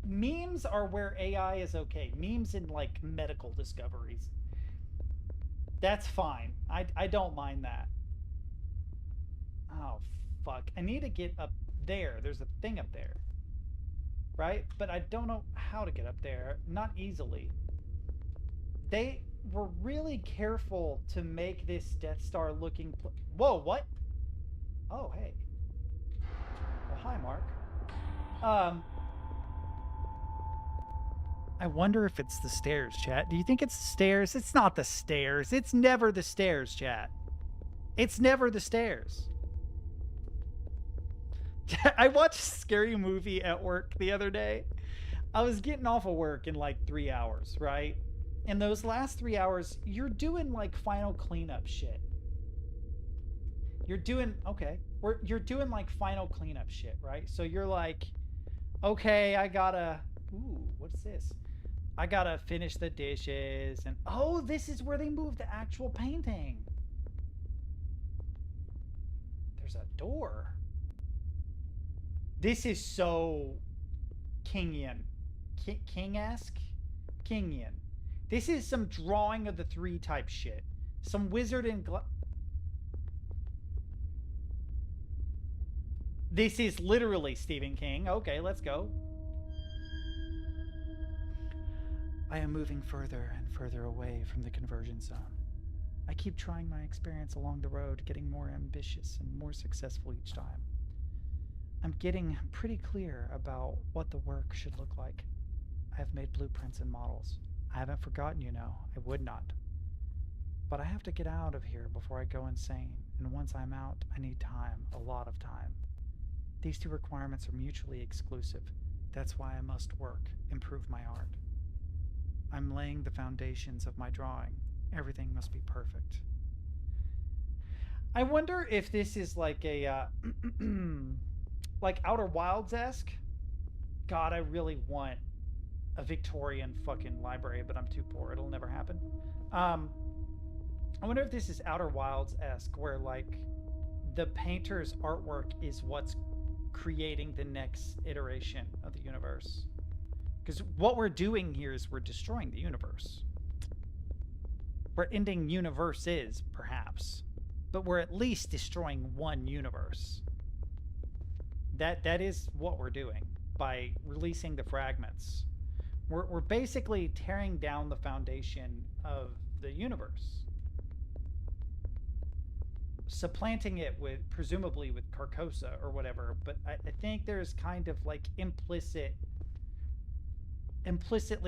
Memes are where AI is okay. Memes in like medical discoveries. That's fine. I don't mind that. Oh fuck. I need to get up there. There's a thing up there. Right? But I don't know how to get up there. Not easily. They were really careful to make this Death Star looking... Whoa, what? Oh, hey. Well, hi, Mark. I wonder if it's the stairs, chat. Do you think it's the stairs? It's not the stairs. It's never the stairs, chat. It's never the stairs. I watched a scary movie at work the other day. I was getting off of work in like 3 hours, right? in those last 3 hours, you're doing like final cleanup shit. You're doing you're doing like final cleanup shit, right? So you're like, okay, I gotta. Ooh, what's this? I gotta finish the dishes, and oh, this is where they moved the actual painting. There's a door. This is so Kingian, King-esque, Kingian. This is some drawing of the three type shit. Some wizard in This is literally Stephen King. Okay, let's go. I am moving further and further away from the conversion zone. I keep trying my experience along the road, getting more ambitious and more successful each time. I'm getting pretty clear about what the work should look like. I have made blueprints and models. I haven't forgotten, you know. I would not. But I have to get out of here before I go insane, and once I'm out, I need time, a lot of time. These two requirements are mutually exclusive. That's why I must work, improve my art. I'm laying the foundations of my drawing. Everything must be perfect. I wonder if this is like a, like Outer Wilds-esque. God, I really want a Victorian fucking library, but I'm too poor. It'll never happen. I wonder if this is Outer Wilds-esque, where like the painter's artwork is what's creating the next iteration of the universe. Because what we're doing here is we're destroying the universe. We're ending universes, perhaps, but we're at least destroying one universe. That is what we're doing by releasing the fragments. We're basically tearing down the foundation of the universe, supplanting it with, presumably with Carcosa or whatever. But I think there's kind of like implicitly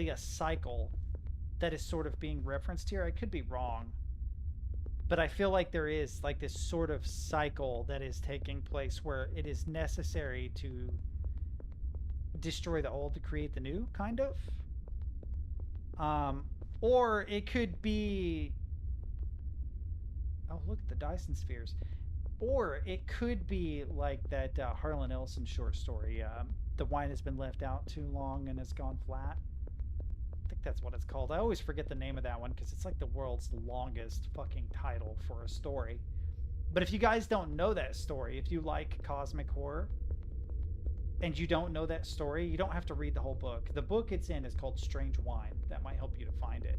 a cycle that is sort of being referenced here. I could be wrong, but I feel like there is like this sort of cycle that is taking place where it is necessary to destroy the old to create the new, kind of. Or it could be, oh, look at the Dyson spheres. Or it could be like that Harlan Ellison short story, The Wine Has Been Left Out Too Long and Has Gone Flat. I think that's what it's called. I always forget the name of that one because it's like the world's longest fucking title for a story. But if you guys don't know that story, if you like cosmic horror and you don't know that story, you don't have to read the whole book. The book it's in is called Strange Wine. That might help you to find it.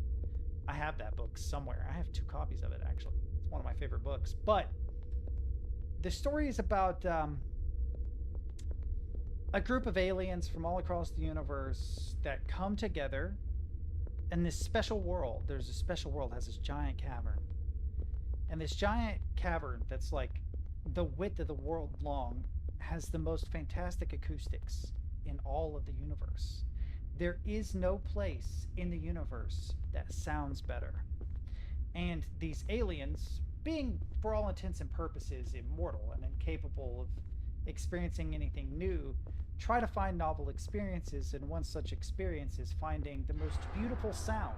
I have that book somewhere. I have 2 copies of it, actually. It's one of my favorite books. But the story is about a group of aliens from all across the universe that come together in this special world. There's a special world that has this giant cavern. And this giant cavern that's like the width of the world long has the most fantastic acoustics in all of the universe. There is no place in the universe that sounds better. And these aliens, being for all intents and purposes immortal and incapable of experiencing anything new, try to find novel experiences, and one such experience is finding the most beautiful sound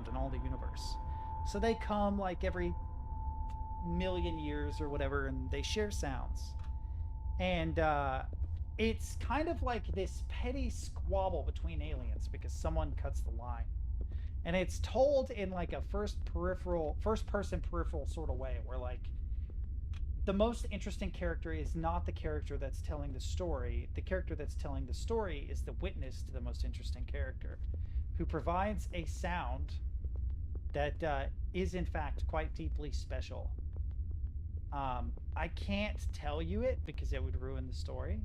in all the universe. So they come like every million years or whatever, and they share sounds. And it's kind of like this petty squabble between aliens because someone cuts the line. And it's told in like a first person peripheral sort of way, where like the most interesting character is not the character that's telling the story. The character that's telling the story is the witness to the most interesting character, who provides a sound that is in fact quite deeply special. I can't tell you it because it would ruin the story,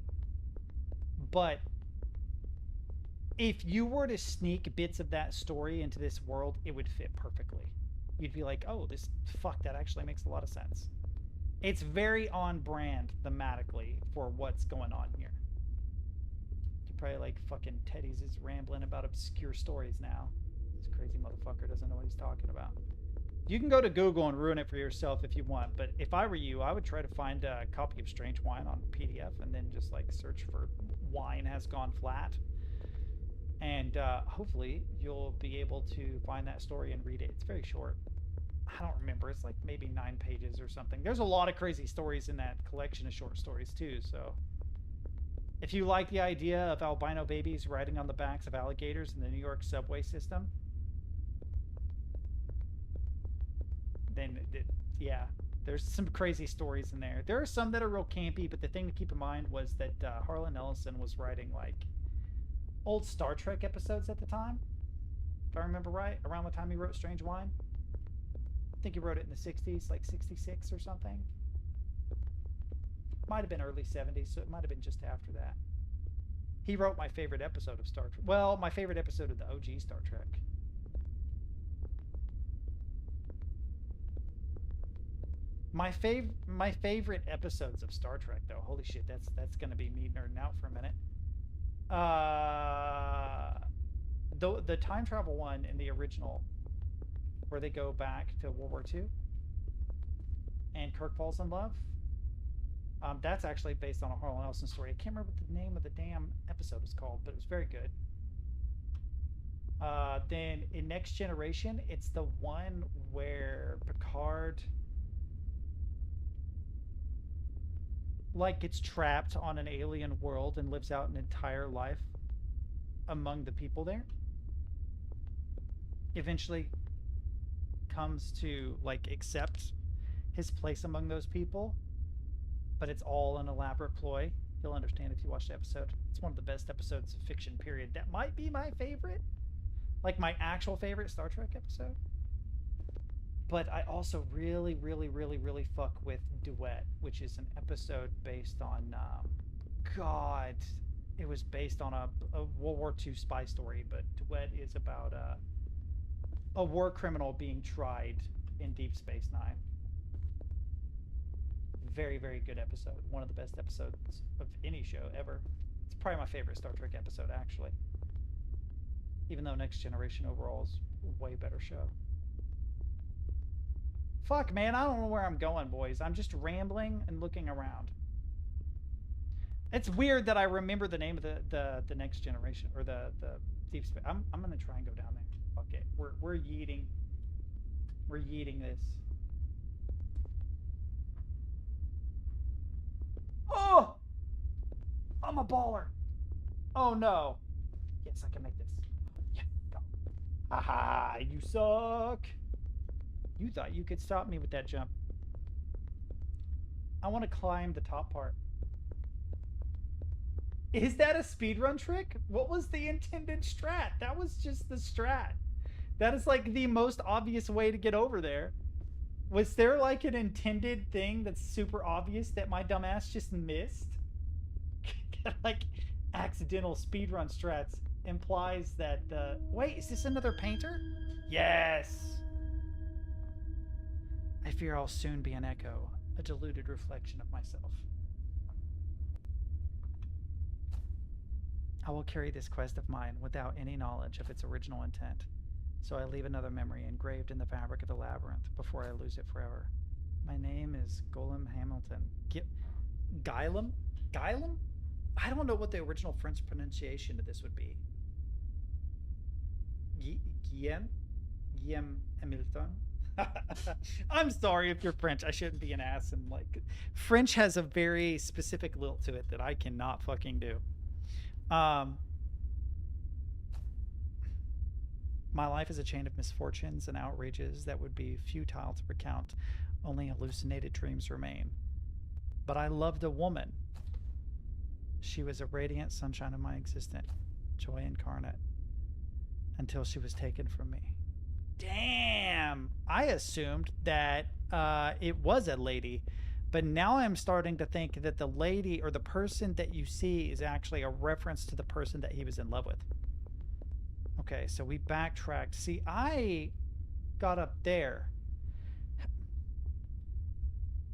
but if you were to sneak bits of that story into this world, it would fit perfectly. You'd be like, oh, that actually makes a lot of sense. It's very on brand thematically for what's going on here. You're probably like, fucking Teddy's is rambling about obscure stories now. This crazy motherfucker doesn't know what he's talking about. You can go to Google and ruin it for yourself if you want, but if I were you, I would try to find a copy of Strange Wine on PDF and then just like search for Wine Has Gone Flat And hopefully you'll be able to find that story and read it. It's very short. I don't remember. It's like maybe 9 pages or something. There's a lot of crazy stories in that collection of short stories too. So if you like the idea of albino babies riding on the backs of alligators in the New York subway system, then yeah, there's some crazy stories in there. There are some that are real campy, but the thing to keep in mind was that Harlan Ellison was writing like old Star Trek episodes at the time, if I remember right, around the time he wrote Strange Wine. I think he wrote it in the 60s, like 66 or something. Might have been early 70s, so it might have been just after that. He wrote my favorite episode of Star Trek. Well, my favorite episode of the OG Star Trek. My favorite episodes of Star Trek, though. Holy shit, that's gonna be me nerding out for a minute. The time travel one in the original, where they go back to World War II, and Kirk falls in love. That's actually based on a Harlan Ellison story. I can't remember what the name of the damn episode was called, but it was very good. Then in Next Generation, it's the one where Picard like gets trapped on an alien world and lives out an entire life among the people there. Eventually comes to like accept his place among those people, but it's all an elaborate ploy. You'll understand if you watch the episode. It's one of the best episodes of fiction, period. That might be my favorite, like my actual favorite Star Trek episode. But I also really, really, really, really fuck with Duet, which is an episode based on, God, it was based on a World War II spy story, but Duet is about a war criminal being tried in Deep Space Nine. Very, very good episode. One of the best episodes of any show ever. It's probably my favorite Star Trek episode, actually. Even though Next Generation overall is a way better show. Fuck, man, I don't know where I'm going, boys. I'm just rambling and looking around. It's weird that I remember the name of the Next Generation, or the Deep Space. I'm gonna try and go down there. Fuck it. We're yeeting. We're yeeting this. Oh! I'm a baller. Oh no. Yes, I can make this. Yeah, go. Haha, you suck. You thought you could stop me with that jump. I want to climb the top part. Is that a speedrun trick? What was the intended strat? That was just the strat. That is like the most obvious way to get over there. Was there like an intended thing that's super obvious that my dumbass just missed? Like accidental speedrun strats implies that the... Wait, is this another painter? Yes! I fear I'll soon be an echo, a diluted reflection of myself. I will carry this quest of mine without any knowledge of its original intent, so I leave another memory engraved in the fabric of the labyrinth before I lose it forever. My name is Golem Hamilton. Gylem? Gylem? I don't know what the original French pronunciation of this would be. Guillaume? Guillaume Hamilton? I'm sorry if you're French. I shouldn't be an ass. And like, French has a very specific lilt to it that I cannot fucking do. My life is a chain of misfortunes and outrages that would be futile to recount. Only hallucinated dreams remain. But I loved a woman. She was a radiant sunshine of my existence, joy incarnate, until she was taken from me. Damn! I assumed that it was a lady, but now I'm starting to think that the lady or the person that you see is actually a reference to the person that he was in love with. Okay, so we backtracked. See, I got up there.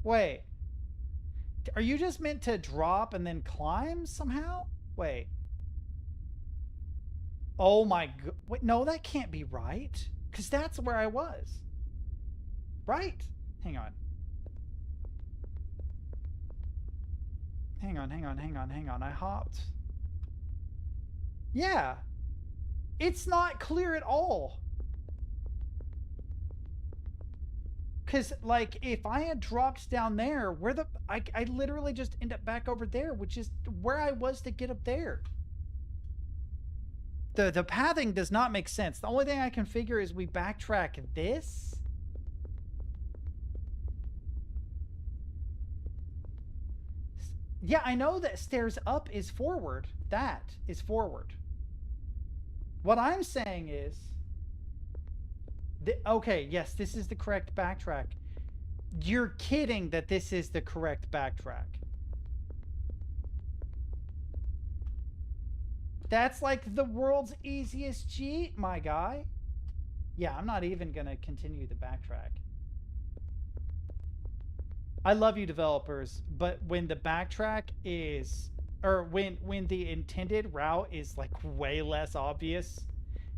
Wait. Are you just meant to drop and then climb somehow? Wait. Oh my god. Wait, no, that can't be right. Because that's where I was. Right? Hang on. Hang on. I hopped. Yeah. It's not clear at all. Because, like, if I had dropped down there, where the... I literally just end up back over there, which is where I was to get up there. The pathing does not make sense. The only thing I can figure is we backtrack this. Yeah, I know that stairs up is forward. That is forward. What I'm saying is... okay, yes, this is the correct backtrack. You're kidding that this is the correct backtrack. That's like the world's easiest cheat, my guy. Yeah, I'm not even gonna continue the backtrack. I love you developers, but when the backtrack is, or when the intended route is like way less obvious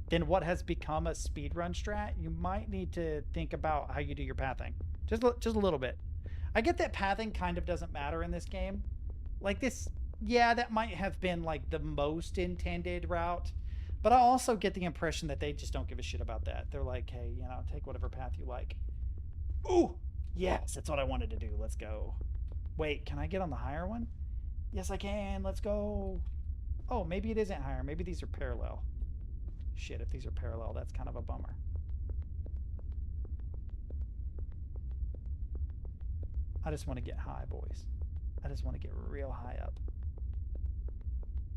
than what has become a speedrun strat, you might need to think about how you do your pathing. Just a little bit. I get that pathing kind of doesn't matter in this game. Like this, yeah, that might have been like the most intended route, but I also get the impression that they just don't give a shit about that. They're like, hey, you know, take whatever path you like. Ooh, yes, that's what I wanted to do. Let's go. Wait, can I get on the higher one? Yes, I can. Let's go. Oh, maybe it isn't higher. Maybe these are parallel. Shit, if these are parallel, that's kind of a bummer. I just want to get high, boys. I just want to get real high up.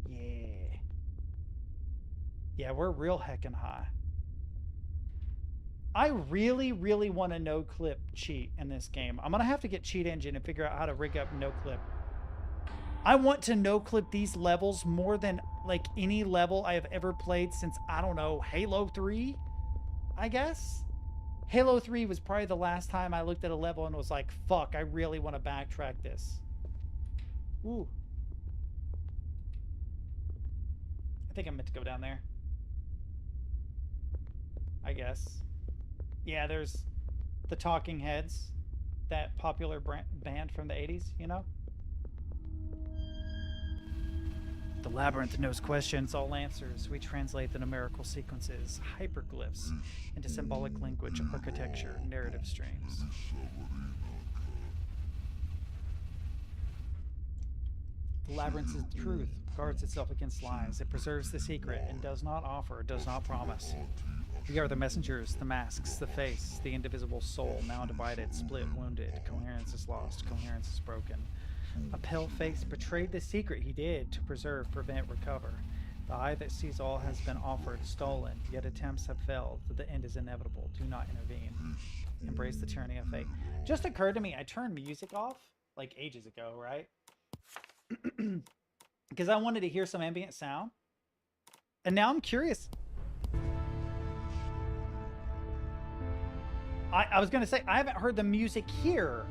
Yeah. Yeah, we're real heckin' high. I really, really want to no-clip cheat in this game. I'm going to have to get Cheat Engine and figure out how to rig up no-clip. I want to no-clip these levels more than like any level I have ever played since, I don't know, Halo 3, I guess? Halo 3 was probably the last time I looked at a level and was like, fuck, I really want to backtrack this. Ooh. I think I meant to go down there. I guess. Yeah, there's the Talking Heads, that popular band from the 80s, you know? The labyrinth knows questions, all answers. We translate the numerical sequences, hyperglyphs, into symbolic language, architecture, narrative streams. The labyrinth is the truth, guards itself against lies. It preserves the secret and does not offer, does not promise. We are the messengers, the masks, the face, the indivisible soul, now divided, split, wounded. Coherence is lost, coherence is broken. A pale face betrayed the secret he did to preserve, prevent, recover. The eye that sees all has been offered, stolen, yet attempts have failed. The end is inevitable. Do not intervene. Embrace the tyranny of fate. Just occurred to me, I turned music off like ages ago, right? Because I wanted to hear some ambient sound. And now I'm curious. I was going to say, I haven't heard the music here.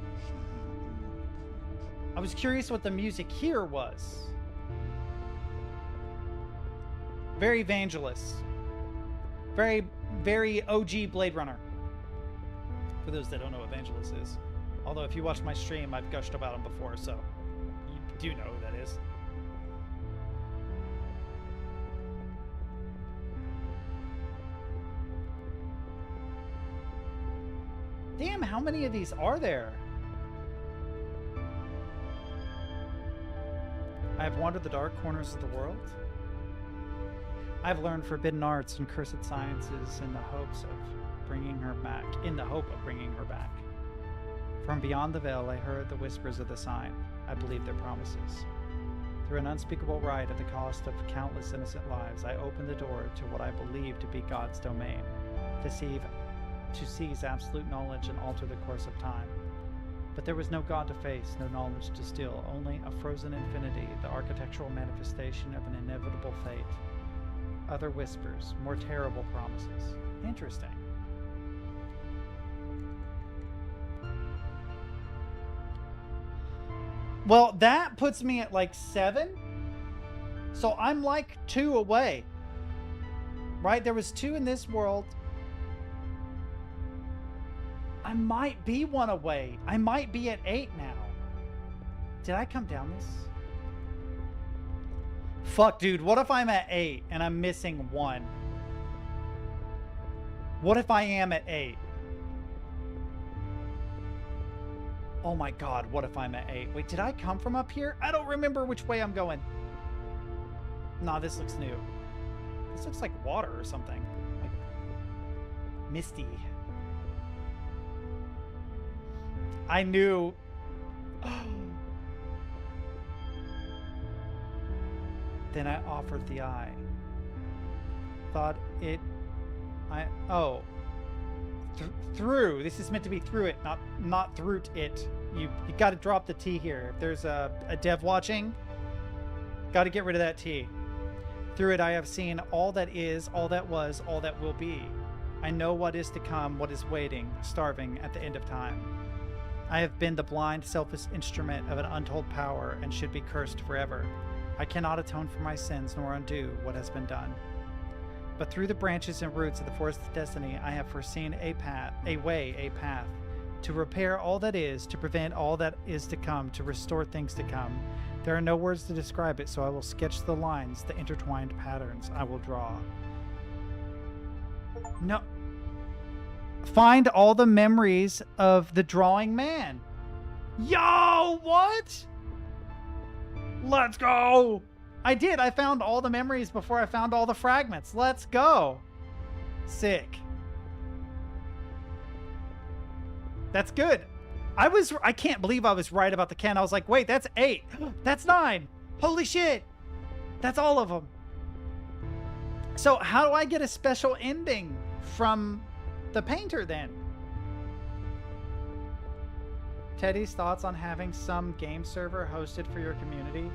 I was curious what the music here was. Very Evangelist. Very, very OG Blade Runner. For those that don't know what Evangelist is. Although if you watch my stream, I've gushed about him before, so you do know who that is. Damn, how many of these are there? I have wandered the dark corners of the world. I have learned forbidden arts and cursed sciences in the hopes of bringing her back. From beyond the veil, I heard the whispers of the sign. I believed their promises. Through an unspeakable rite at the cost of countless innocent lives, I opened the door to what I believed to be God's domain, to seize absolute knowledge and alter the course of time. But there was no God to face, no knowledge to steal, only a frozen infinity, the architectural manifestation of an inevitable fate. Other whispers, more terrible promises. Interesting. Well, that puts me at like 7. So I'm like 2 away. Right? There was 2 in this world. I might be 1 away. I might be at 8 now. Did I come down this? Fuck, dude. What if I'm at 8 and I'm missing 1? What if I am at 8? Oh my god, what if I'm at 8? Wait, did I come from up here? I don't remember which way I'm going. Nah, this looks new. This looks like water or something. Like misty. I knew. Then I offered the eye. Thought it. Through. This is meant to be through it, not through it. You got to drop the T here. If there's a dev watching, got to get rid of that T. Through it I have seen all that is, all that was, all that will be. I know what is to come, what is waiting, starving at the end of time. I have been the blind, selfish instrument of an untold power and should be cursed forever. I cannot atone for my sins nor undo what has been done. But through the branches and roots of the forest of destiny, I have foreseen a path, a way, a path, to repair all that is, to prevent all that is to come, to restore things to come. There are no words to describe it, so I will sketch the lines, the intertwined patterns I will draw. No. Find all the memories of the drawing man. Yo, what? Let's go. I did. I found all the memories before I found all the fragments. Let's go. Sick. That's good. I can't believe I was right about the Ken. I was like, wait, that's 8. That's 9. Holy shit. That's all of them. So how do I get a special ending from the painter then? Teddy's thoughts on having some game server hosted for your community?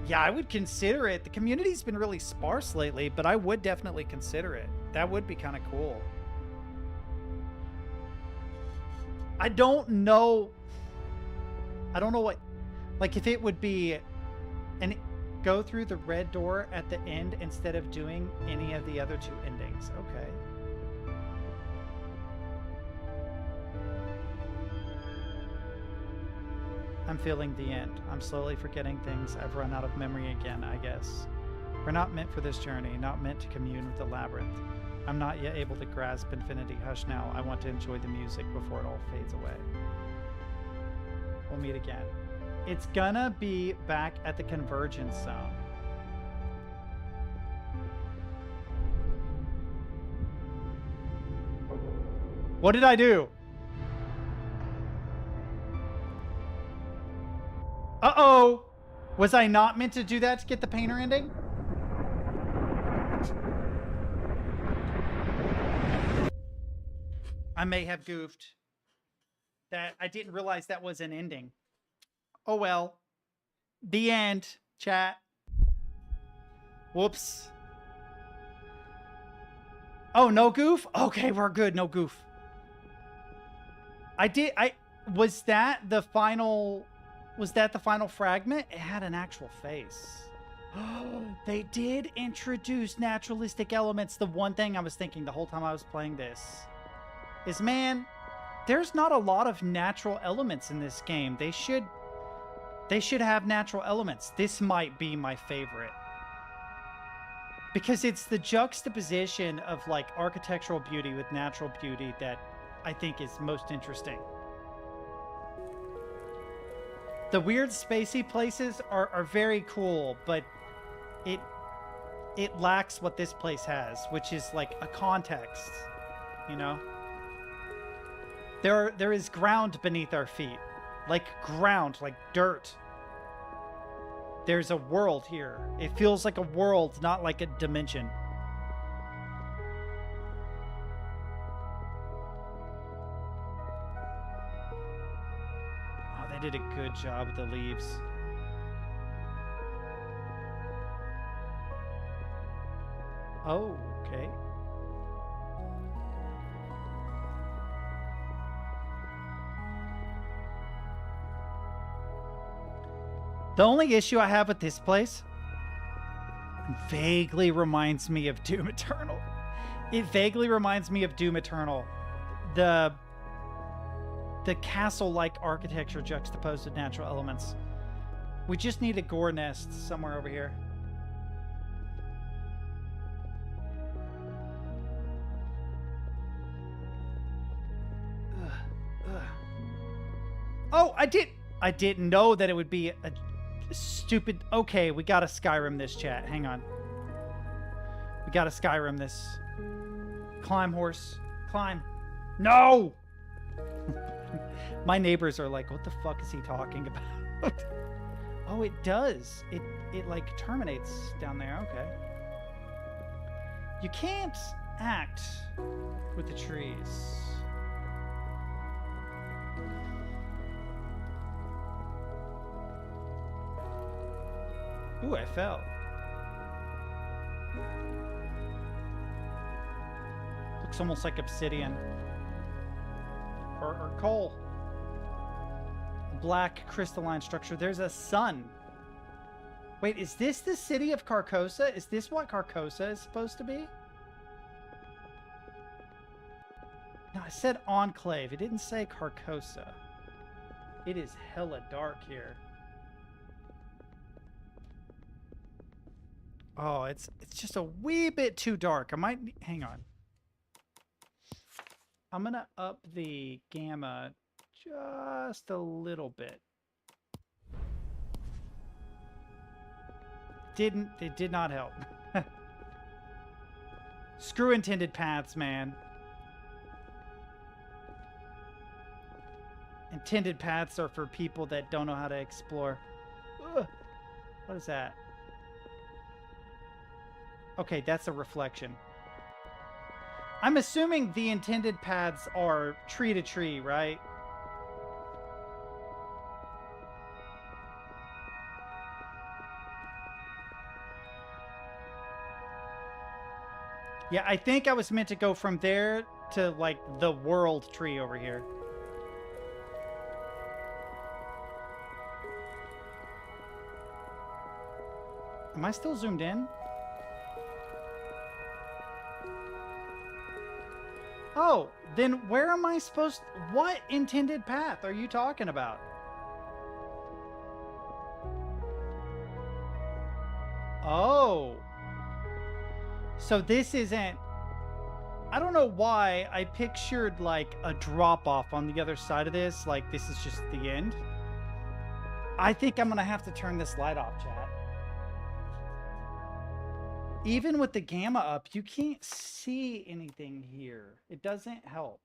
Yeah, I would consider it. The community's been really sparse lately, but I would definitely consider it. That would be kind of cool. I don't know what, like if it would be and go through the red door at the end instead of doing any of the other 2 endings. Okay. I'm feeling the end. I'm slowly forgetting things. I've run out of memory again, I guess. We're not meant for this journey, not meant to commune with the labyrinth. I'm not yet able to grasp infinity. Hush now. I want to enjoy the music before it all fades away. We'll meet again. It's gonna be back at the convergence zone. What did I do? Uh-oh! Was I not meant to do that to get the painter ending? I may have goofed. That I didn't realize that was an ending. Oh well. The end, chat. Whoops. Oh, no goof? Okay, we're good. No goof. Was that the final fragment? It had an actual face. They did introduce naturalistic elements. The one thing I was thinking the whole time I was playing this is, man, there's not a lot of natural elements in this game. They should have natural elements. This might be my favorite. Because it's the juxtaposition of like architectural beauty with natural beauty that I think is most interesting. The weird spacey places are very cool, but it lacks what this place has, which is like a context, you know? There is ground beneath our feet. Like ground, like dirt. There's a world here. It feels like a world, not like a dimension. Oh, they did a good job with the leaves. Oh, okay. The only issue I have with this place, vaguely reminds me of Doom Eternal. It vaguely reminds me of Doom Eternal. The castle-like architecture juxtaposed with natural elements. We just need a gore nest somewhere over here. Oh, I didn't know that it would be a stupid... Okay, we gotta Skyrim this, chat. Hang on. We gotta Skyrim this. Climb, horse. Climb. No! My neighbors are like, what the fuck is he talking about? Oh, it does. It like terminates down there. Okay. You can't act with the trees. Ooh, I fell. Looks almost like obsidian. Or coal. Black crystalline structure. There's a sun. Wait, is this the city of Carcosa? Is this what Carcosa is supposed to be? No, I said Enclave. It didn't say Carcosa. It is hella dark here. Oh, it's just a wee bit too dark. I might... Hang on. I'm going to up the gamma just a little bit. It did not help. Screw intended paths, man. Intended paths are for people that don't know how to explore. Ugh. What is that? Okay, that's a reflection. I'm assuming the intended paths are tree to tree, right? Yeah, I think I was meant to go from there to, like, the world tree over here. Am I still zoomed in? Oh, then where am I supposed... What intended path are you talking about? Oh. So this isn't... I don't know why I pictured, like, a drop-off on the other side of this. Like, this is just the end. I think I'm going to have to turn this light off, chat. Even with the gamma up, you can't see anything here. It doesn't help.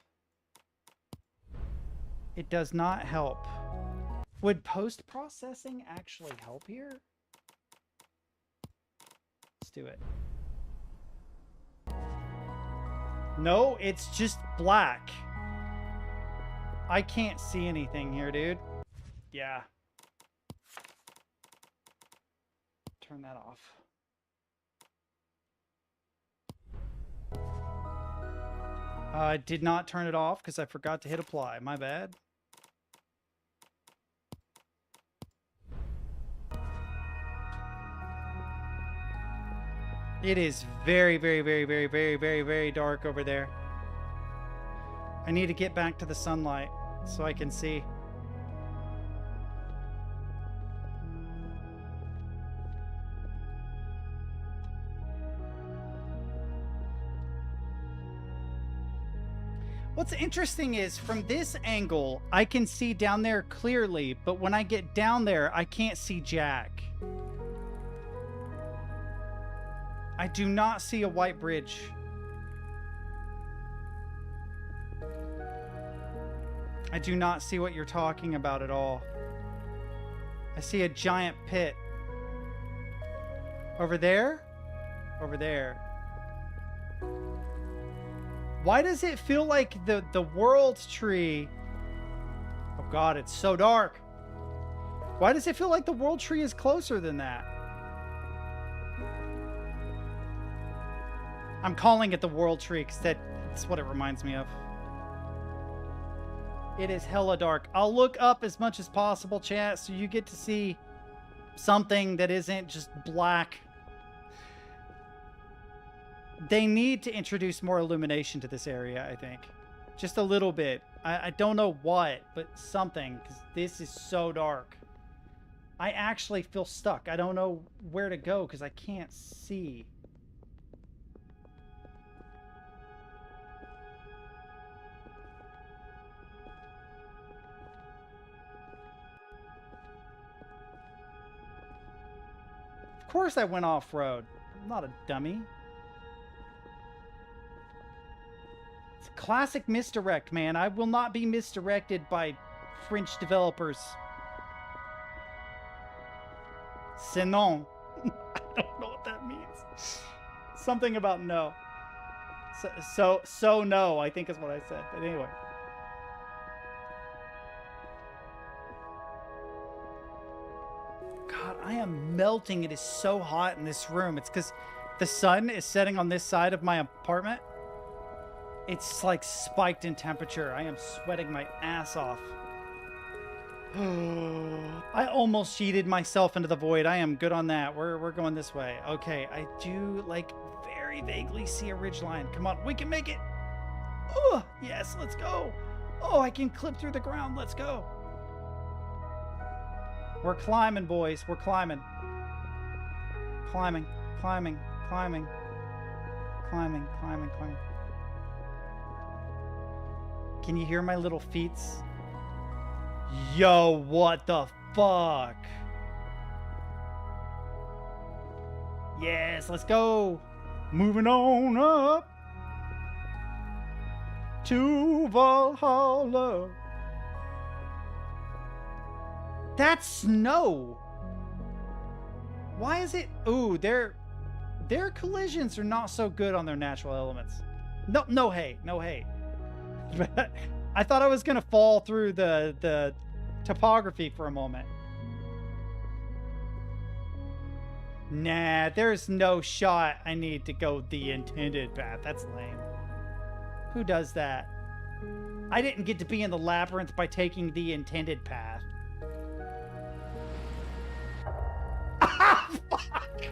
It does not help. Would post-processing actually help here? Let's do it. No, it's just black. I can't see anything here, dude. Yeah. Turn that off. I did not turn it off because I forgot to hit apply. My bad. It is very, very, very, very, very, very, very dark over there. I need to get back to the sunlight so I can see. What's interesting is from this angle, I can see down there clearly, but when I get down there, I can't see Jack. I do not see a white bridge. I do not see what you're talking about at all. I see a giant pit. Over there? Over there. Why does it feel like the world tree... Oh god, it's so dark. Why does it feel like the world tree is closer than that? I'm calling it the world tree because that's what it reminds me of. It is hella dark. I'll look up as much as possible, chat, so you get to see something that isn't just black. They need to introduce more illumination to this area, I think. Just a little bit. I don't know what, but something, because this is so dark. I actually feel stuck. I don't know where to go because I can't see. course I went off-road. I'm not a dummy. It's a classic misdirect, man. I will not be misdirected by French developers. C'est non. I don't know what that means. Something about no. So no, I think is what I said. But anyway. God, I am melting. It is so hot in this room. It's because the sun is setting on this side of my apartment. It's like spiked in temperature. I am sweating my ass off. I almost cheated myself into the void. I am good on that. We're going this way. Okay, I do like very vaguely see a ridgeline. Come on, we can make it. Oh, yes, let's go. Oh, I can clip through the ground. Let's go. We're climbing, boys. We're climbing. Climbing, climbing, climbing, climbing, climbing, climbing. Can you hear my little feet? Yo, what the fuck? Yes, let's go. Moving on up to Valhalla. That's snow. Why is it? Ooh, their collisions are not so good on their natural elements. No hate, no hate. I thought I was gonna fall through the topography for a moment. Nah, there's no shot I need to go the intended path. That's lame. Who does that? I didn't get to be in the labyrinth by taking the intended path. Ah, fuck!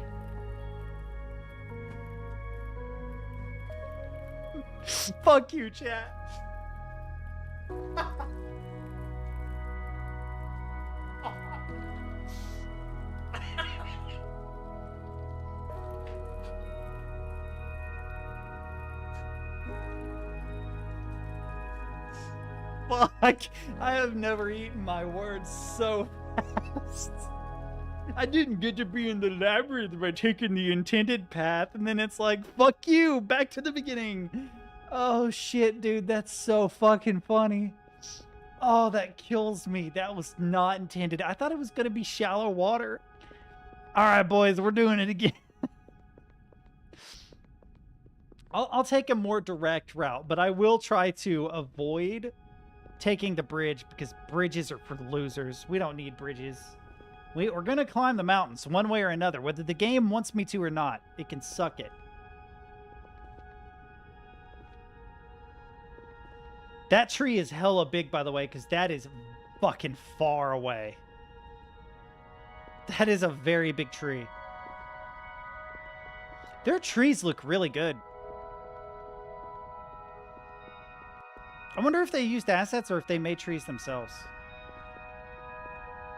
Fuck you, chat. Fuck, I have never eaten my words so fast. I didn't get to be in the labyrinth by taking the intended path, and then it's like, fuck you, back to the beginning. Oh shit, dude, that's so fucking funny. Oh, that kills me. That was not intended. I thought it was gonna be shallow water. All right, boys, we're doing it again. I'll take a more direct route, but I will try to avoid taking the bridge because bridges are for losers. We don't need bridges. We're gonna climb the mountains one way or another, whether the game wants me to or not. It can suck it. That tree is hella big, by the way, because that is fucking far away. That is a very big tree. Their trees look really good. I wonder if they used assets or if they made trees themselves.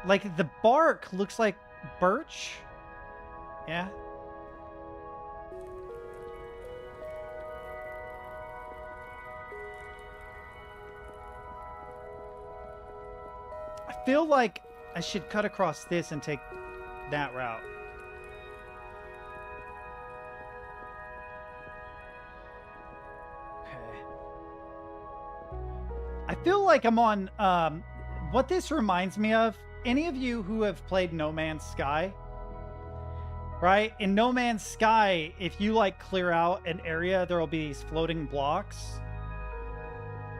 Like, the bark looks like birch. Yeah. I feel like I should cut across this and take that route. Okay. I feel like I'm on, what this reminds me of, any of you who have played No Man's Sky, right? In No Man's Sky, if you like clear out an area, there will be these floating blocks.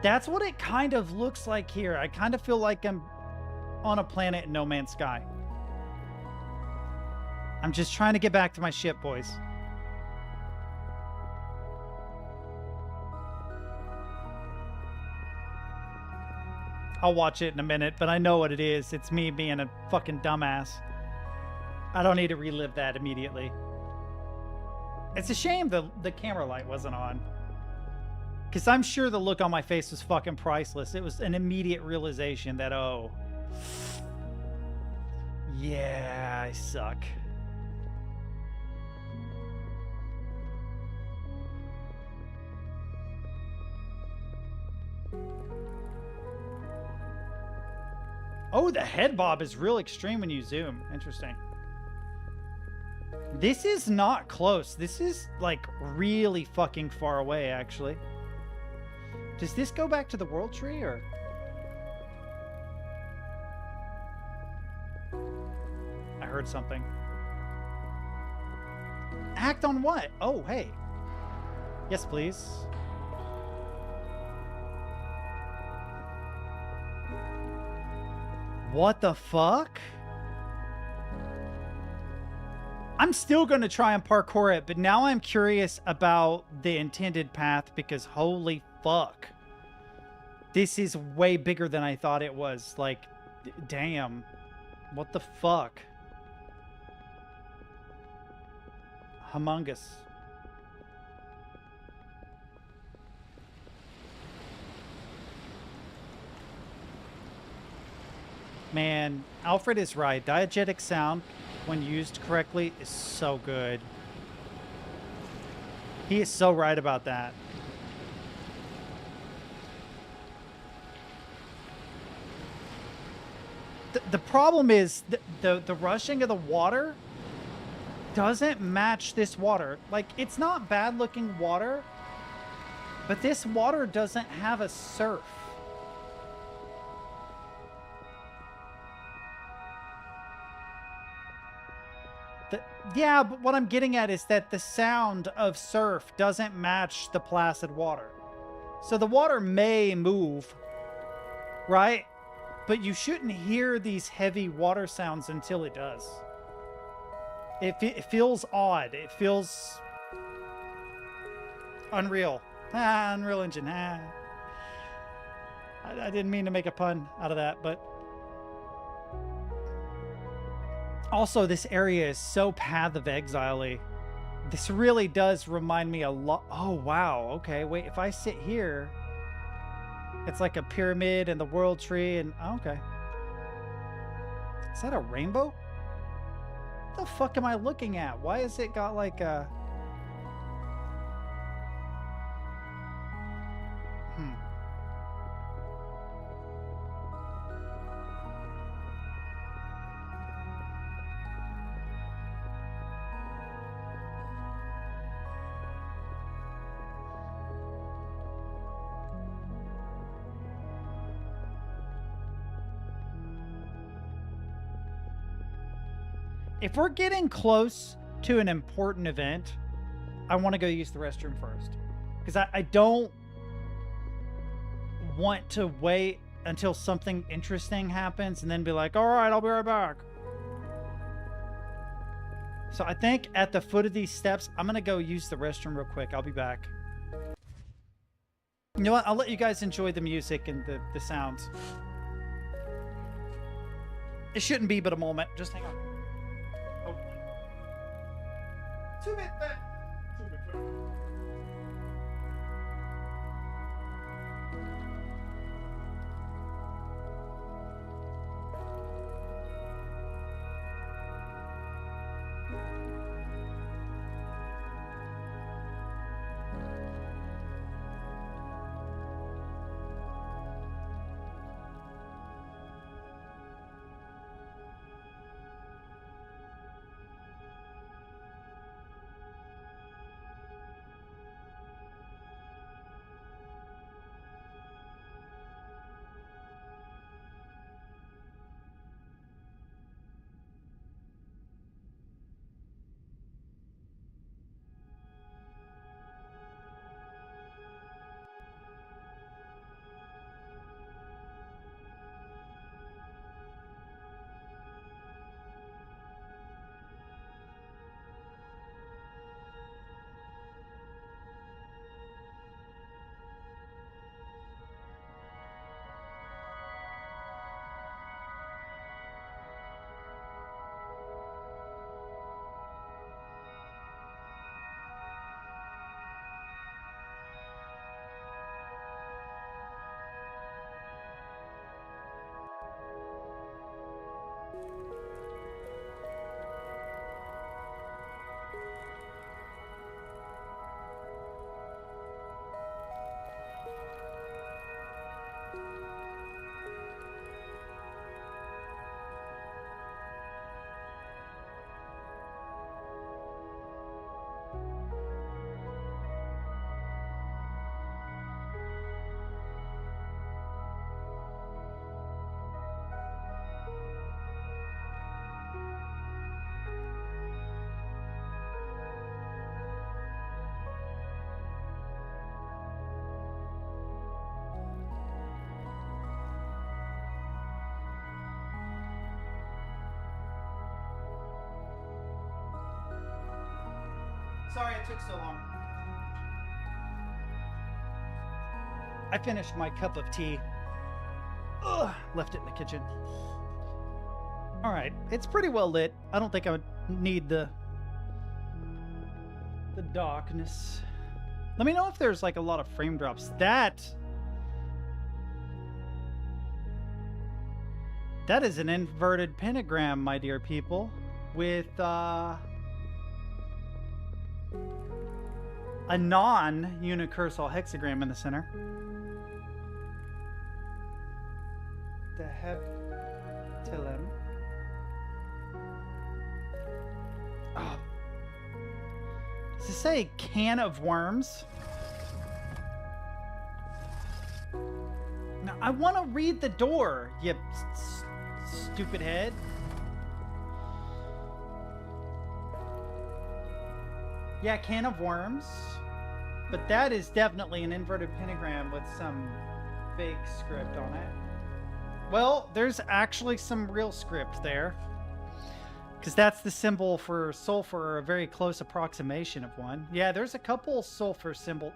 That's what it kind of looks like here. I kind of feel like I'm on a planet in No Man's Sky. I'm just trying to get back to my ship, boys. I'll watch it in a minute, but I know what it is. It's me being a fucking dumbass. I don't need to relive that immediately. It's a shame the camera light wasn't on. Because I'm sure the look on my face was fucking priceless. It was an immediate realization that, oh, yeah, I suck. Oh, the head bob is real extreme when you zoom. Interesting. This is not close. This is like really fucking far away, actually. Does this go back to the world tree or? I heard something. Act on what? Oh, hey. Yes, please. What the fuck? I'm still going to try and parkour it, but now I'm curious about the intended path because holy fuck. This is way bigger than I thought it was. Like, damn. What the fuck? Humongous. Man, Alfred is right. Diegetic sound, when used correctly, is so good. He is so right about that. The problem is the rushing of the water doesn't match this water. Like, it's not bad looking water, but this water doesn't have a surf. Yeah, but what I'm getting at is that the sound of surf doesn't match the placid water. So the water may move, right? But you shouldn't hear these heavy water sounds until it does. It feels odd. It feels unreal. Ah, Unreal Engine. Ah. I didn't mean to make a pun out of that, but also this area is so Path of Exile-y. This really does remind me a lot. Oh, wow. Okay, wait. If I sit here, it's like a pyramid and the world tree and... Oh, okay. Is that a rainbow? What the fuck am I looking at? Why has it got like a... If we're getting close to an important event, I want to go use the restroom first. Because I don't want to wait until something interesting happens and then be like, all right, I'll be right back. So I think at the foot of these steps, I'm going to go use the restroom real quick. I'll be back. You know what? I'll let you guys enjoy the music and the sounds. It shouldn't be but a moment. Just hang on. 2 minutes. Sorry it took so long. I finished my cup of tea. Ugh, left it in the kitchen. All right, it's pretty well lit. I don't think I would need the darkness. Let me know if there's like a lot of frame drops. That is an inverted pentagram, my dear people, with a non-unicursal hexagram in the center. The heptilum. Oh. Does it say can of worms? Now, I want to read the door, you stupid head. Yeah, can of worms. But that is definitely an inverted pentagram with some fake script on it. Well, there's actually some real script there. Because that's the symbol for sulfur, or a very close approximation of one. Yeah, there's a couple sulfur symbols.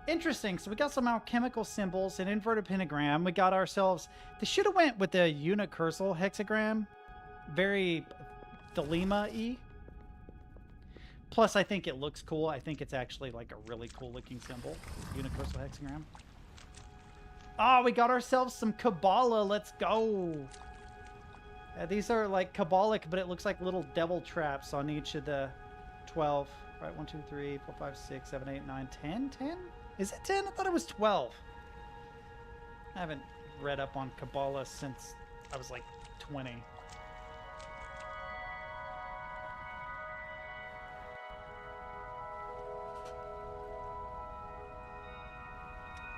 Interesting. So we got some alchemical symbols, an inverted pentagram. We got ourselves... They should have went with the unicursal hexagram. Very Thelema-y. Plus, I think it looks cool. I think it's actually like a really cool looking symbol. Unicursal hexagram. Oh, we got ourselves some Kabbalah. Let's go. These are like Kabbalic, but it looks like little devil traps on each of the 12. Right, 1, 2, 3, 4, 5, 6, 7, 8, 9, 10. 10? Is it 10? I thought it was 12. I haven't read up on Kabbalah since I was like 20.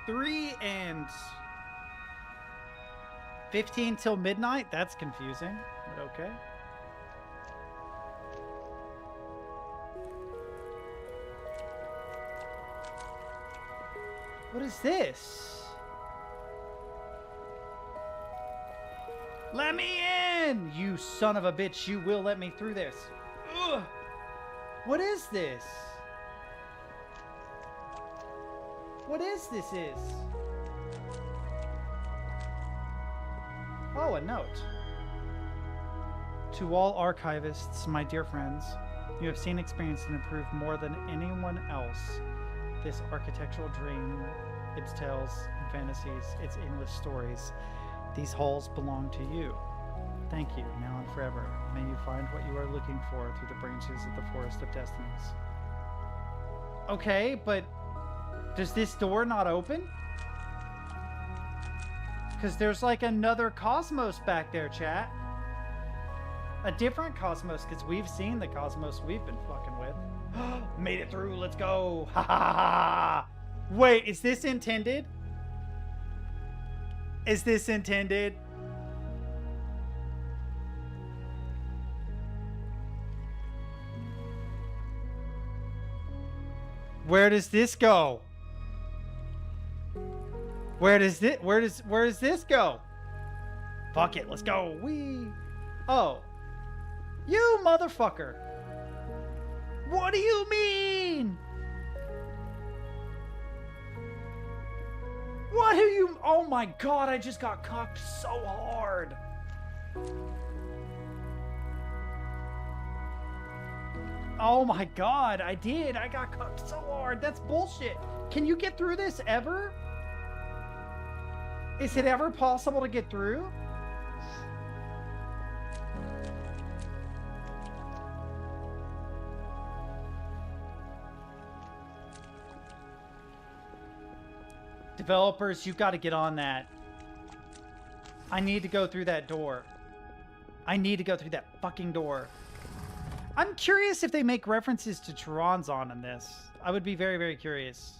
Three and 15 till midnight? That's confusing, but okay. What is this? Let me in! You son of a bitch, you will let me through this. Ugh. What is this? What is this? Oh, a note. To all archivists, my dear friends, you have seen, experienced, and improved more than anyone else this architectural dream, its tales and fantasies, its endless stories. These halls belong to you. Thank you, now and forever. May you find what you are looking for through the branches of the Forest of Destinies. Okay, but does this door not open? Because there's like another cosmos back there, chat. A different cosmos, because we've seen the cosmos we've been fucking with. Made it through, let's go. Ha ha ha. Wait, is this intended? Is this intended? Where does this go? Where does this go? Fuck it, let's go. Wee. Oh. You motherfucker. What do you mean? What do you... Oh my god, I just got cocked so hard. Oh my god, I did. I got cocked so hard. That's bullshit. Can you get through this ever? Is it ever possible to get through? Developers, you've got to get on that. I need to go through that door. I need to go through that fucking door. I'm curious if they make references to Tronzon in this. I would be very, very curious.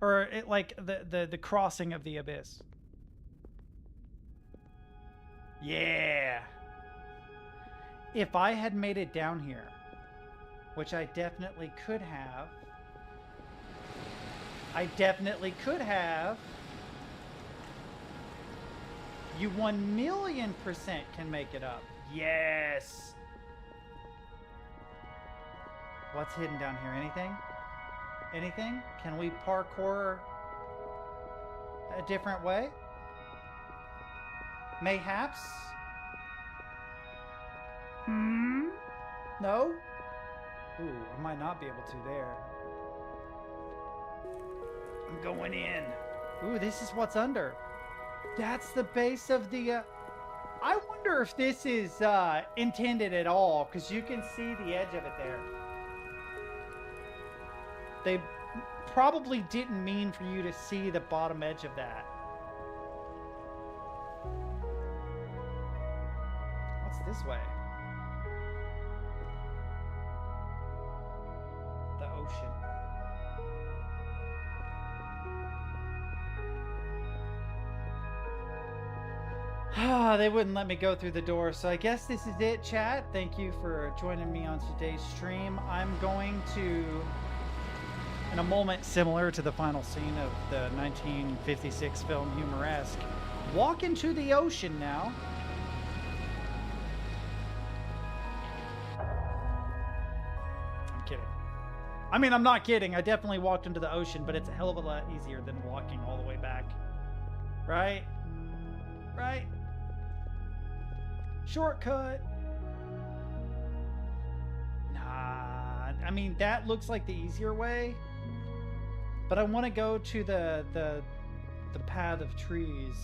Or it, like the crossing of the abyss. Yeah. If I had made it down here, which I definitely could have. You 1,000,000% can make it up. Yes. What's hidden down here? Anything? Anything? Can we parkour a different way? Mayhaps? Hmm? No? Ooh, I might not be able to there. I'm going in. Ooh, this is what's under. That's the base of the... I wonder if this is intended at all, because you can see the edge of it there. They probably didn't mean for you to see the bottom edge of that. What's this way? The ocean. They wouldn't let me go through the door, so I guess this is it, chat. Thank you for joining me on today's stream. I'm going to, in a moment similar to the final scene of the 1956 film Humoresque, walk into the ocean now. I'm kidding. I mean, I'm not kidding. I definitely walked into the ocean, but it's a hell of a lot easier than walking all the way back. Right? Right? Shortcut. Nah, I mean, that looks like the easier way, but I want to go to the path of trees.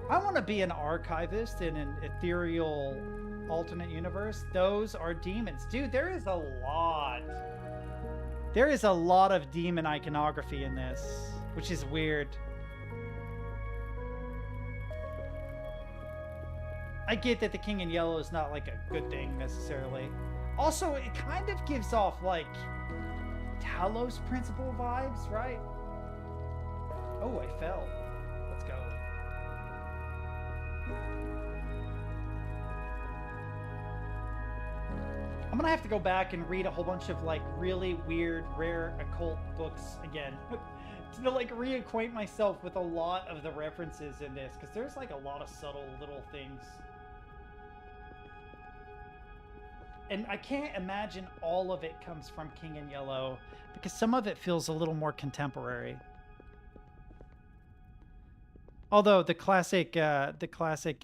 I want to be an archivist in an ethereal alternate universe. Those are demons. Dude, there is a lot. There is a lot of demon iconography in this, which is weird. I get that the king in yellow is not like a good thing necessarily. Also, it kind of gives off like Talos Principle vibes, right? Oh, I fell. Let's go. I'm gonna have to go back and read a whole bunch of like really weird, rare occult books again to like reacquaint myself with a lot of the references in this, because there's like a lot of subtle little things. And I can't imagine all of it comes from King in Yellow, because some of it feels a little more contemporary. Although the classic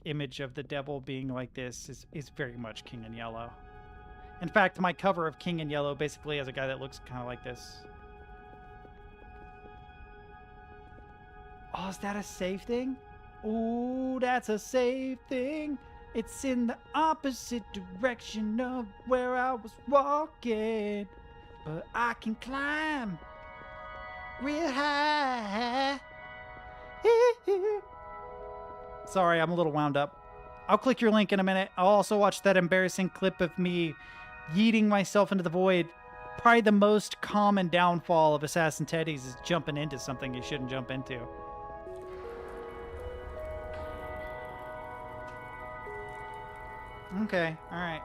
image of the devil being like this is very much King in Yellow. In fact, my cover of King in Yellow basically has a guy that looks kind of like this. Oh, is that a save thing? Ooh, that's a save thing. It's in the opposite direction of where I was walking, but I can climb real high. Sorry, I'm a little wound up. I'll click your link in a minute. I'll also watch that embarrassing clip of me yeeting myself into the void. Probably the most common downfall of AssassinTeddies is jumping into something you shouldn't jump into. Okay, alright.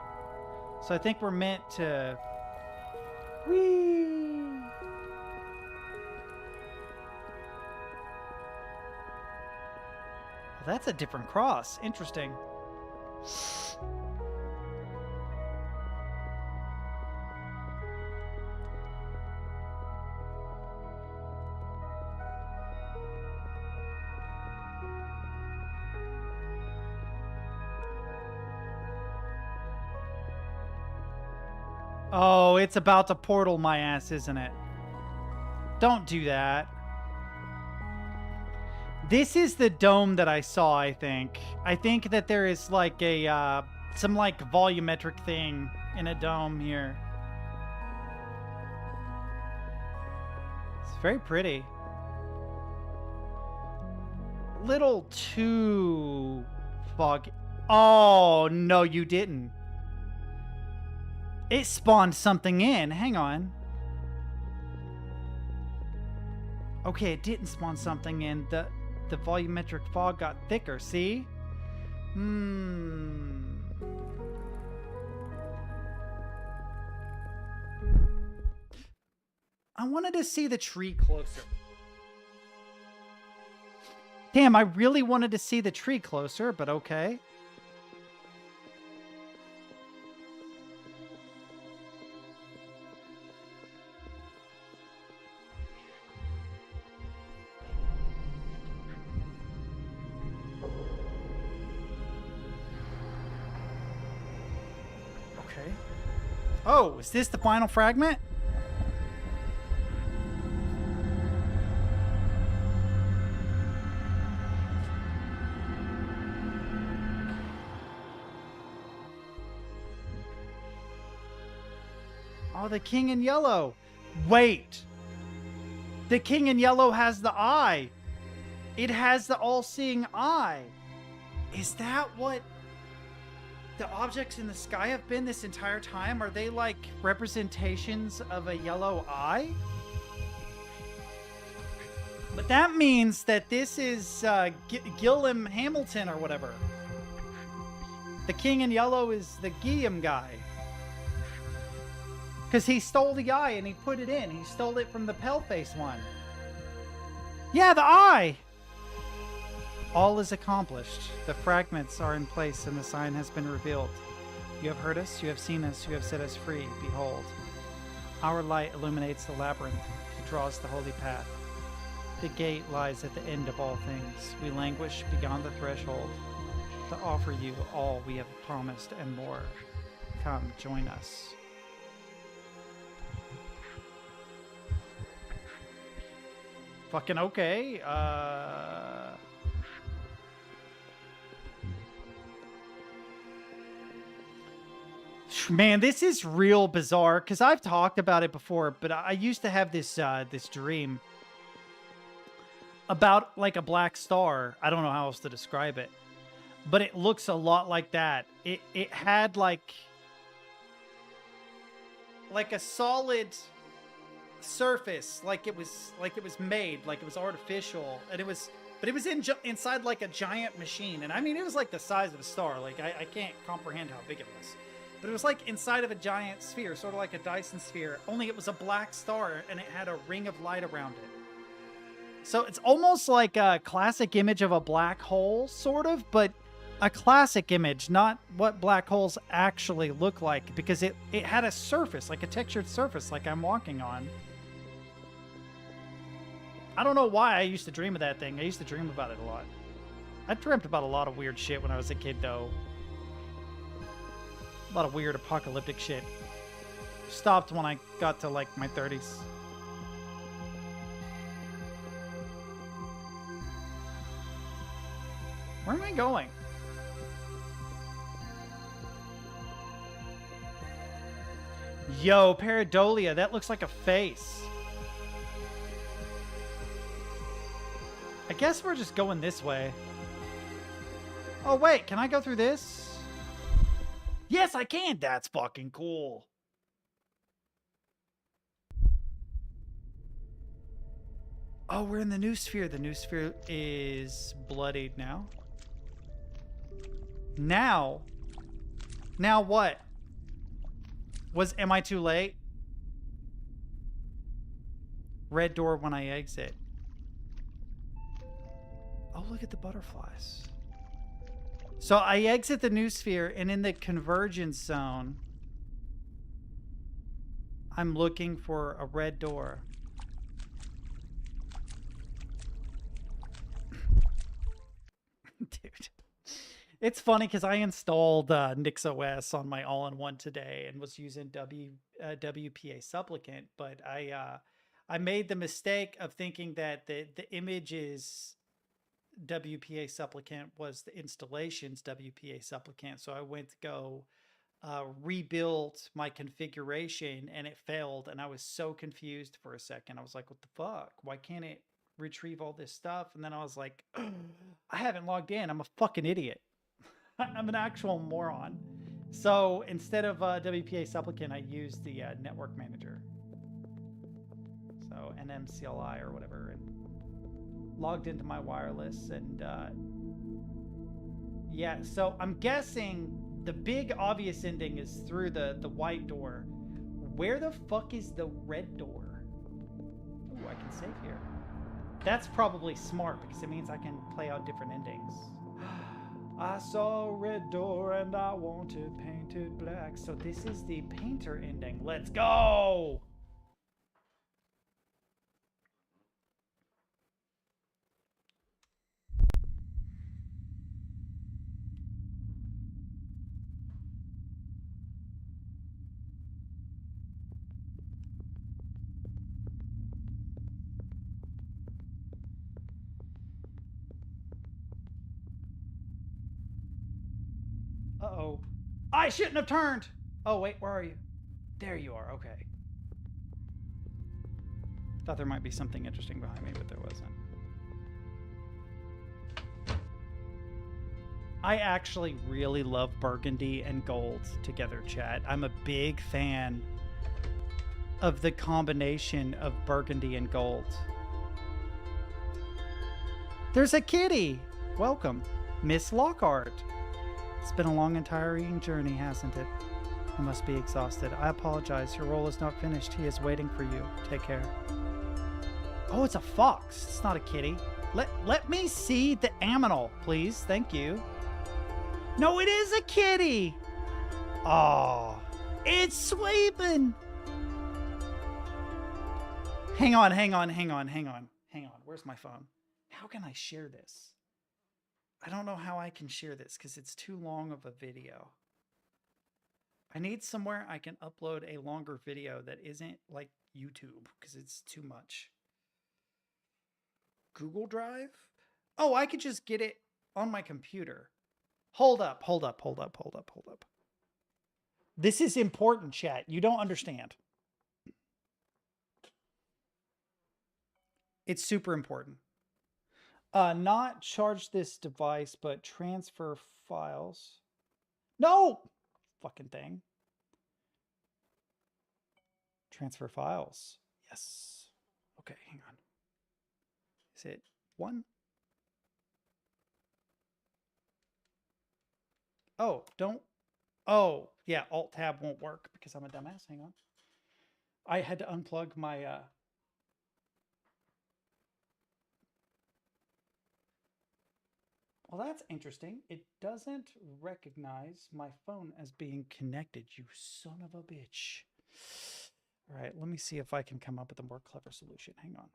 So I think we're meant to... Whee! Well, that's a different cross. Interesting. Oh, it's about to portal my ass, isn't it? Don't do that. This is the dome that I saw, I think. I think that there is like a, some like volumetric thing in a dome here. It's very pretty. Little too foggy. Oh, no, you didn't. It spawned something in. Hang on. Okay, it didn't spawn something in. The volumetric fog got thicker, see? I wanted to see the tree closer. Damn, I really wanted to see the tree closer, but okay. Oh, is this the final fragment? Oh, the king in yellow. Wait. The king in yellow has the eye. It has the all-seeing eye. Is that what the objects in the sky have been this entire time? Are they like representations of a yellow eye? But that means that this is Gilliam Hamilton or whatever. The king in yellow is the Guillaume guy. Because he stole the eye and he put it in. He stole it from the pale-face one. Yeah, the eye! All is accomplished. The fragments are in place and the sign has been revealed. You have heard us, you have seen us, you have set us free. Behold, our light illuminates the labyrinth. It draws the holy path. The gate lies at the end of all things. We languish beyond the threshold to offer you all we have promised and more. Come, join us. Fucking okay. Man, this is real bizarre because I've talked about it before, but I used to have this this dream about like a black star. I don't know how else to describe it, but it looks a lot like that. It had like a solid surface, like it was made, like it was artificial, and it was inside like a giant machine. And I mean, it was like the size of a star. Like I can't comprehend how big it was, but it was like inside of a giant sphere, sort of like a Dyson sphere, only it was a black star and it had a ring of light around it. So it's almost like a classic image of a black hole, sort of, but a classic image, not what black holes actually look like, because it had a surface, like a textured surface, like I'm walking on. I don't know why I used to dream of that thing. I used to dream about it a lot. I dreamt about a lot of weird shit when I was a kid, though. A lot of weird apocalyptic shit. Stopped when I got to, like, my 30s. Where am I going? Yo, pareidolia. That looks like a face. I guess we're just going this way. Oh, wait. Can I go through this? Yes, I can. That's fucking cool. Oh, we're in the new sphere. The new sphere is bloodied now. Now what? Am I too late? Red door when I exit. Oh, look at the butterflies. So I exit the new sphere, and in the convergence zone, I'm looking for a red door. Dude. It's funny because I installed NixOS on my all-in-one today and was using WPA Supplicant, but I made the mistake of thinking that the images WPA Supplicant was the installation's WPA Supplicant, so I went to go rebuild my configuration and it failed, and I was so confused for a second. I was like, what the fuck? Why can't it retrieve all this stuff? And then I was like, I haven't logged in. I'm a fucking idiot. I'm an actual moron. So instead of WPA Supplicant, I used the network manager. So NMCLI or whatever, and logged into my wireless. And yeah, so I'm guessing the big obvious ending is through the white door. Where the fuck is the red door? Ooh, I can save here. That's probably smart because it means I can play out different endings. I saw a red door and I wanted painted black. So this is the painter ending. Let's go! Uh-oh. I shouldn't have turned! Oh, wait, where are you? There you are, okay. Thought there might be something interesting behind me, but there wasn't. I actually really love burgundy and gold together, chat. I'm a big fan of the combination of burgundy and gold. There's a kitty! Welcome, Miss Lockhart. It's been a long and tiring journey, hasn't it? You must be exhausted. I apologize. Your role is not finished. He is waiting for you. Take care. Oh, it's a fox. It's not a kitty. Let me see the aminal, please. Thank you. No, it is a kitty. Oh, it's sweeping. Hang on. Where's my phone? How can I share this? I don't know how I can share this because it's too long of a video. I need somewhere I can upload a longer video that isn't like YouTube because it's too much. Google Drive? Oh, I could just get it on my computer. Hold up. This is important, chat. You don't understand. It's super important. Not charge this device, but transfer files. No! Fucking thing. Transfer files. Yes. Okay, hang on. Is it 1? Oh, don't. Oh, yeah, Alt-Tab won't work because I'm a dumbass. Hang on. I had to unplug my... Well, that's interesting. It doesn't recognize my phone as being connected, you son of a bitch. All right, let me see if I can come up with a more clever solution. Hang on.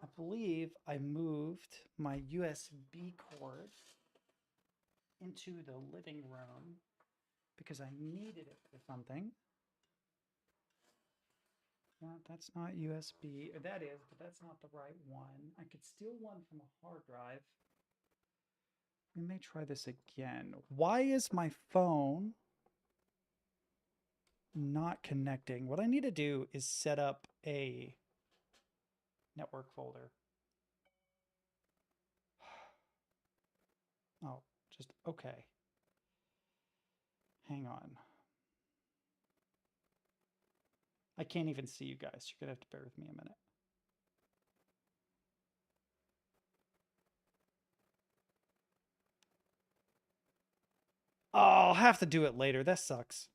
I believe I moved my USB cord into the living room because I needed it for something. No, that's not USB. That is, but that's not the right one. I could steal one from a hard drive. We may try this again. Why is my phone not connecting? What I need to do is set up a network folder. Oh, just okay. Hang on. I can't even see you guys. You're going to have to bear with me a minute. Oh, I'll have to do it later. That sucks.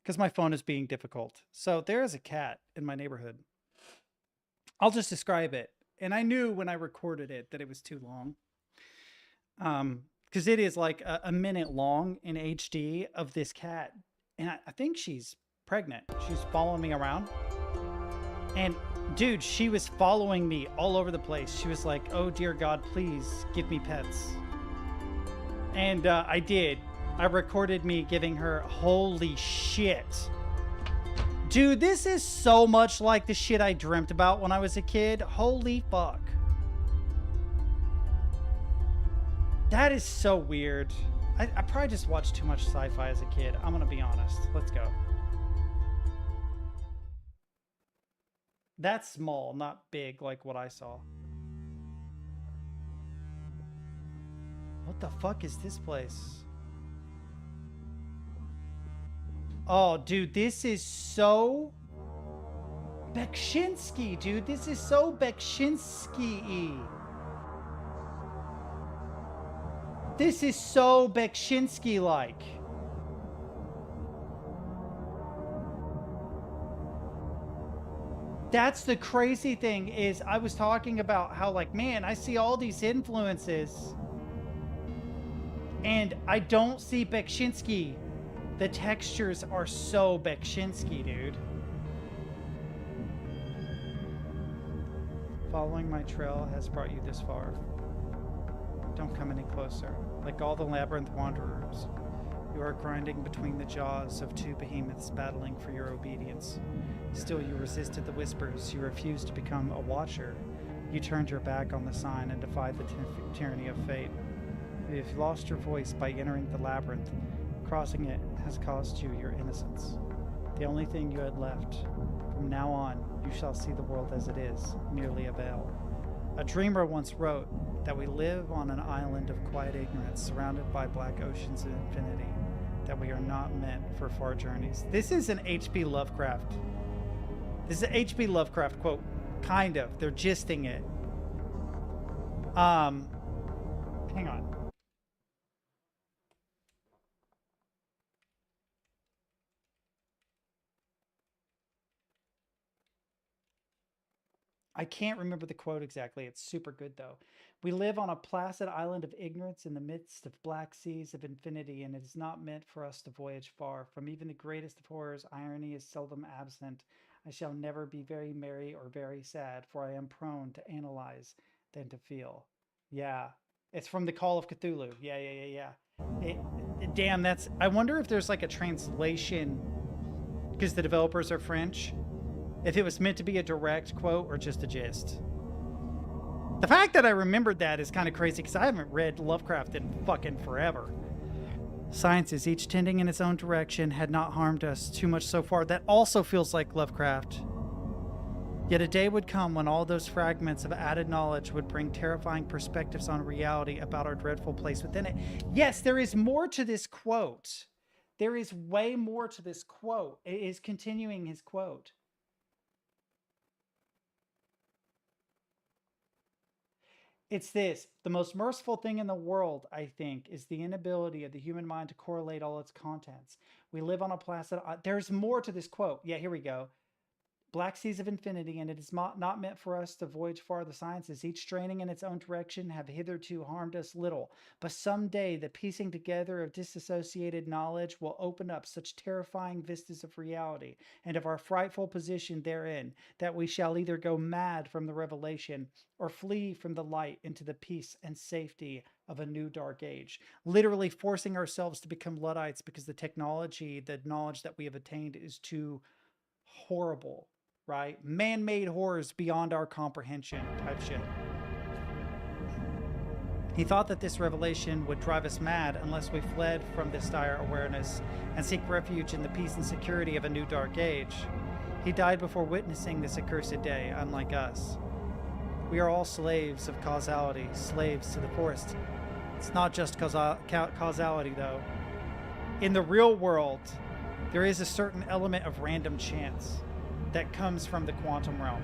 Because my phone is being difficult. So there is a cat in my neighborhood. I'll just describe it. And I knew when I recorded it that it was too long. Because it is like a minute long in HD of this cat. And I think she's pregnant. She's following me around. And dude, she was following me all over the place. She was like, oh dear God, please give me pets. And I did. I recorded me giving her, holy shit. Dude, this is so much like the shit I dreamt about when I was a kid. Holy fuck. That is so weird. I probably just watched too much sci-fi as a kid. I'm gonna be honest. Let's go. That's small, not big like what I saw. What the fuck is this place? Oh, dude, this is so Beksinski, dude. This is so Beksinski-y. This is so Beksinski-like. That's the crazy thing is I was talking about how like, man, I see all these influences and I don't see Beksinski. The textures are so Beksinski, dude. Following my trail has brought you this far. Don't come any closer. Like all the labyrinth wanderers, you are grinding between the jaws of two behemoths battling for your obedience. Still, you resisted the whispers. You refused to become a watcher. You turned your back on the sign and defied the tyranny of fate. You've lost your voice by entering the labyrinth. Crossing it has cost you your innocence. The only thing you had left. From now on, you shall see the world as it is, merely a veil. A dreamer once wrote that we live on an island of quiet ignorance, surrounded by black oceans of infinity, that we are not meant for far journeys. This is an H.P. Lovecraft. This is an H.P. Lovecraft quote. Kind of. They're gisting it. Hang on. I can't remember the quote exactly. It's super good, though. We live on a placid island of ignorance in the midst of black seas of infinity, and it is not meant for us to voyage far. From even the greatest of horrors, irony is seldom absent. I shall never be very merry or very sad, for I am prone to analyze than to feel. Yeah. It's from the Call of Cthulhu. Yeah. Damn, that's... I wonder if there's like a translation, because the developers are French, if it was meant to be a direct quote or just a gist. The fact that I remembered that is kind of crazy, because I haven't read Lovecraft in fucking forever. Sciences, each tending in its own direction, had not harmed us too much so far. That also feels like Lovecraft. Yet a day would come when all those fragments of added knowledge would bring terrifying perspectives on reality about our dreadful place within it. Yes, there is more to this quote. There is way more to this quote. It is continuing his quote. It's this. The most merciful thing in the world, I think, is the inability of the human mind to correlate all its contents. We live on a placid... There's more to this quote. Yeah, here we go. Black seas of infinity, and it is not meant for us to voyage far. The sciences, each straining in its own direction, have hitherto harmed us little. But someday the piecing together of disassociated knowledge will open up such terrifying vistas of reality and of our frightful position therein, that we shall either go mad from the revelation or flee from the light into the peace and safety of a new dark age. Literally forcing ourselves to become Luddites because the technology, the knowledge that we have attained is too horrible. Right? Man-made horrors beyond our comprehension type shit. He thought that this revelation would drive us mad unless we fled from this dire awareness and seek refuge in the peace and security of a new dark age. He died before witnessing this accursed day, unlike us. We are all slaves of causality, slaves to the forest. It's not just causality, though. In the real world, there is a certain element of random chance that comes from the quantum realm,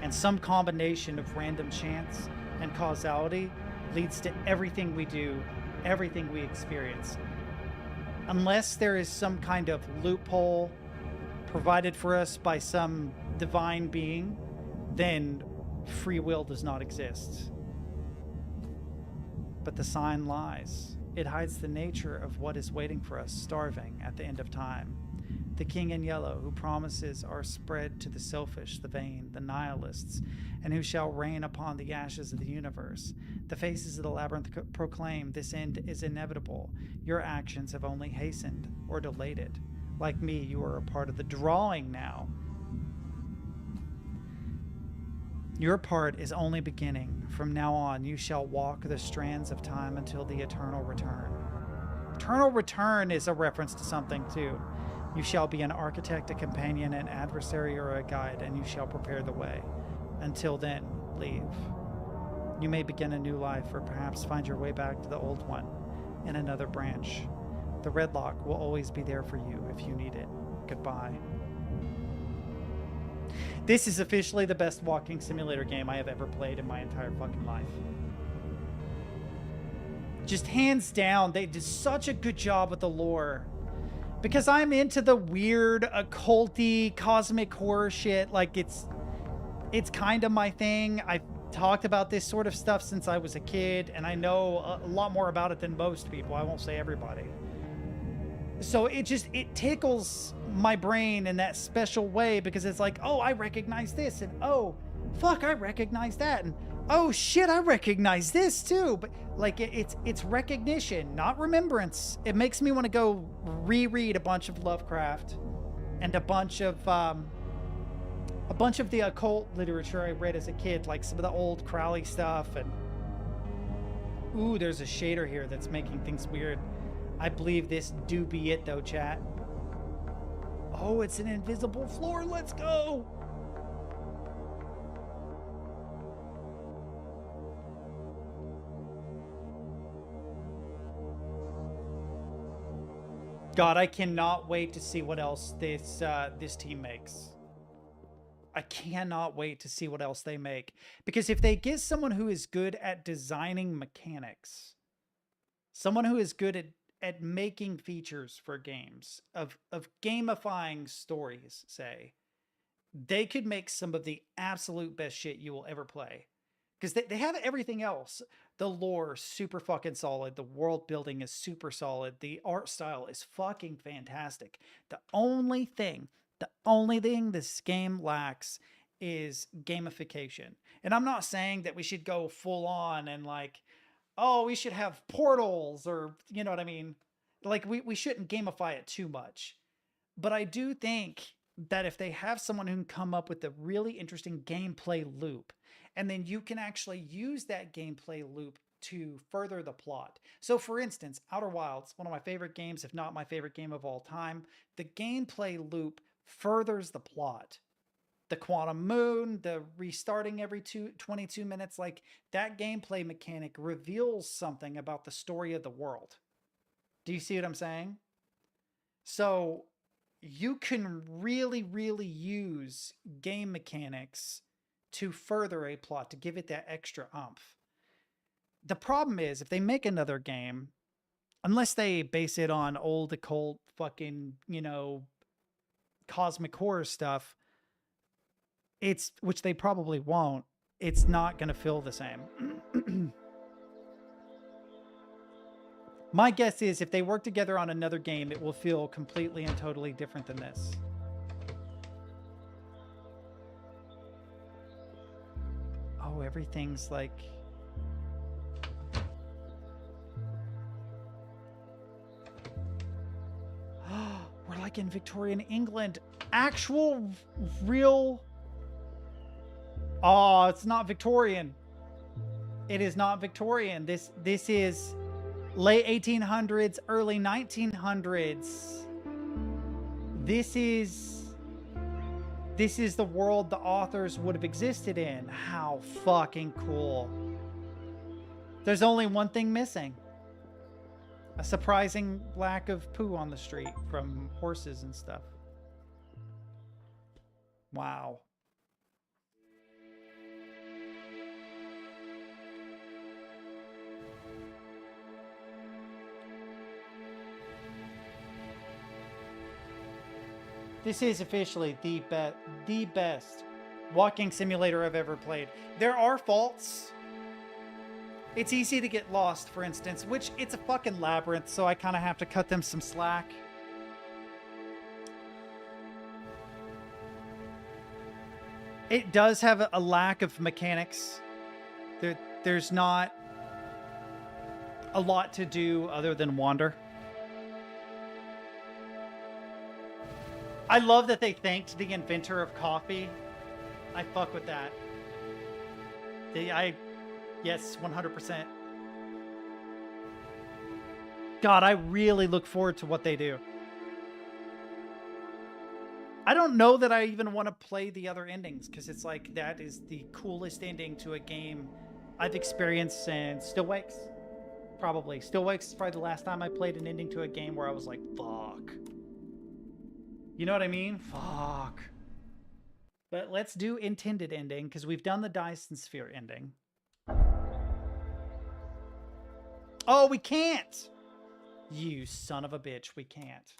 and some combination of random chance and causality leads to everything we do, everything we experience. Unless there is some kind of loophole provided for us by some divine being, then free will does not exist. But the sign lies. It hides the nature of what is waiting for us, starving at the end of time. The king in yellow, who promises are spread to the selfish, the vain, the nihilists, and who shall reign upon the ashes of the universe. The faces of the labyrinth proclaim this end is inevitable. Your actions have only hastened or delayed it. Like me, you are a part of the drawing now. Your part is only beginning. From now on, you shall walk the strands of time until the eternal return. Eternal return is a reference to something, too. You shall be an architect, a companion, an adversary, or a guide, and you shall prepare the way. Until then, leave. You may begin a new life, or perhaps find your way back to the old one in another branch. The red lock will always be there for you if you need it. Goodbye. This is officially the best walking simulator game I have ever played in my entire fucking life. Just hands down, they did such a good job with the lore. Because I'm into the weird, occulty, cosmic horror shit. Like, it's kind of my thing. I've talked about this sort of stuff since I was a kid, and I know a lot more about it than most people. I won't say everybody. So it tickles my brain in that special way, because it's like, oh, I recognize this, and oh, fuck, I recognize that, and oh shit, I recognize this too. But like, it's recognition, not remembrance. It makes me want to go reread a bunch of Lovecraft and a bunch of a bunch of the occult literature I read as a kid, like some of the old Crowley stuff. And ooh, there's a shader here that's making things weird. I believe this do be it though, chat. Oh, it's an invisible floor. Let's go. God, I cannot wait to see what else this team makes. I cannot wait to see what else they make. Because if they get someone who is good at designing mechanics, someone who is good at making features for games, of gamifying stories, say, they could make some of the absolute best shit you will ever play. Because they have everything else. The lore, super fucking solid. The world building is super solid. The art style is fucking fantastic. The only thing this game lacks is gamification. And I'm not saying that we should go full on and like, oh, we should have portals or, you know what I mean? Like, we shouldn't gamify it too much. But I do think that if they have someone who can come up with a really interesting gameplay loop, and then you can actually use that gameplay loop to further the plot. So for instance, Outer Wilds, one of my favorite games, if not my favorite game of all time, the gameplay loop furthers the plot. The quantum moon, the restarting every 22 minutes, like that gameplay mechanic reveals something about the story of the world. Do you see what I'm saying? So you can really, really use game mechanics to further a plot, to give it that extra oomph. The problem is, if they make another game, unless they base it on old occult fucking, you know, cosmic horror stuff, which they probably won't, it's not going to feel the same. My guess is if they work together on another game, it will feel completely and totally different than this. Oh, everything's like... We're like in Victorian England. Actual, real... Oh, it's not Victorian. It is not Victorian. This is late 1800s, early 1900s. This is the world the authors would have existed in. How fucking cool. There's only one thing missing. A surprising lack of poo on the street from horses and stuff. Wow. This is officially the best walking simulator I've ever played. There are faults. It's easy to get lost, for instance, which it's a fucking labyrinth, so I kind of have to cut them some slack. It does have a lack of mechanics. There's not a lot to do other than wander. I love that they thanked the inventor of coffee. I fuck with that. Yes, 100%. God, I really look forward to what they do. I don't know that I even want to play the other endings, because it's like, that is the coolest ending to a game I've experienced since Still Wakes. Probably. Still Wakes is probably the last time I played an ending to a game where I was like, fuck. You know what I mean? Fuck. But let's do intended ending, because we've done the Dyson Sphere ending. Oh, we can't! You son of a bitch, we can't.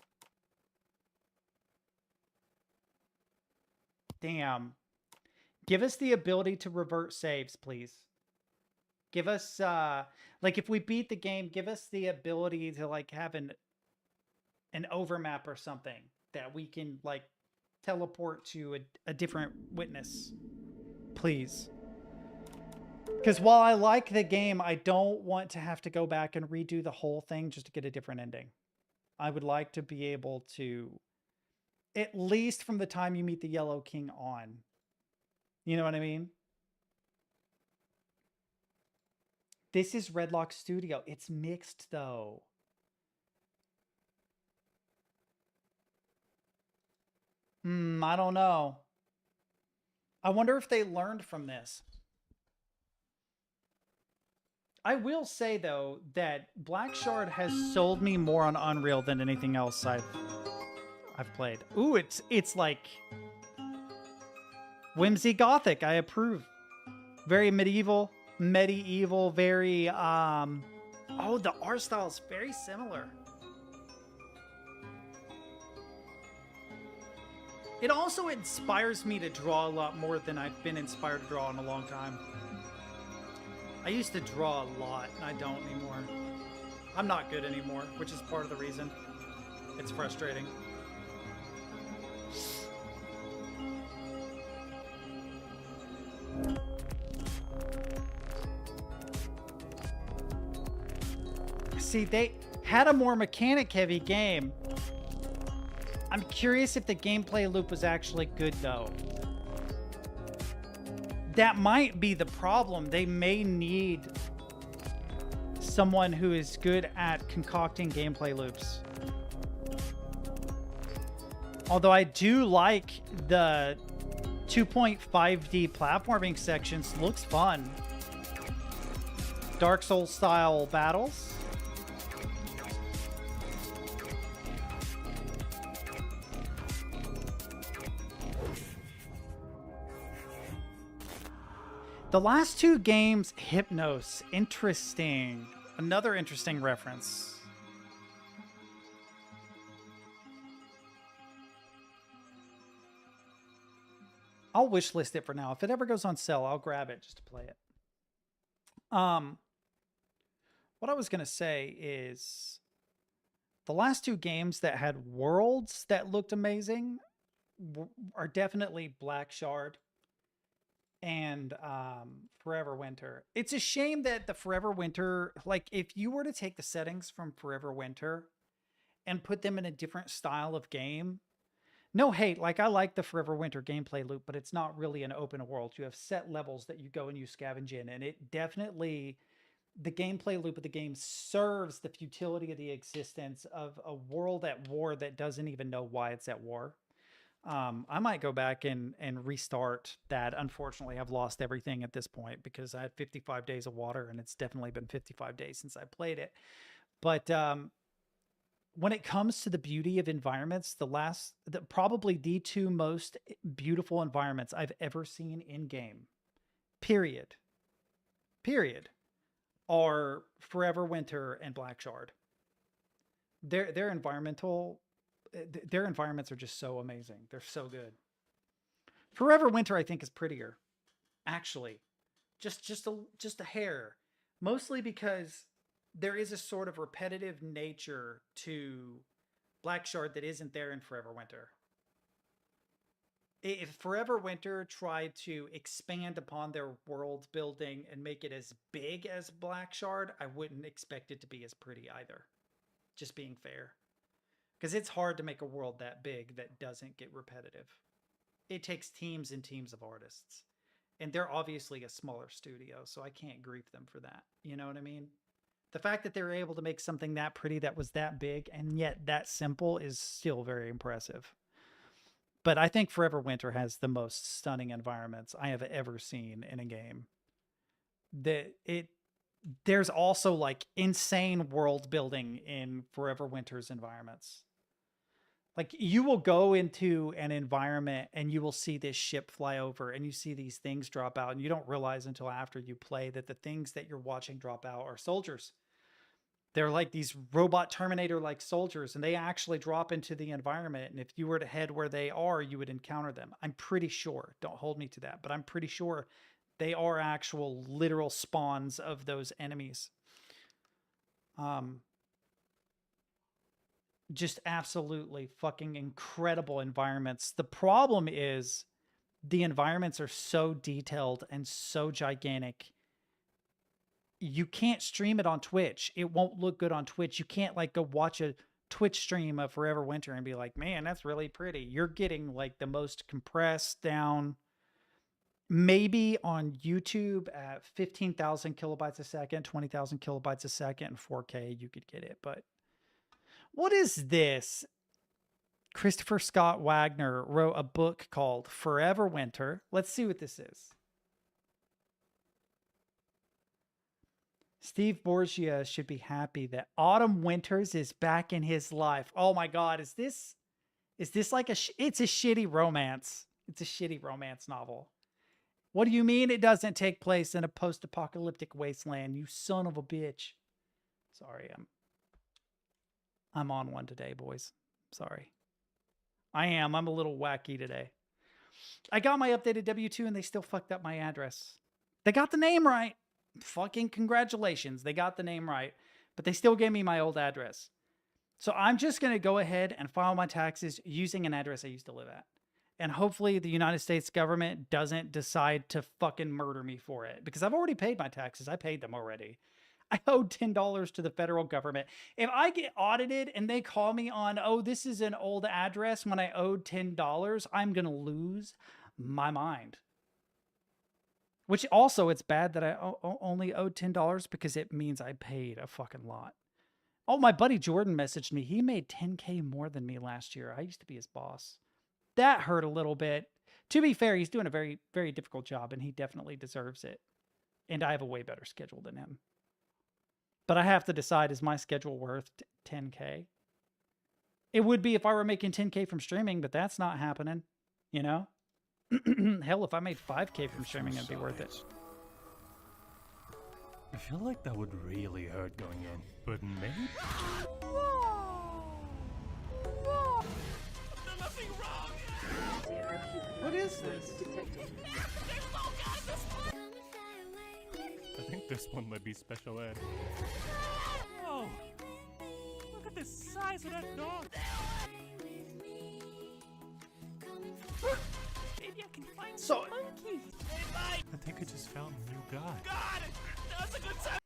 Damn. Give us the ability to revert saves, please. Give us, like, if we beat the game, give us the ability to, like, have an overmap or something that we can, like, teleport to a different witness. Please. Because while I like the game, I don't want to have to go back and redo the whole thing just to get a different ending. I would like to be able to, at least from the time you meet the Yellow King on, You know what I mean? This is Redlock Studio. It's mixed though. I don't know. I wonder if they learned from this. I will say though that Black Shard has sold me more on Unreal than anything else I've played. Ooh, it's like whimsy gothic. I approve. Very medieval, very oh, the art style is very similar. It also inspires me to draw a lot more than I've been inspired to draw in a long time. I used to draw a lot, and I don't anymore. I'm not good anymore, which is part of the reason. It's frustrating. See, they had a more mechanic-heavy game. I'm curious if the gameplay loop was actually good, though. That might be the problem. They may need someone who is good at concocting gameplay loops. Although I do like the 2.5D platforming sections. Looks fun. Dark Souls style battles. The last two games, Hypnos, interesting. Another interesting reference. I'll wishlist it for now. If it ever goes on sale, I'll grab it just to play it. What I was going to say is the last two games that had worlds that looked amazing are definitely Black Shard and Forever Winter. It's a shame that the Forever Winter, like if you were to take the settings from Forever Winter and put them in a different style of game, no hate, like I like the Forever Winter gameplay loop, but it's not really an open world. You have set levels that you go and you scavenge in, and it definitely, the gameplay loop of the game serves the futility of the existence of a world at war that doesn't even know why it's at war. I might go back and restart that. Unfortunately, I've lost everything at this point because I had 55 days of water, and it's definitely been 55 days since I played it. But when it comes to the beauty of environments, probably the two most beautiful environments I've ever seen in game, period, are Forever Winter and Black Shard. Their environments are just so amazing. They're so good. Forever Winter, I think, is prettier, actually, just a hair, mostly because there is a sort of repetitive nature to Black Shard that isn't there in Forever Winter. If Forever Winter tried to expand upon their world building and make it as big as Black Shard, I wouldn't expect it to be as pretty either. Just being fair. Because it's hard to make a world that big that doesn't get repetitive. It takes teams and teams of artists. And they're obviously a smaller studio, so I can't grief them for that. You know what I mean? The fact that they were able to make something that pretty that was that big and yet that simple is still very impressive. But I think Forever Winter has the most stunning environments I have ever seen in a game. There's also like insane world building in Forever Winter's environments. Like you will go into an environment and you will see this ship fly over and you see these things drop out, and you don't realize until after you play that the things that you're watching drop out are soldiers. They're like these robot Terminator-like soldiers, and they actually drop into the environment. And if you were to head where they are, you would encounter them. I'm pretty sure. Don't hold me to that, but I'm pretty sure they are actual literal spawns of those enemies. Just absolutely fucking incredible environments. The problem is the environments are so detailed and so gigantic. You can't stream it on Twitch. It won't look good on Twitch. You can't like go watch a Twitch stream of Forever Winter and be like, man, that's really pretty. You're getting like the most compressed down, maybe on YouTube at 15,000 kilobytes a second, 20,000 kilobytes a second, and 4K, you could get it. But what is this? Christopher Scott Wagner wrote a book called Forever Winter. Let's see what this is. Steve Borgia should be happy that Autumn Winters is back in his life. Oh my God, is this like it's a shitty romance. It's a shitty romance novel. What do you mean it doesn't take place in a post-apocalyptic wasteland, you son of a bitch? Sorry, I'm on one today, boys. Sorry. I am. I'm a little wacky today. I got my updated W-2 and they still fucked up my address. They got the name right. Fucking congratulations. They got the name right, but they still gave me my old address. So I'm just going to go ahead and file my taxes using an address I used to live at. And hopefully the United States government doesn't decide to fucking murder me for it, because I've already paid my taxes. I paid them already. I owed $10 to the federal government. If I get audited and they call me on, oh, this is an old address when I owed $10, I'm going to lose my mind. Which also, it's bad that I only owed $10 because it means I paid a fucking lot. Oh, my buddy Jordan messaged me. He made $10K more than me last year. I used to be his boss. That hurt a little bit. To be fair, he's doing a very, very difficult job, and he definitely deserves it. And I have a way better schedule than him. But I have to decide, is my schedule worth 10K? It would be if I were making 10K from streaming, but that's not happening, you know? Hell, if I made 5K from streaming, it'd be worth it. I feel like that would really hurt going in, but maybe... Nothing wrong! What is this? I think this one might be special ed. Whoa! Look at the size of that dog! Maybe I can find some monkey! I think I just found a new guy. Got it! That's a good time!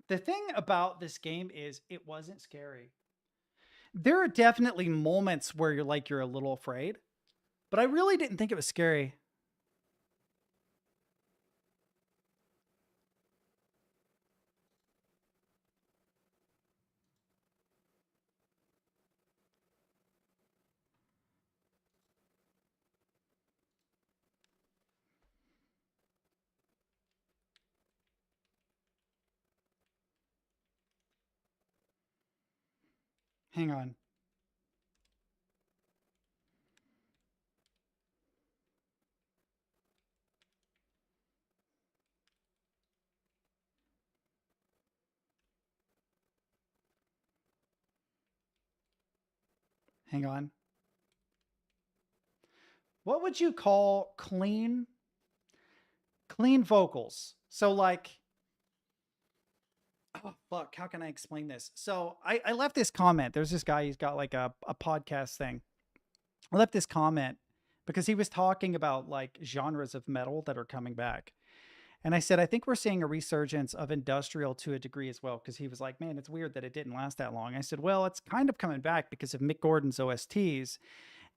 The thing about this game is it wasn't scary. There are definitely moments where you're a little afraid, but I really didn't think it was scary. Hang on. Hang on. What would you call clean vocals? So like, oh fuck, how can I explain this? So I left this comment. There's this guy, he's got like a podcast thing. I left this comment because he was talking about like genres of metal that are coming back. And I said, I think we're seeing a resurgence of industrial to a degree as well. Because he was like, man, it's weird that it didn't last that long. I said, well, it's kind of coming back because of Mick Gordon's OSTs.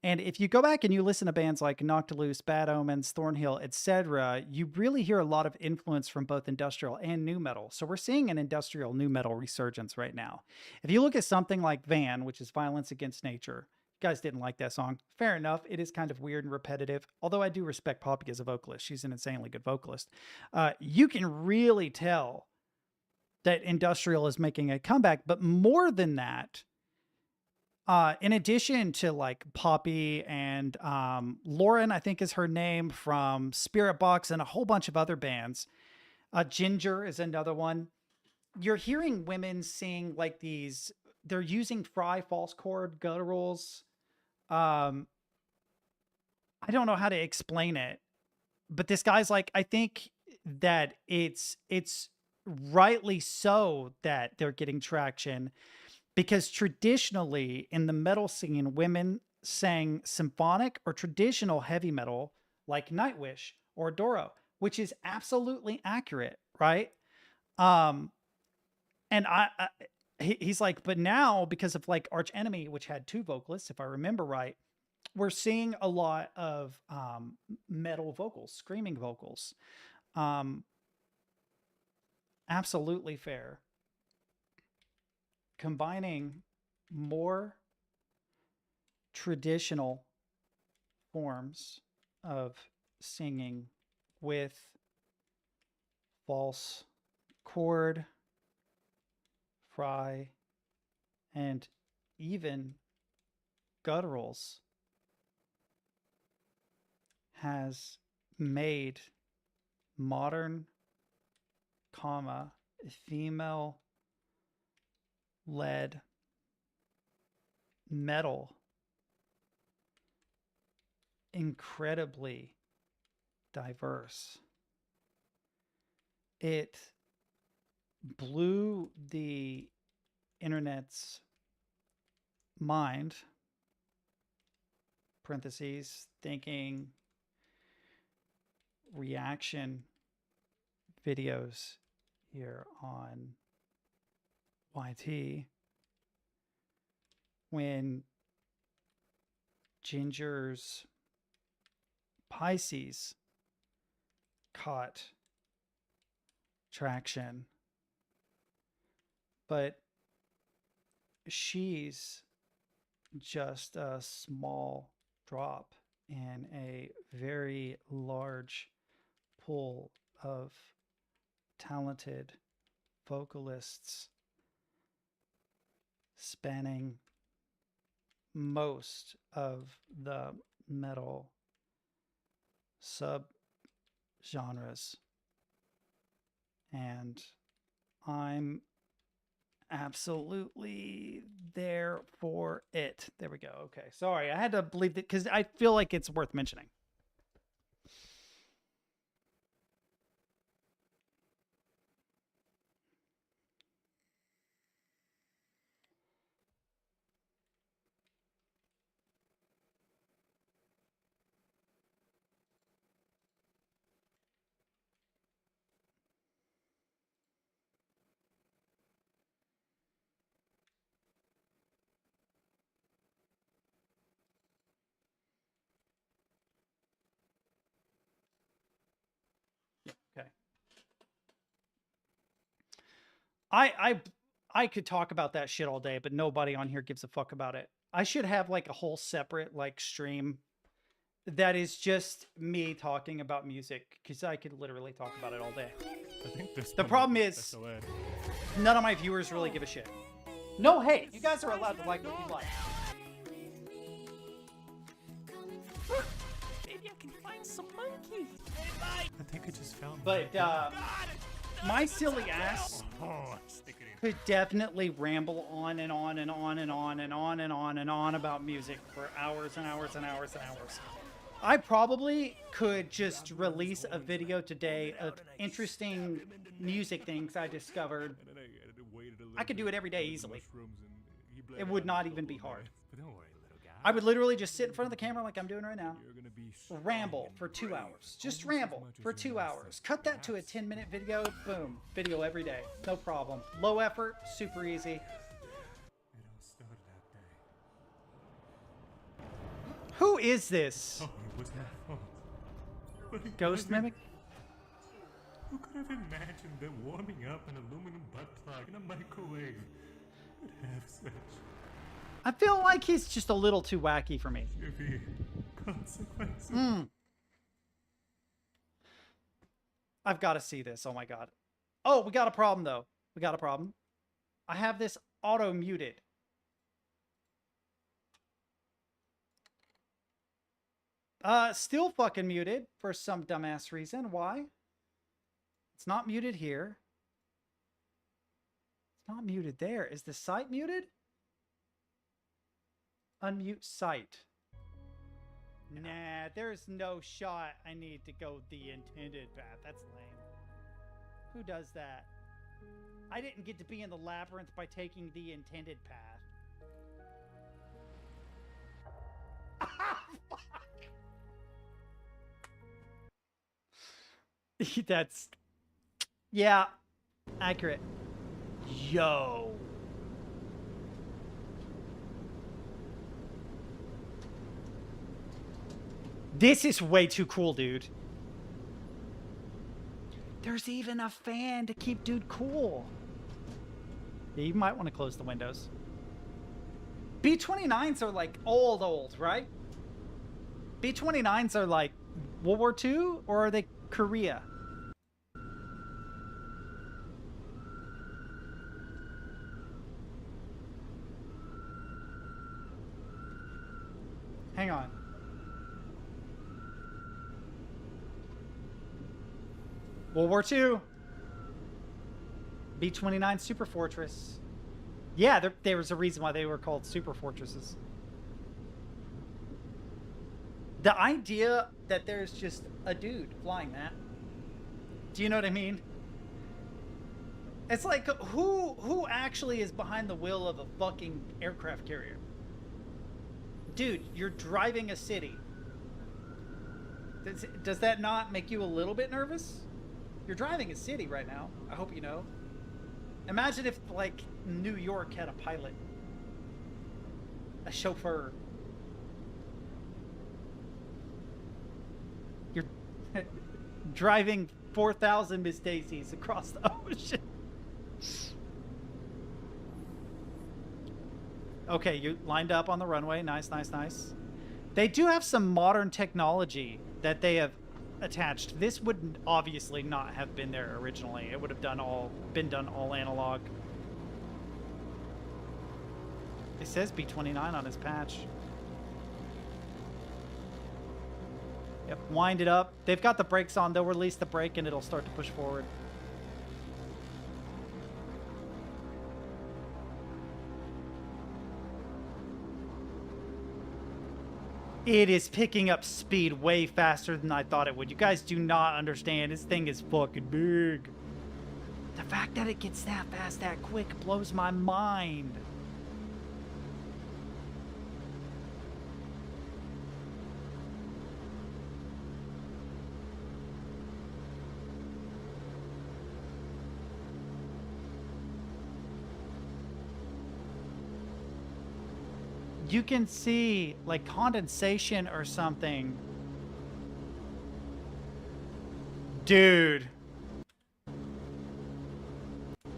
And if you go back and you listen to bands like Knocked Loose, Bad Omens, Thornhill, etc., you really hear a lot of influence from both industrial and nu metal. So we're seeing an industrial nu metal resurgence right now. If you look at something like Van, which is Violence Against Nature, you guys didn't like that song. Fair enough. It is kind of weird and repetitive, although I do respect Poppy as a vocalist. She's an insanely good vocalist. You can really tell that industrial is making a comeback, but more than that, in addition to like Poppy and Lauren, I think is her name, from Spirit Box and a whole bunch of other bands. Ginger is another one. You're hearing women sing like these, they're using Fry false chord gutturals. I don't know how to explain it, but this guy's like, I think that it's rightly so that they're getting traction. Because traditionally in the metal scene, women sang symphonic or traditional heavy metal like Nightwish or Doro, which is absolutely accurate, right? And he's like, but now because of like Arch Enemy, which had two vocalists, if I remember right, we're seeing a lot of metal vocals, screaming vocals. Um, absolutely fair. Combining more traditional forms of singing with false chord, fry, and even gutturals has made modern, female led metal incredibly diverse. It blew the internet's mind, parentheses, thinking reaction videos here on YT when Ginger's Pisces caught traction, but she's just a small drop in a very large pool of talented vocalists spanning most of the metal sub genres, and I'm absolutely there for it. There we go. Okay, sorry, I had to believe that because I feel like it's worth mentioning. Okay. I could talk about that shit all day, but nobody on here gives a fuck about it. I should have like a whole separate like stream that is just me talking about music because I could literally talk about it all day. I think this The one problem might be is special ed. none of my viewers really give a shit. No hate. You guys are allowed to like what you like. Maybe I can find some monkey. I think I just found. But my silly ass Oh, stick it in. could definitely ramble on and on and on and on and on and on and on about music for hours and hours and hours and hours. I probably could just release a video today of interesting music things I discovered. I could do it every day easily. It would not even be hard. But don't worry, little guy. I would literally just sit in front of the camera like I'm doing right now. You're gonna be Ramble for 2 hours. Just ramble for 2 hours. Cut that to a 10-minute video. Boom. Video every day. No problem. Low effort. Super easy. It all started that day. Who is this? Oh, it was my fault. But it Ghost wasn't. mimic? Who could have imagined them warming up an aluminum butt plug in a microwave would have such I feel like he's just a little too wacky for me. severe consequences? I've got to see this. Oh my god. Oh, we got a problem though. We got a problem. I have this auto muted. Still fucking muted for some dumbass reason. Why? It's not muted here. It's not muted there. Is the site muted? Unmute site. Nah, there's no shot I need to go the intended path. That's lame. Who does that? I didn't get to be in the labyrinth by taking the intended path. That's... Yeah. Accurate. Yo. This is way too cool, dude. There's even a fan to keep dude cool. Yeah, you might want to close the windows. B-29s are like old, right? B-29s are like World War II, or are they Korea? Hang on. World War II. B-29 Super Fortress. Yeah, there was a reason why they were called Super Fortresses. The idea that there's just a dude flying that. Do you know what I mean? It's like, who actually is behind the wheel of a fucking aircraft carrier? Dude, you're driving a city. Does that not make you a little bit nervous? You're driving a city right now. I hope you know. Imagine if, like, New York had a pilot. A chauffeur. You're driving 4,000 Miss Daisies across the ocean. Okay, you lined up on the runway. Nice, nice, nice. They do have some modern technology that they have attached. This would obviously not have been there originally. It would have been done all analog. It says B-29 on his patch. Yep, wind it up. They've got the brakes on. They'll release the brake and it'll start to push forward. It is picking up speed way faster than I thought it would. You guys do not understand. This thing is fucking big. The fact that it gets that fast, that quick, blows my mind. You can see like condensation or something. Dude.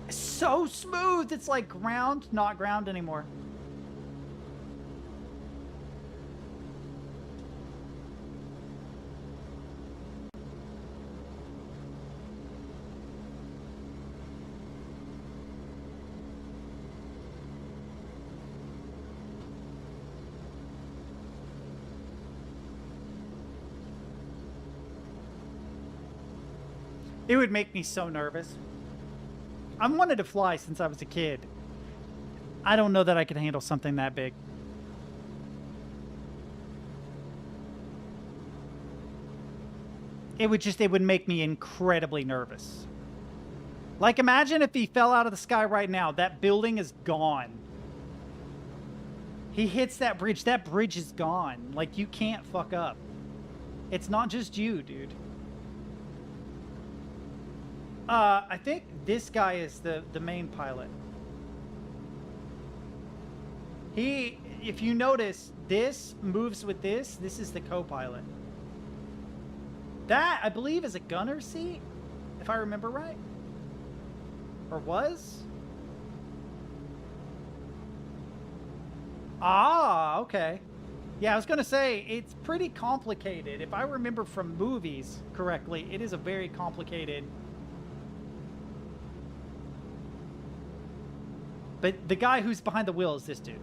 It's so smooth. It's like ground, not ground anymore. It would make me so nervous. I've wanted to fly since I was a kid. I don't know that I could handle something that big. It would make me incredibly nervous. Like, imagine if he fell out of the sky right now. That building is gone. He hits that bridge is gone. Like, you can't fuck up. It's not just you, dude. I think this guy is the main pilot. If you notice, this moves with this. This is the co-pilot. That, I believe, is a gunner seat, if I remember right. Or was? Ah, okay. Yeah, I was gonna say, it's pretty complicated. If I remember from movies correctly, it is a very complicated... But the guy who's behind the wheel is this dude.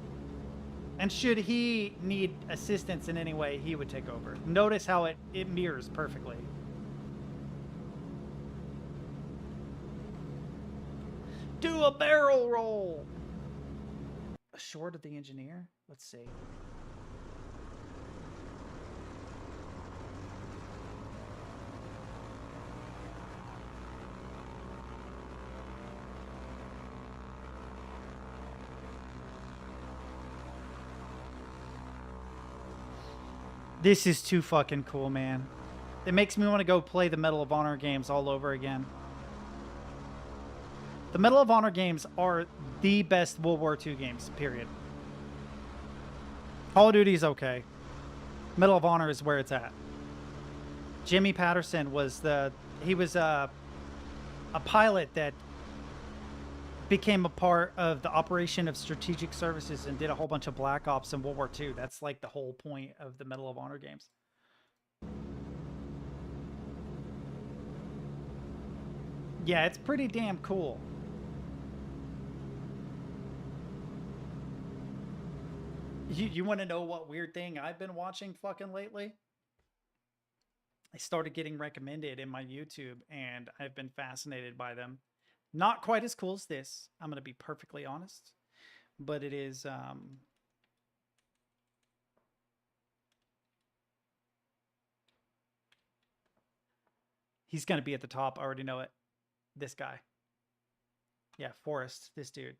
And should he need assistance in any way, he would take over. Notice how it mirrors perfectly. Do a barrel roll! Short of the engineer? Let's see. This is too fucking cool, man. It makes me want to go play the Medal of Honor games all over again. The Medal of Honor games are the best World War II games, period. Call of Duty is okay. Medal of Honor is where it's at. Jimmy Patterson was he was a pilot that became a part of the operation of strategic services and did a whole bunch of black ops in World War II. That's like the whole point of the Medal of Honor games. Yeah, it's pretty damn cool. You want to know what weird thing I've been watching fucking lately? I started getting recommended in my YouTube, and I've been fascinated by them. Not quite as cool as this, I'm going to be perfectly honest, but it is he's going to be at the top. I already know it. This guy. Yeah, Forrest, this dude.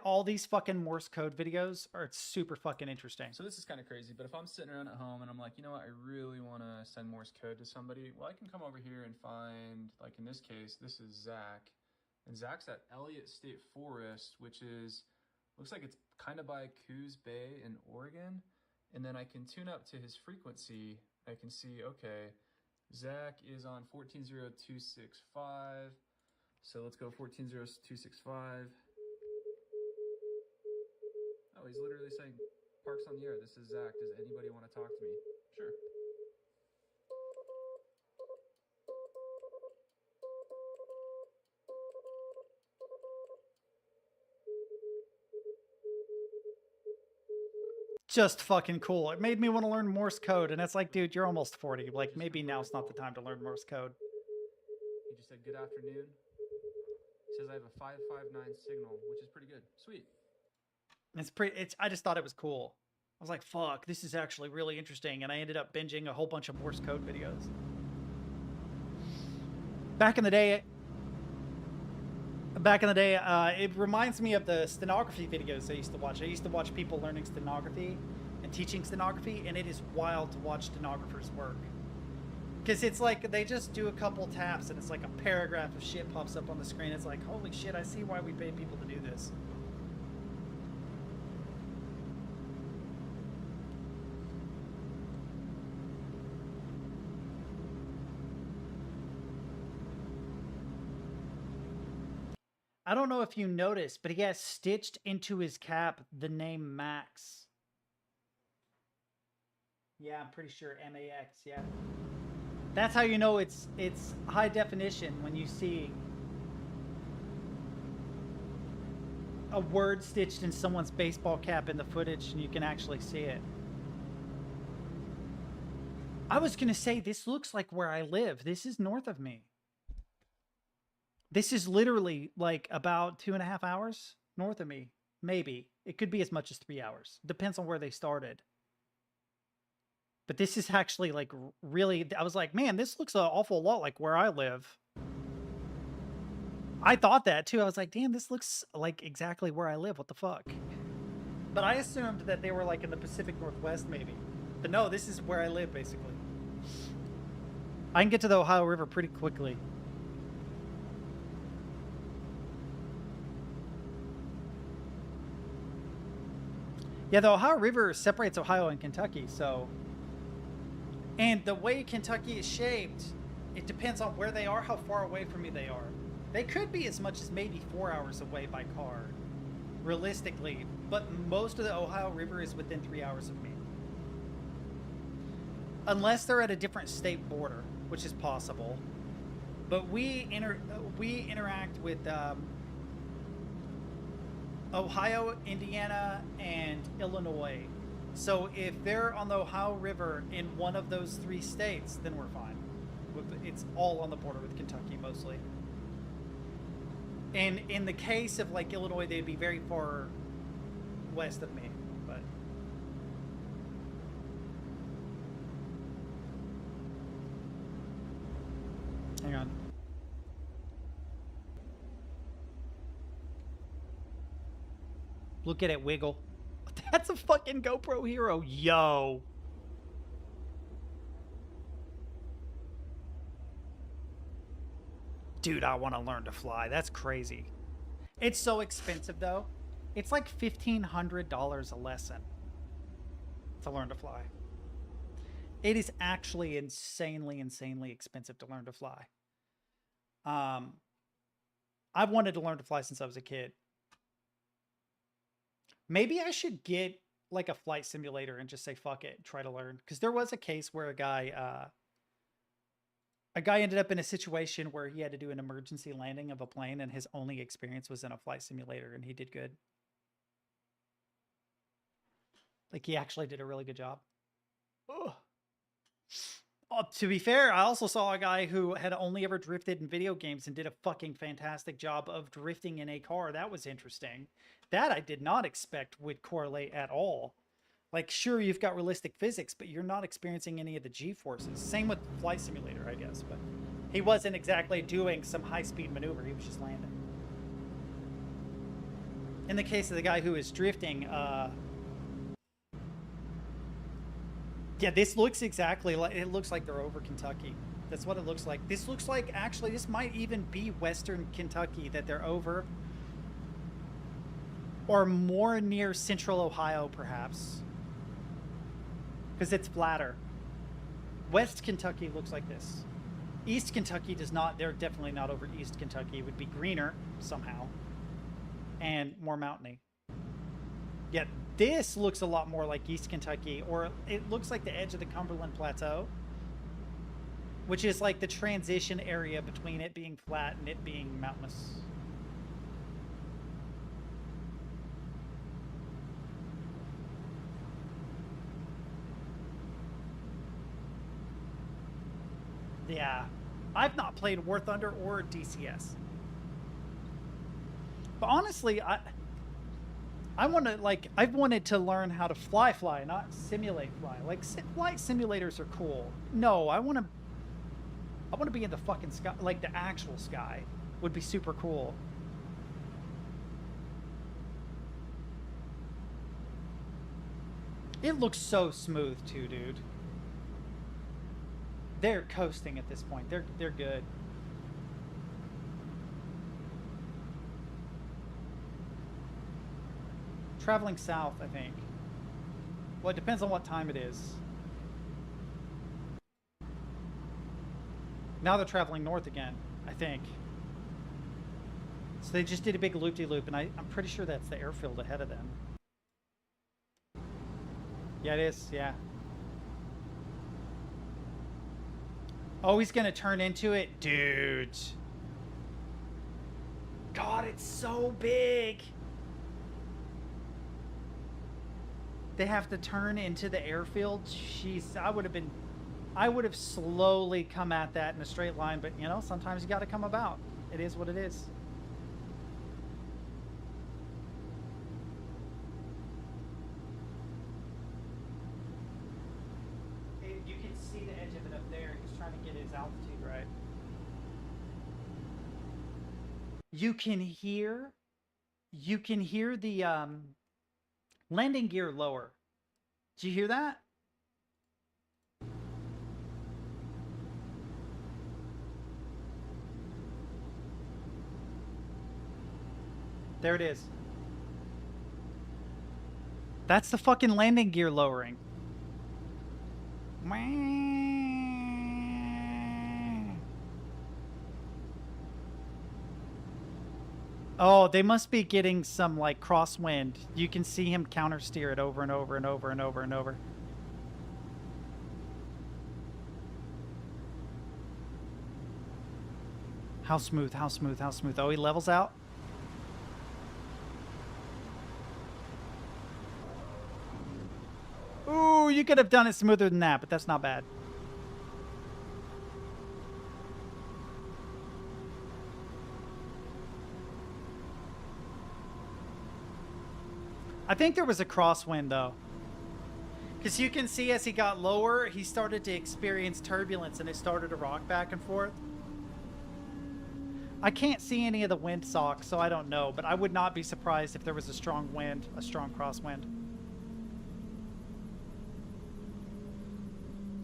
All these fucking Morse code videos are super fucking interesting. So this is kind of crazy, but if I'm sitting around at home and I'm like, you know what, I really want to send Morse code to somebody, well, I can come over here and find, like in this case, this is Zach, and Zach's at Elliott State Forest, which looks like it's kind of by Coos Bay in Oregon, and then I can tune up to his frequency. I can see, okay, Zach is on 140265, so let's go 140265. Oh, he's literally saying, Parks on the air, this is Zach, does anybody want to talk to me? Sure. Just fucking cool. It made me want to learn Morse code, and it's like, dude, you're almost 40. Like, maybe now's not the time to learn Morse code. He just said, good afternoon. He says I have a 559 signal, which is pretty good. Sweet. I just thought it was cool. I was like, fuck, this is actually really interesting, and I ended up binging a whole bunch of Morse code videos. Back in the day, it reminds me of the stenography videos I used to watch. I used to watch people learning stenography and teaching stenography, and it is wild to watch stenographers work. Because it's like they just do a couple taps, and it's like a paragraph of shit pops up on the screen. It's like, holy shit, I see why we pay people to do this. I don't know if you noticed, but he has stitched into his cap the name Max. Yeah, I'm pretty sure MAX, yeah. That's how you know it's high definition, when you see a word stitched in someone's baseball cap in the footage and you can actually see it. I was going to say, this looks like where I live. This is north of me. This is literally like about 2.5 hours north of me. Maybe. It could be as much as 3 hours. Depends on where they started. But this is actually like really, I was like, man, this looks an awful lot like where I live. I thought that too. I was like, damn, this looks like exactly where I live. What the fuck? But I assumed that they were like in the Pacific Northwest maybe. But no, this is where I live basically. I can get to the Ohio River pretty quickly. Yeah, the Ohio River separates Ohio and Kentucky, so... And the way Kentucky is shaped, it depends on where they are, how far away from me they are. They could be as much as maybe 4 hours away by car, realistically, but most of the Ohio River is within 3 hours of me. Unless they're at a different state border, which is possible. But we interact with... Ohio, Indiana, and Illinois. So if they're on the Ohio River in one of those 3 states, then we're fine. It's all on the border with Kentucky mostly. And in the case of like Illinois, they'd be very far west of me. But hang on. Look at it wiggle. That's a fucking GoPro Hero. Yo. Dude, I want to learn to fly. That's crazy. It's so expensive, though. It's like $1,500 a lesson to learn to fly. It is actually insanely expensive to learn to fly. I've wanted to learn to fly since I was a kid. Maybe I should get like a flight simulator and just say fuck it, try to learn. Because there was a case where a guy ended up in a situation where he had to do an emergency landing of a plane, and his only experience was in a flight simulator, and he did good. Like, he actually did a really good job. Ugh. Oh, to be fair, I also saw a guy who had only ever drifted in video games and did a fucking fantastic job of drifting in a car. That was interesting. That I did not expect would correlate at all. Like, sure, you've got realistic physics, but you're not experiencing any of the G-forces. Same with Flight Simulator, I guess, but he wasn't exactly doing some high-speed maneuver. He was just landing. In the case of the guy who is drifting, yeah, this looks exactly like, it looks like they're over Kentucky. That's what it looks like. This looks like, actually, this might even be Western Kentucky that they're over. Or more near Central Ohio, perhaps. Because it's flatter. West Kentucky looks like this. East Kentucky does not, they're definitely not over East Kentucky. It would be greener, somehow. And more mountainy. Yet this looks a lot more like East Kentucky, or it looks like the edge of the Cumberland Plateau, which is like the transition area between it being flat and it being mountainous. Yeah, I've not played War Thunder or DCS. But honestly, I want to, like, I've wanted to learn how to fly, not simulate fly. Like, flight simulators are cool. No, I want to be in the fucking sky, like the actual sky would be super cool. It looks so smooth too, dude. They're coasting at this point. They're good. Traveling south, I think. Well, it depends on what time it is. Now they're traveling north again, I think. So they just did a big loop-de-loop, and I'm pretty sure that's the airfield ahead of them. Yeah, it is, yeah. Oh, he's gonna turn into it? Dude. God, it's so big. They have to turn into the airfield? Jeez, I would have slowly come at that in a straight line, but, you know, sometimes you gotta come about. It is what it is. You can see the edge of it up there. He's trying to get his altitude right. You can hear the landing gear lower. Did you hear that? There it is. That's the fucking landing gear lowering. Oh, they must be getting some, like, crosswind. You can see him counter steer it over and over and over and over and over. How smooth, how smooth, how smooth. Oh, he levels out. Ooh, you could have done it smoother than that, but that's not bad. I think there was a crosswind, though. Because you can see as he got lower, he started to experience turbulence and it started to rock back and forth. I can't see any of the wind socks, so I don't know, but I would not be surprised if there was a strong wind, a strong crosswind.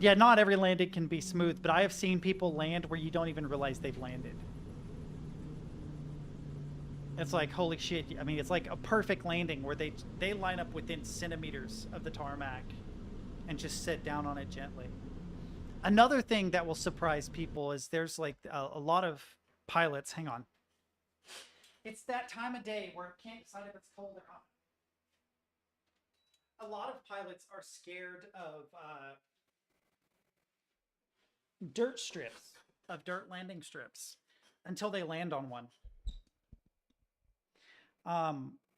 Yeah, not every landing can be smooth, but I have seen people land where you don't even realize they've landed. It's like, holy shit. I mean, it's like a perfect landing where they line up within centimeters of the tarmac. and just sit down on it gently. Another thing that will surprise people is there's like a lot of pilots. Hang on. It's that time of day where I can't decide if it's cold or hot. A lot of pilots are scared of dirt strips, of dirt landing strips, until they land on one.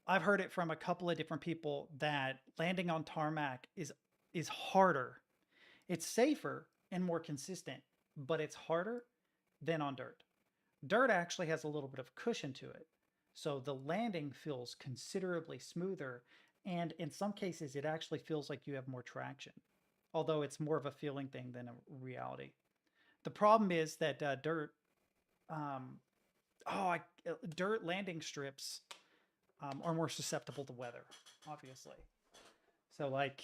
I've heard it from a couple of different people that landing on tarmac is harder. It's safer and more consistent, but it's harder than on dirt. Dirt actually has a little bit of cushion to it, so the landing feels considerably smoother, and in some cases it actually feels like you have more traction, although it's more of a feeling thing than a reality. The problem is that um, dirt landing strips are more susceptible to weather, obviously. So, like,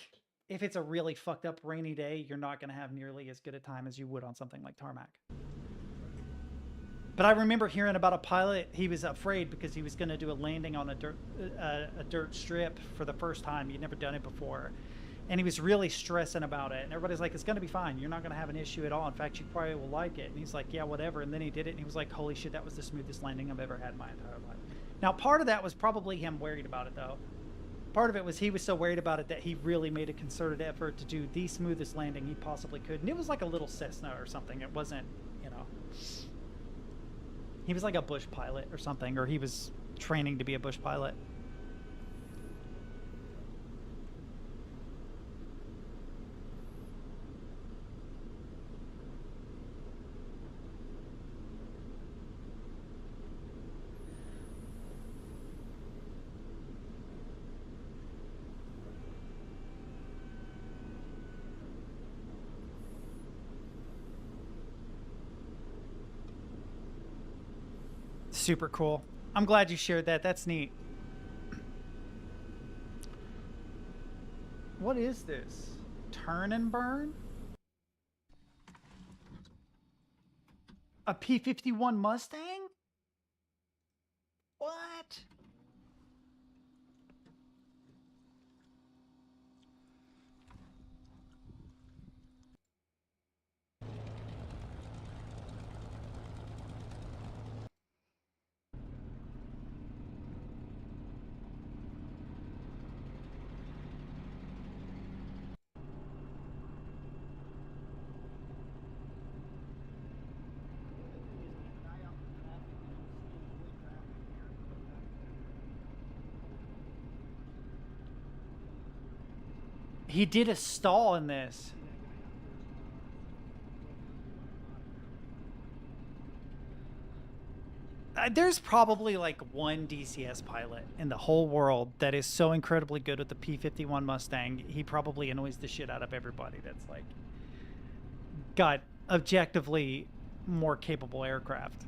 if it's a really fucked up rainy day, you're not going to have nearly as good a time as you would on something like tarmac. But I remember hearing about a pilot. He was afraid because he was going to do a landing on a dirt strip for the first time. He'd never done it before. And he was really stressing about it. And everybody's like, it's going to be fine. You're not going to have an issue at all. In fact, you probably will like it. And he's like, yeah, whatever. And then he did it. And he was like, holy shit, that was the smoothest landing I've ever had in my entire life. Now, part of that was probably him worried about it, though. Part of it was he was so worried about it that he really made a concerted effort to do the smoothest landing he possibly could. And it was like a little Cessna or something. It wasn't, you know. He was like a bush pilot or something, or he was training to be a bush pilot. Super cool. I'm glad you shared that. That's neat. What is this? Turn and burn? A P-51 Mustang? What? He did a stall in this. There's probably like one DCS pilot in the whole world that is so incredibly good with the P-51 Mustang. He probably annoys the shit out of everybody that's like got objectively more capable aircraft.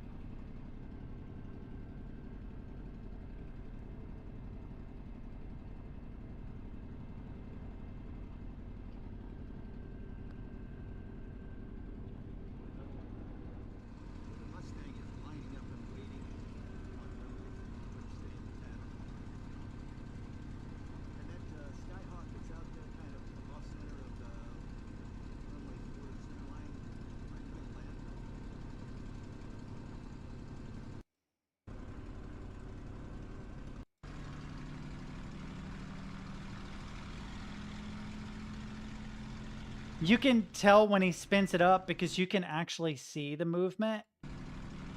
You can tell when he spins it up because you can actually see the movement,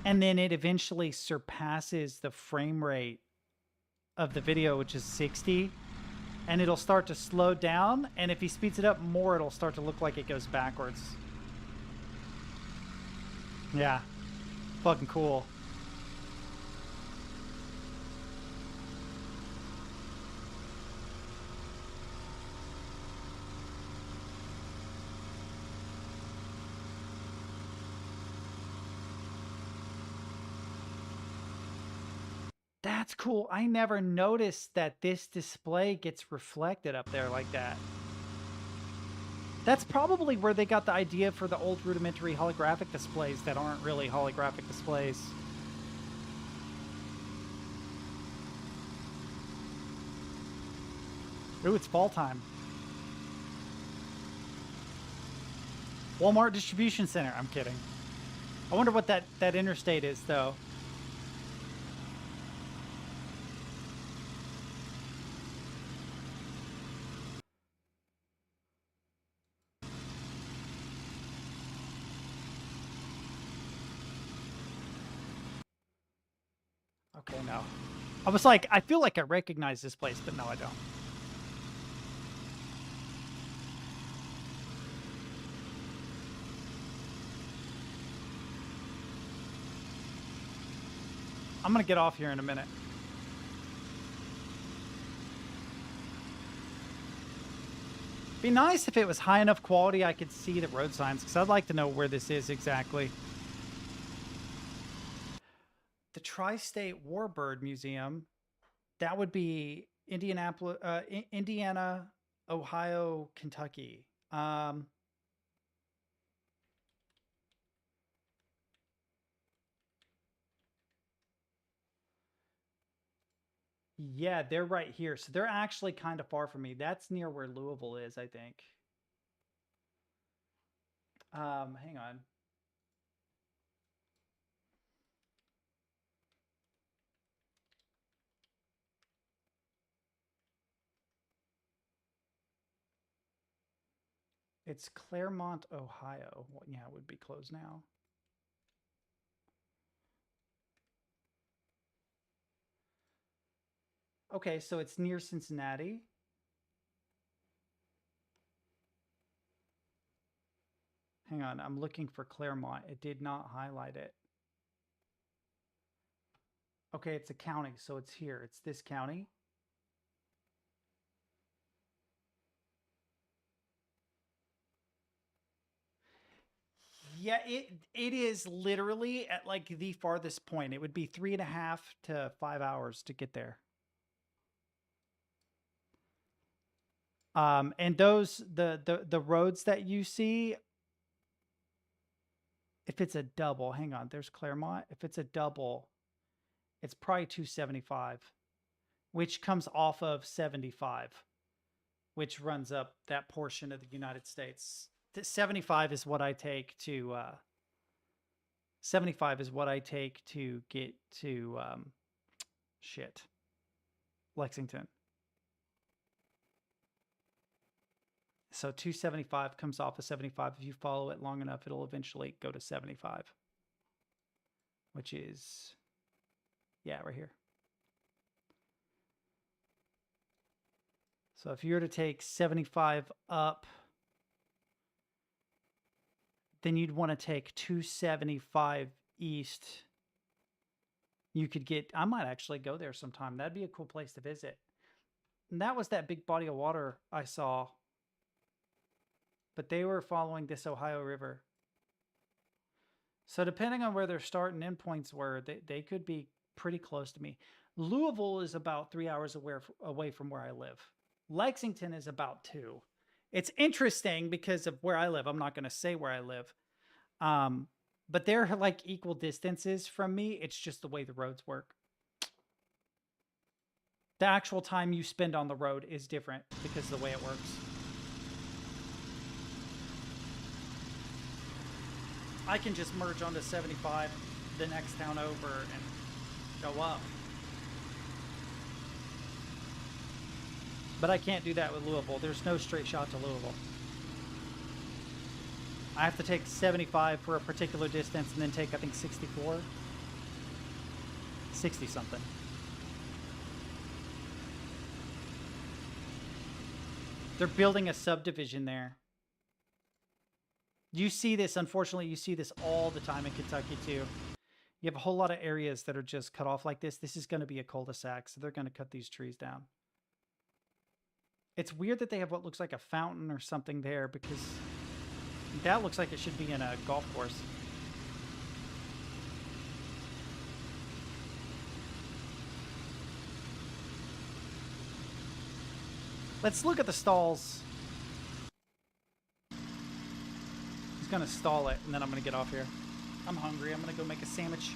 and then it eventually surpasses the frame rate of the video, which is 60, and it'll start to slow down, and if he speeds it up more, it'll start to look like it goes backwards. Yeah. Fucking cool. That's cool. I never noticed that this display gets reflected up there like that. That's probably where they got the idea for the old rudimentary holographic displays that aren't really holographic displays. Ooh, it's fall time. Walmart distribution center. I'm kidding. I wonder what that interstate is, though. Okay, no. I was like, I feel like I recognize this place, but no, I don't. I'm gonna get off here in a minute. Be nice if it was high enough quality I could see the road signs, because I'd like to know where this is exactly. The Tri-State Warbird Museum, that would be Indianapolis, Indiana, Ohio, Kentucky. Yeah, they're right here. So they're actually kind of far from me. That's near where Louisville is, I think. Hang on. It's Claremont, Ohio. Well, yeah, it would be closed now. Okay, so it's near Cincinnati. Hang on, I'm looking for Claremont. It did not highlight it. Okay, it's a county, so it's here. It's this county. Yeah, it is literally at like the farthest point. It would be 3.5 to 5 hours to get there. And those the roads that you see, if it's a double, hang on, there's Claremont. If it's a double, it's probably 275, which comes off of 75, which runs up that portion of the United States. 75 is what I take to 75 is what I take to get to Lexington. So 275 comes off of 75. If you follow it long enough, it'll eventually go to 75, which is, yeah, right here. So if you were to take 75 up, then you'd want to take 275 east. You could get, I might actually go there sometime. That'd be a cool place to visit. And that was that big body of water I saw. But they were following this Ohio River. So depending on where their start and end points were, they could be pretty close to me. Louisville is about 3 hours away from where I live. Lexington is about 2. It's interesting because of where I live. I'm not going to say where I live. But they're like equal distances from me. It's just the way the roads work. The actual time you spend on the road is different because of the way it works. I can just merge onto 75 the next town over and go up. But I can't do that with Louisville. There's no straight shot to Louisville. I have to take 75 for a particular distance and then take, I think, 64. 60 something. They're building a subdivision there. You see this, unfortunately, you see this all the time in Kentucky too. You have a whole lot of areas that are just cut off like this. This is going to be a cul-de-sac, so they're going to cut these trees down. It's weird that they have what looks like a fountain or something there, because that looks like it should be in a golf course. Let's look at the stalls. He's going to stall it, and then I'm going to get off here. I'm hungry. I'm going to go make a sandwich.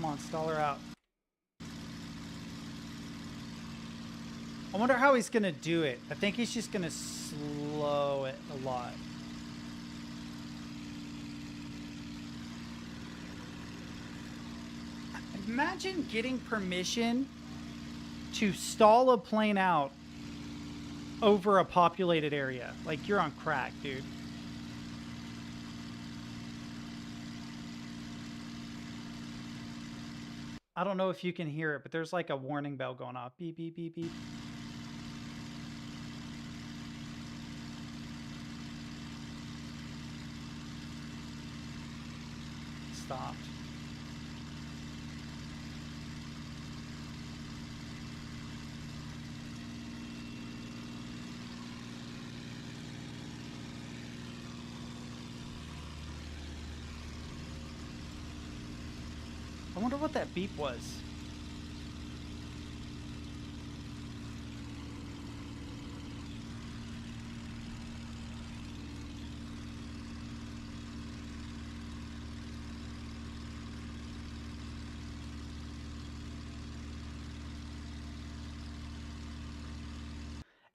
Come on, stall her out. I wonder how he's gonna do it. I think he's just gonna slow it a lot. Imagine getting permission to stall a plane out over a populated area. Like, you're on crack, dude. I don't know if you can hear it, but there's like a warning bell going off. Beep, beep, beep, beep. Stopped. I wonder what that beep was.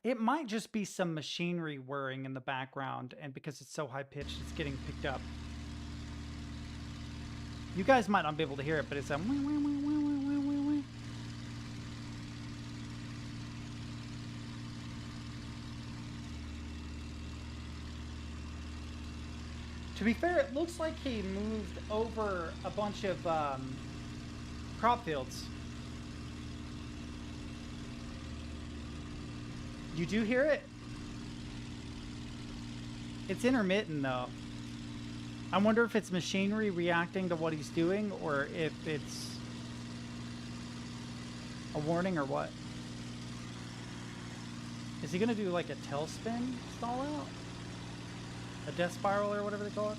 It might just be some machinery whirring in the background, and because it's so high pitched, it's getting picked up. You guys might not be able to hear it, but it's a wah, wah, wah, wah, wah, wah, wah. To be fair, it looks like he moved over a bunch of crop fields. You do hear it? It's intermittent though. I wonder if it's machinery reacting to what he's doing, or if it's a warning or what. Is he gonna do like a tailspin stall out? A death spiral or whatever they call it?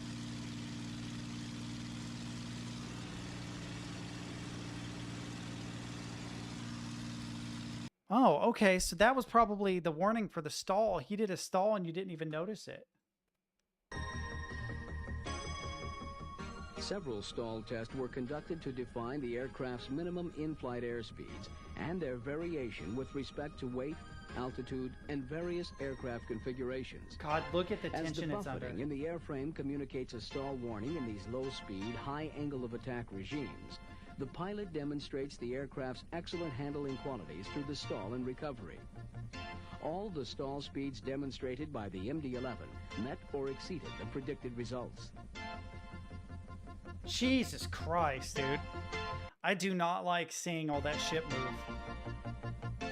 Oh, okay, so that was probably the warning for the stall. He did a stall and you didn't even notice it. Several stall tests were conducted to define the aircraft's minimum in-flight airspeeds and their variation with respect to weight, altitude, and various aircraft configurations. God, look at the As the tension it's under. buffeting in the airframe communicates a stall warning in these low-speed, high angle of attack regimes, the pilot demonstrates the aircraft's excellent handling qualities through the stall and recovery. All the stall speeds demonstrated by the MD-11 met or exceeded the predicted results. Jesus Christ, dude. I do not like seeing all that shit move.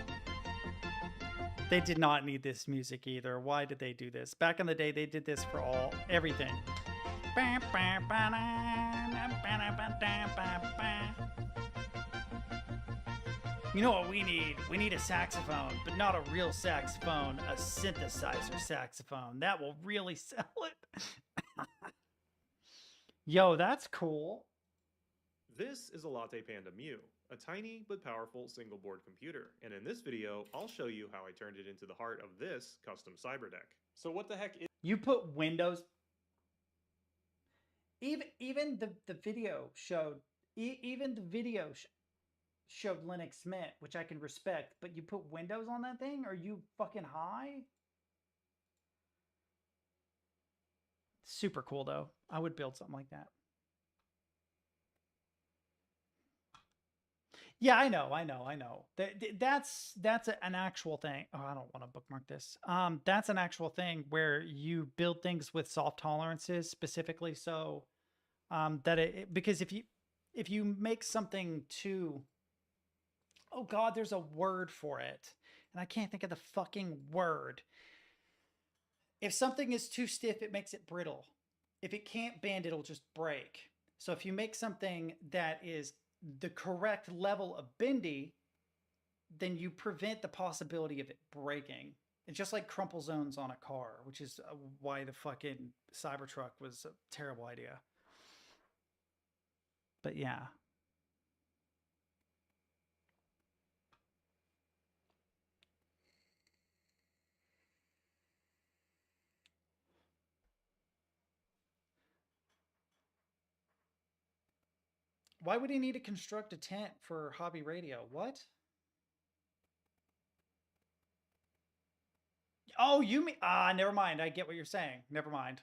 They did not need this music either. Why did they do this? Back in the day, they did this for everything. You know what we need? We need a saxophone, but not a real saxophone, a synthesizer saxophone. That will really sell it. Yo, that's cool. This is a Latte Panda Mu, a tiny but powerful single-board computer, and in this video, I'll show you how I turned it into the heart of this custom cyberdeck. So what the heck is... You put Windows... Even the video showed... Even the video showed Linux Mint, which I can respect, but you put Windows on that thing? Are you fucking high? Super cool, though. I would build something like that. Yeah, I know. That's an actual thing. Oh, I don't want to bookmark this. That's an actual thing where you build things with soft tolerances specifically, so that because if you make something too, oh God, there's a word for it, and I can't think of the fucking word. If something is too stiff, it makes it brittle. If it can't bend, it'll just break. So if you make something that is the correct level of bendy, then you prevent the possibility of it breaking. It's just like crumple zones on a car, which is why the fucking Cybertruck was a terrible idea. But yeah. Why would he need to construct a tent for hobby radio? What? Oh, you mean... never mind. I get what you're saying. Never mind.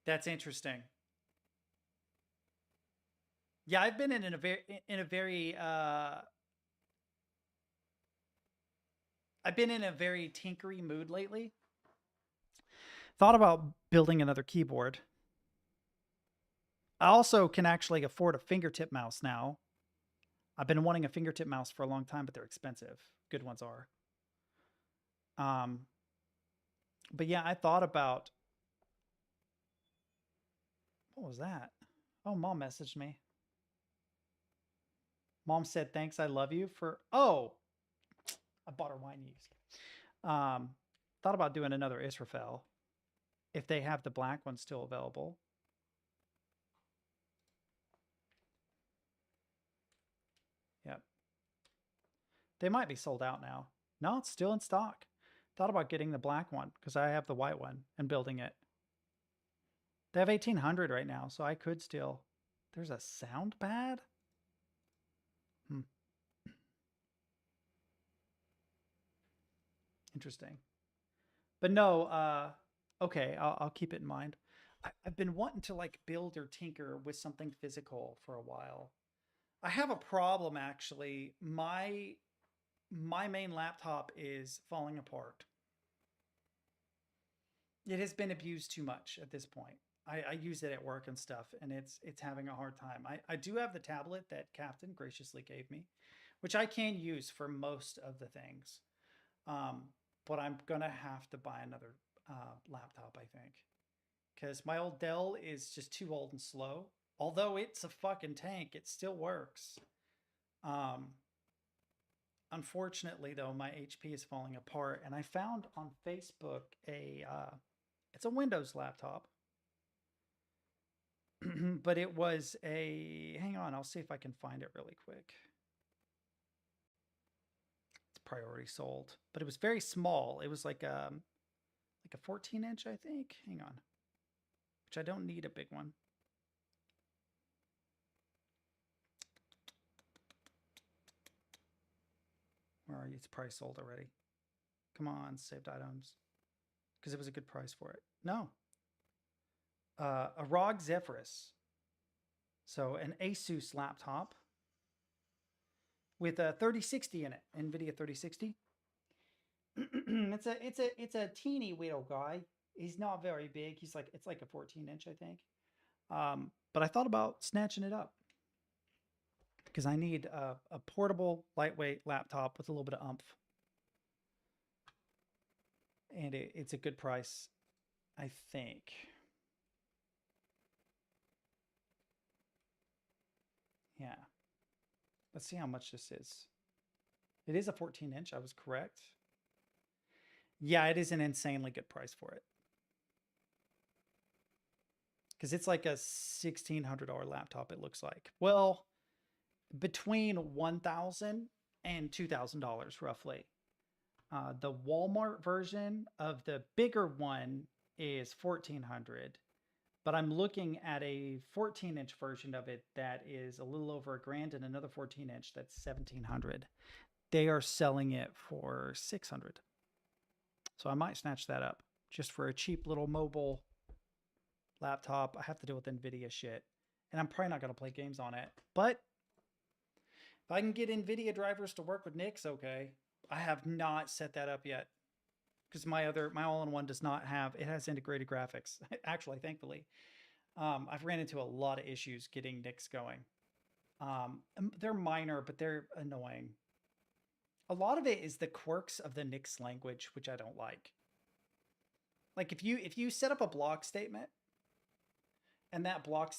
That's interesting. Yeah, I've been in a very I've been in a very tinkery mood lately. Thought about building another keyboard. I also can actually afford a fingertip mouse now. I've been wanting a fingertip mouse for a long time, but they're expensive. Good ones are. But yeah, I thought about... What was that? Oh, Mom messaged me. Mom said, thanks, I love you for... Oh! I bought her wine yeast. Thought about doing another Israfel. If they have the black one still available. Yep. They might be sold out now. No, it's still in stock. Thought about getting the black one because I have the white one and building it. They have 1800 right now, so I could still... There's a sound pad? Interesting. But no, okay, I'll keep it in mind. I've been wanting to like build or tinker with something physical for a while. I have a problem actually. My main laptop is falling apart. It has been abused too much at this point. I use it at work and stuff, and it's having a hard time. I do have the tablet that Captain graciously gave me, which I can use for most of the things. But I'm gonna have to buy another laptop, I think, because my old Dell is just too old and slow. Although it's a fucking tank, it still works. Unfortunately, though, my HP is falling apart, and I found on Facebook it's a Windows laptop, but it was a... Hang on, I'll see if I can find it really quick. Priority sold, but it was very small. It was like a 14-inch, I think. Hang on, which I don't need a big one. Where are you? It's price sold already. Come on, saved items, because it was a good price for it. No, a ROG Zephyrus, so an Asus laptop with a 3060 in it, NVIDIA 3060. it's a teeny little guy. He's not very big. It's like a 14-inch, I think. But I thought about snatching it up because I need a portable, lightweight laptop with a little bit of oomph, and it's a good price, I think. Yeah. Let's see how much this is. It is a 14-inch. I was correct. Yeah, it is an insanely good price for it. Because it's like a $1,600 laptop, it looks like. Well, between $1,000 and $2,000 roughly. The Walmart version of the bigger one is $1,400. But I'm looking at a 14-inch version of it that is a little over $1,000, and another 14-inch that's $1,700. They are selling it for $600. So I might snatch that up just for a cheap little mobile laptop. I have to deal with NVIDIA shit, and I'm probably not going to play games on it. But if I can get NVIDIA drivers to work with Nick's, okay. I have not set that up yet, because my all-in-one does not have... It has integrated graphics, actually, thankfully. I've ran into a lot of issues getting Nick's going. They're minor, but they're annoying. A lot of it is the quirks of the Nix language, which I don't like. Like if you set up a block statement, and that block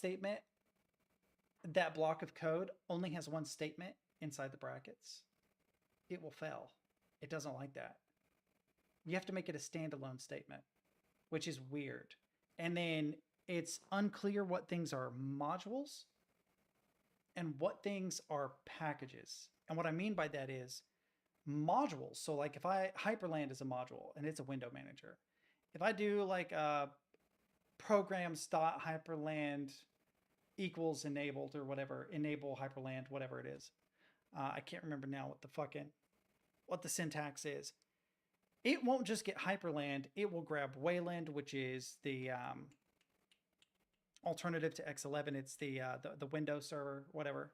of code only has one statement inside the brackets, it will fail. It doesn't like that. You have to make it a standalone statement, which is weird. And then it's unclear what things are modules and what things are packages. And what I mean by that is modules. So like if Hyperland is a module and it's a window manager. If I do like a programs.hyperland equals enabled or whatever, enable hyperland, whatever it is. I can't remember now what the syntax is. It won't just get hyperland. It will grab Wayland, which is the alternative to X11. It's the Windows server, whatever.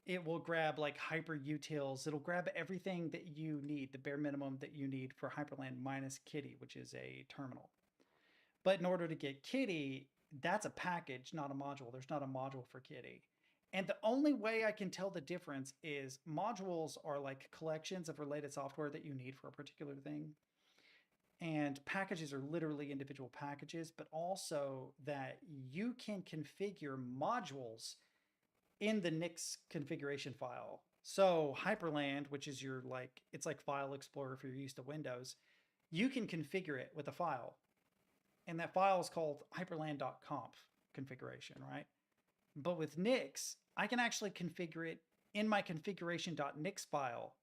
It will grab like hyperutils. It'll grab everything that you need, the bare minimum that you need for hyperland minus Kitty, which is a terminal. But in order to get Kitty, that's a package, not a module. There's not a module for Kitty. And the only way I can tell the difference is modules are like collections of related software that you need for a particular thing. And packages are literally individual packages, but also that you can configure modules in the Nix configuration file. So Hyperland, which is your it's like File Explorer if you're used to Windows, you can configure it with a file. And that file is called hyperland.conf configuration, right? But with Nix, I can actually configure it in my configuration.nix file,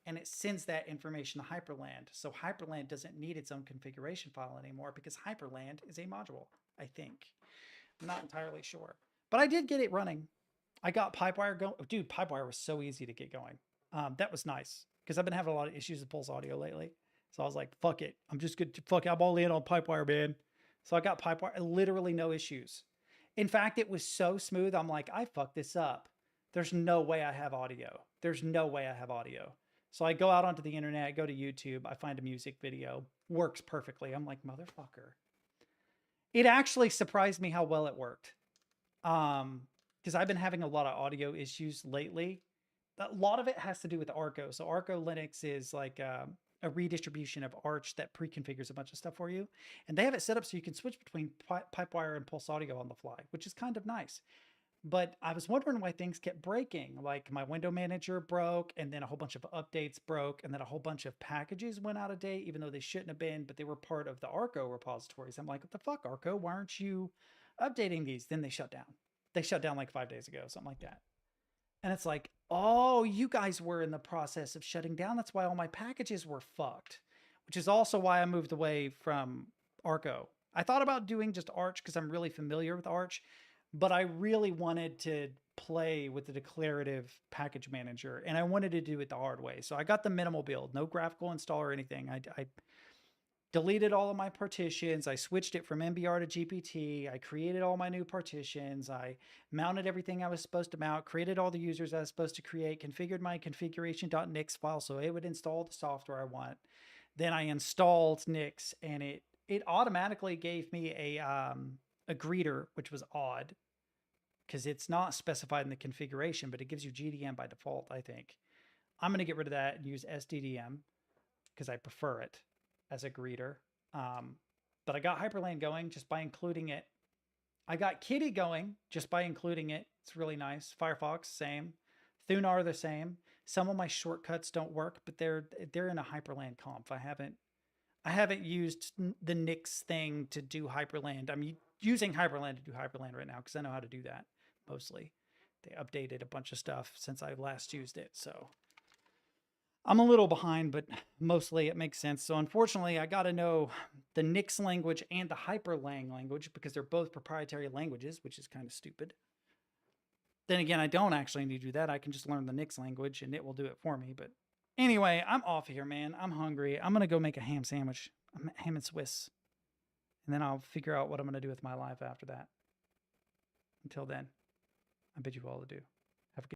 and it sends that information to Hyperland. So Hyperland doesn't need its own configuration file anymore because Hyperland is a module, I think. I'm not entirely sure. But I did get it running. I got Pipewire going. Dude, Pipewire was so easy to get going. That was nice because I've been having a lot of issues with Pulse Audio lately. So I was like, fuck it. I'm just good to I'm all in on Pipewire, man. So I got Pipewire, literally no issues. In fact, it was so smooth. I'm like, I fucked this up. There's no way I have audio. There's no way I have audio. So I go out onto the internet, go to YouTube. I find a music video. Works perfectly. I'm like, motherfucker. It actually surprised me how well it worked. Because I've been having a lot of audio issues lately. A lot of it has to do with Arco. So Arco Linux is like a redistribution of Arch that pre-configures a bunch of stuff for you. And they have it set up so you can switch between Pipewire and Pulse Audio on the fly, which is kind of nice. But I was wondering why things kept breaking. Like my window manager broke, and then a whole bunch of updates broke, and then a whole bunch of packages went out of date, even though they shouldn't have been, but they were part of the Arco repositories. I'm like, what the fuck, Arco? Why aren't you updating these? Then they shut down. They shut down like 5 days ago, something like that. And it's like, oh, you guys were in the process of shutting down. That's why all my packages were fucked, which is also why I moved away from Arco. I thought about doing just Arch because I'm really familiar with Arch, but I really wanted to play with the declarative package manager, and I wanted to do it the hard way. So I got the minimal build, no graphical install or anything. I deleted all of my partitions. I switched it from MBR to GPT. I created all my new partitions. I mounted everything I was supposed to mount, created all the users I was supposed to create, configured my configuration.nix file so it would install the software I want. Then I installed Nix, and it automatically gave me a greeter, which was odd because it's not specified in the configuration, but it gives you GDM by default, I think. I'm going to get rid of that and use SDDM because I prefer it as a greeter. But I got Hyperland going just by including it. I got Kitty going just by including it. It's really nice. Firefox, same. Thunar, the same. Some of my shortcuts don't work, but they're in a Hyperland conf. I haven't used the Nix thing to do Hyperland. I'm using Hyperland to do Hyperland right now because I know how to do that mostly. They updated a bunch of stuff since I last used it, so I'm a little behind, but mostly it makes sense. So unfortunately, I got to know the Nix language and the Hyperlang language because they're both proprietary languages, which is kind of stupid. Then again, I don't actually need to do that. I can just learn the Nix language and it will do it for me. But anyway, I'm off here, man. I'm hungry. I'm going to go make a ham sandwich, ham and Swiss. And then I'll figure out what I'm going to do with my life after that. Until then, I bid you all adieu.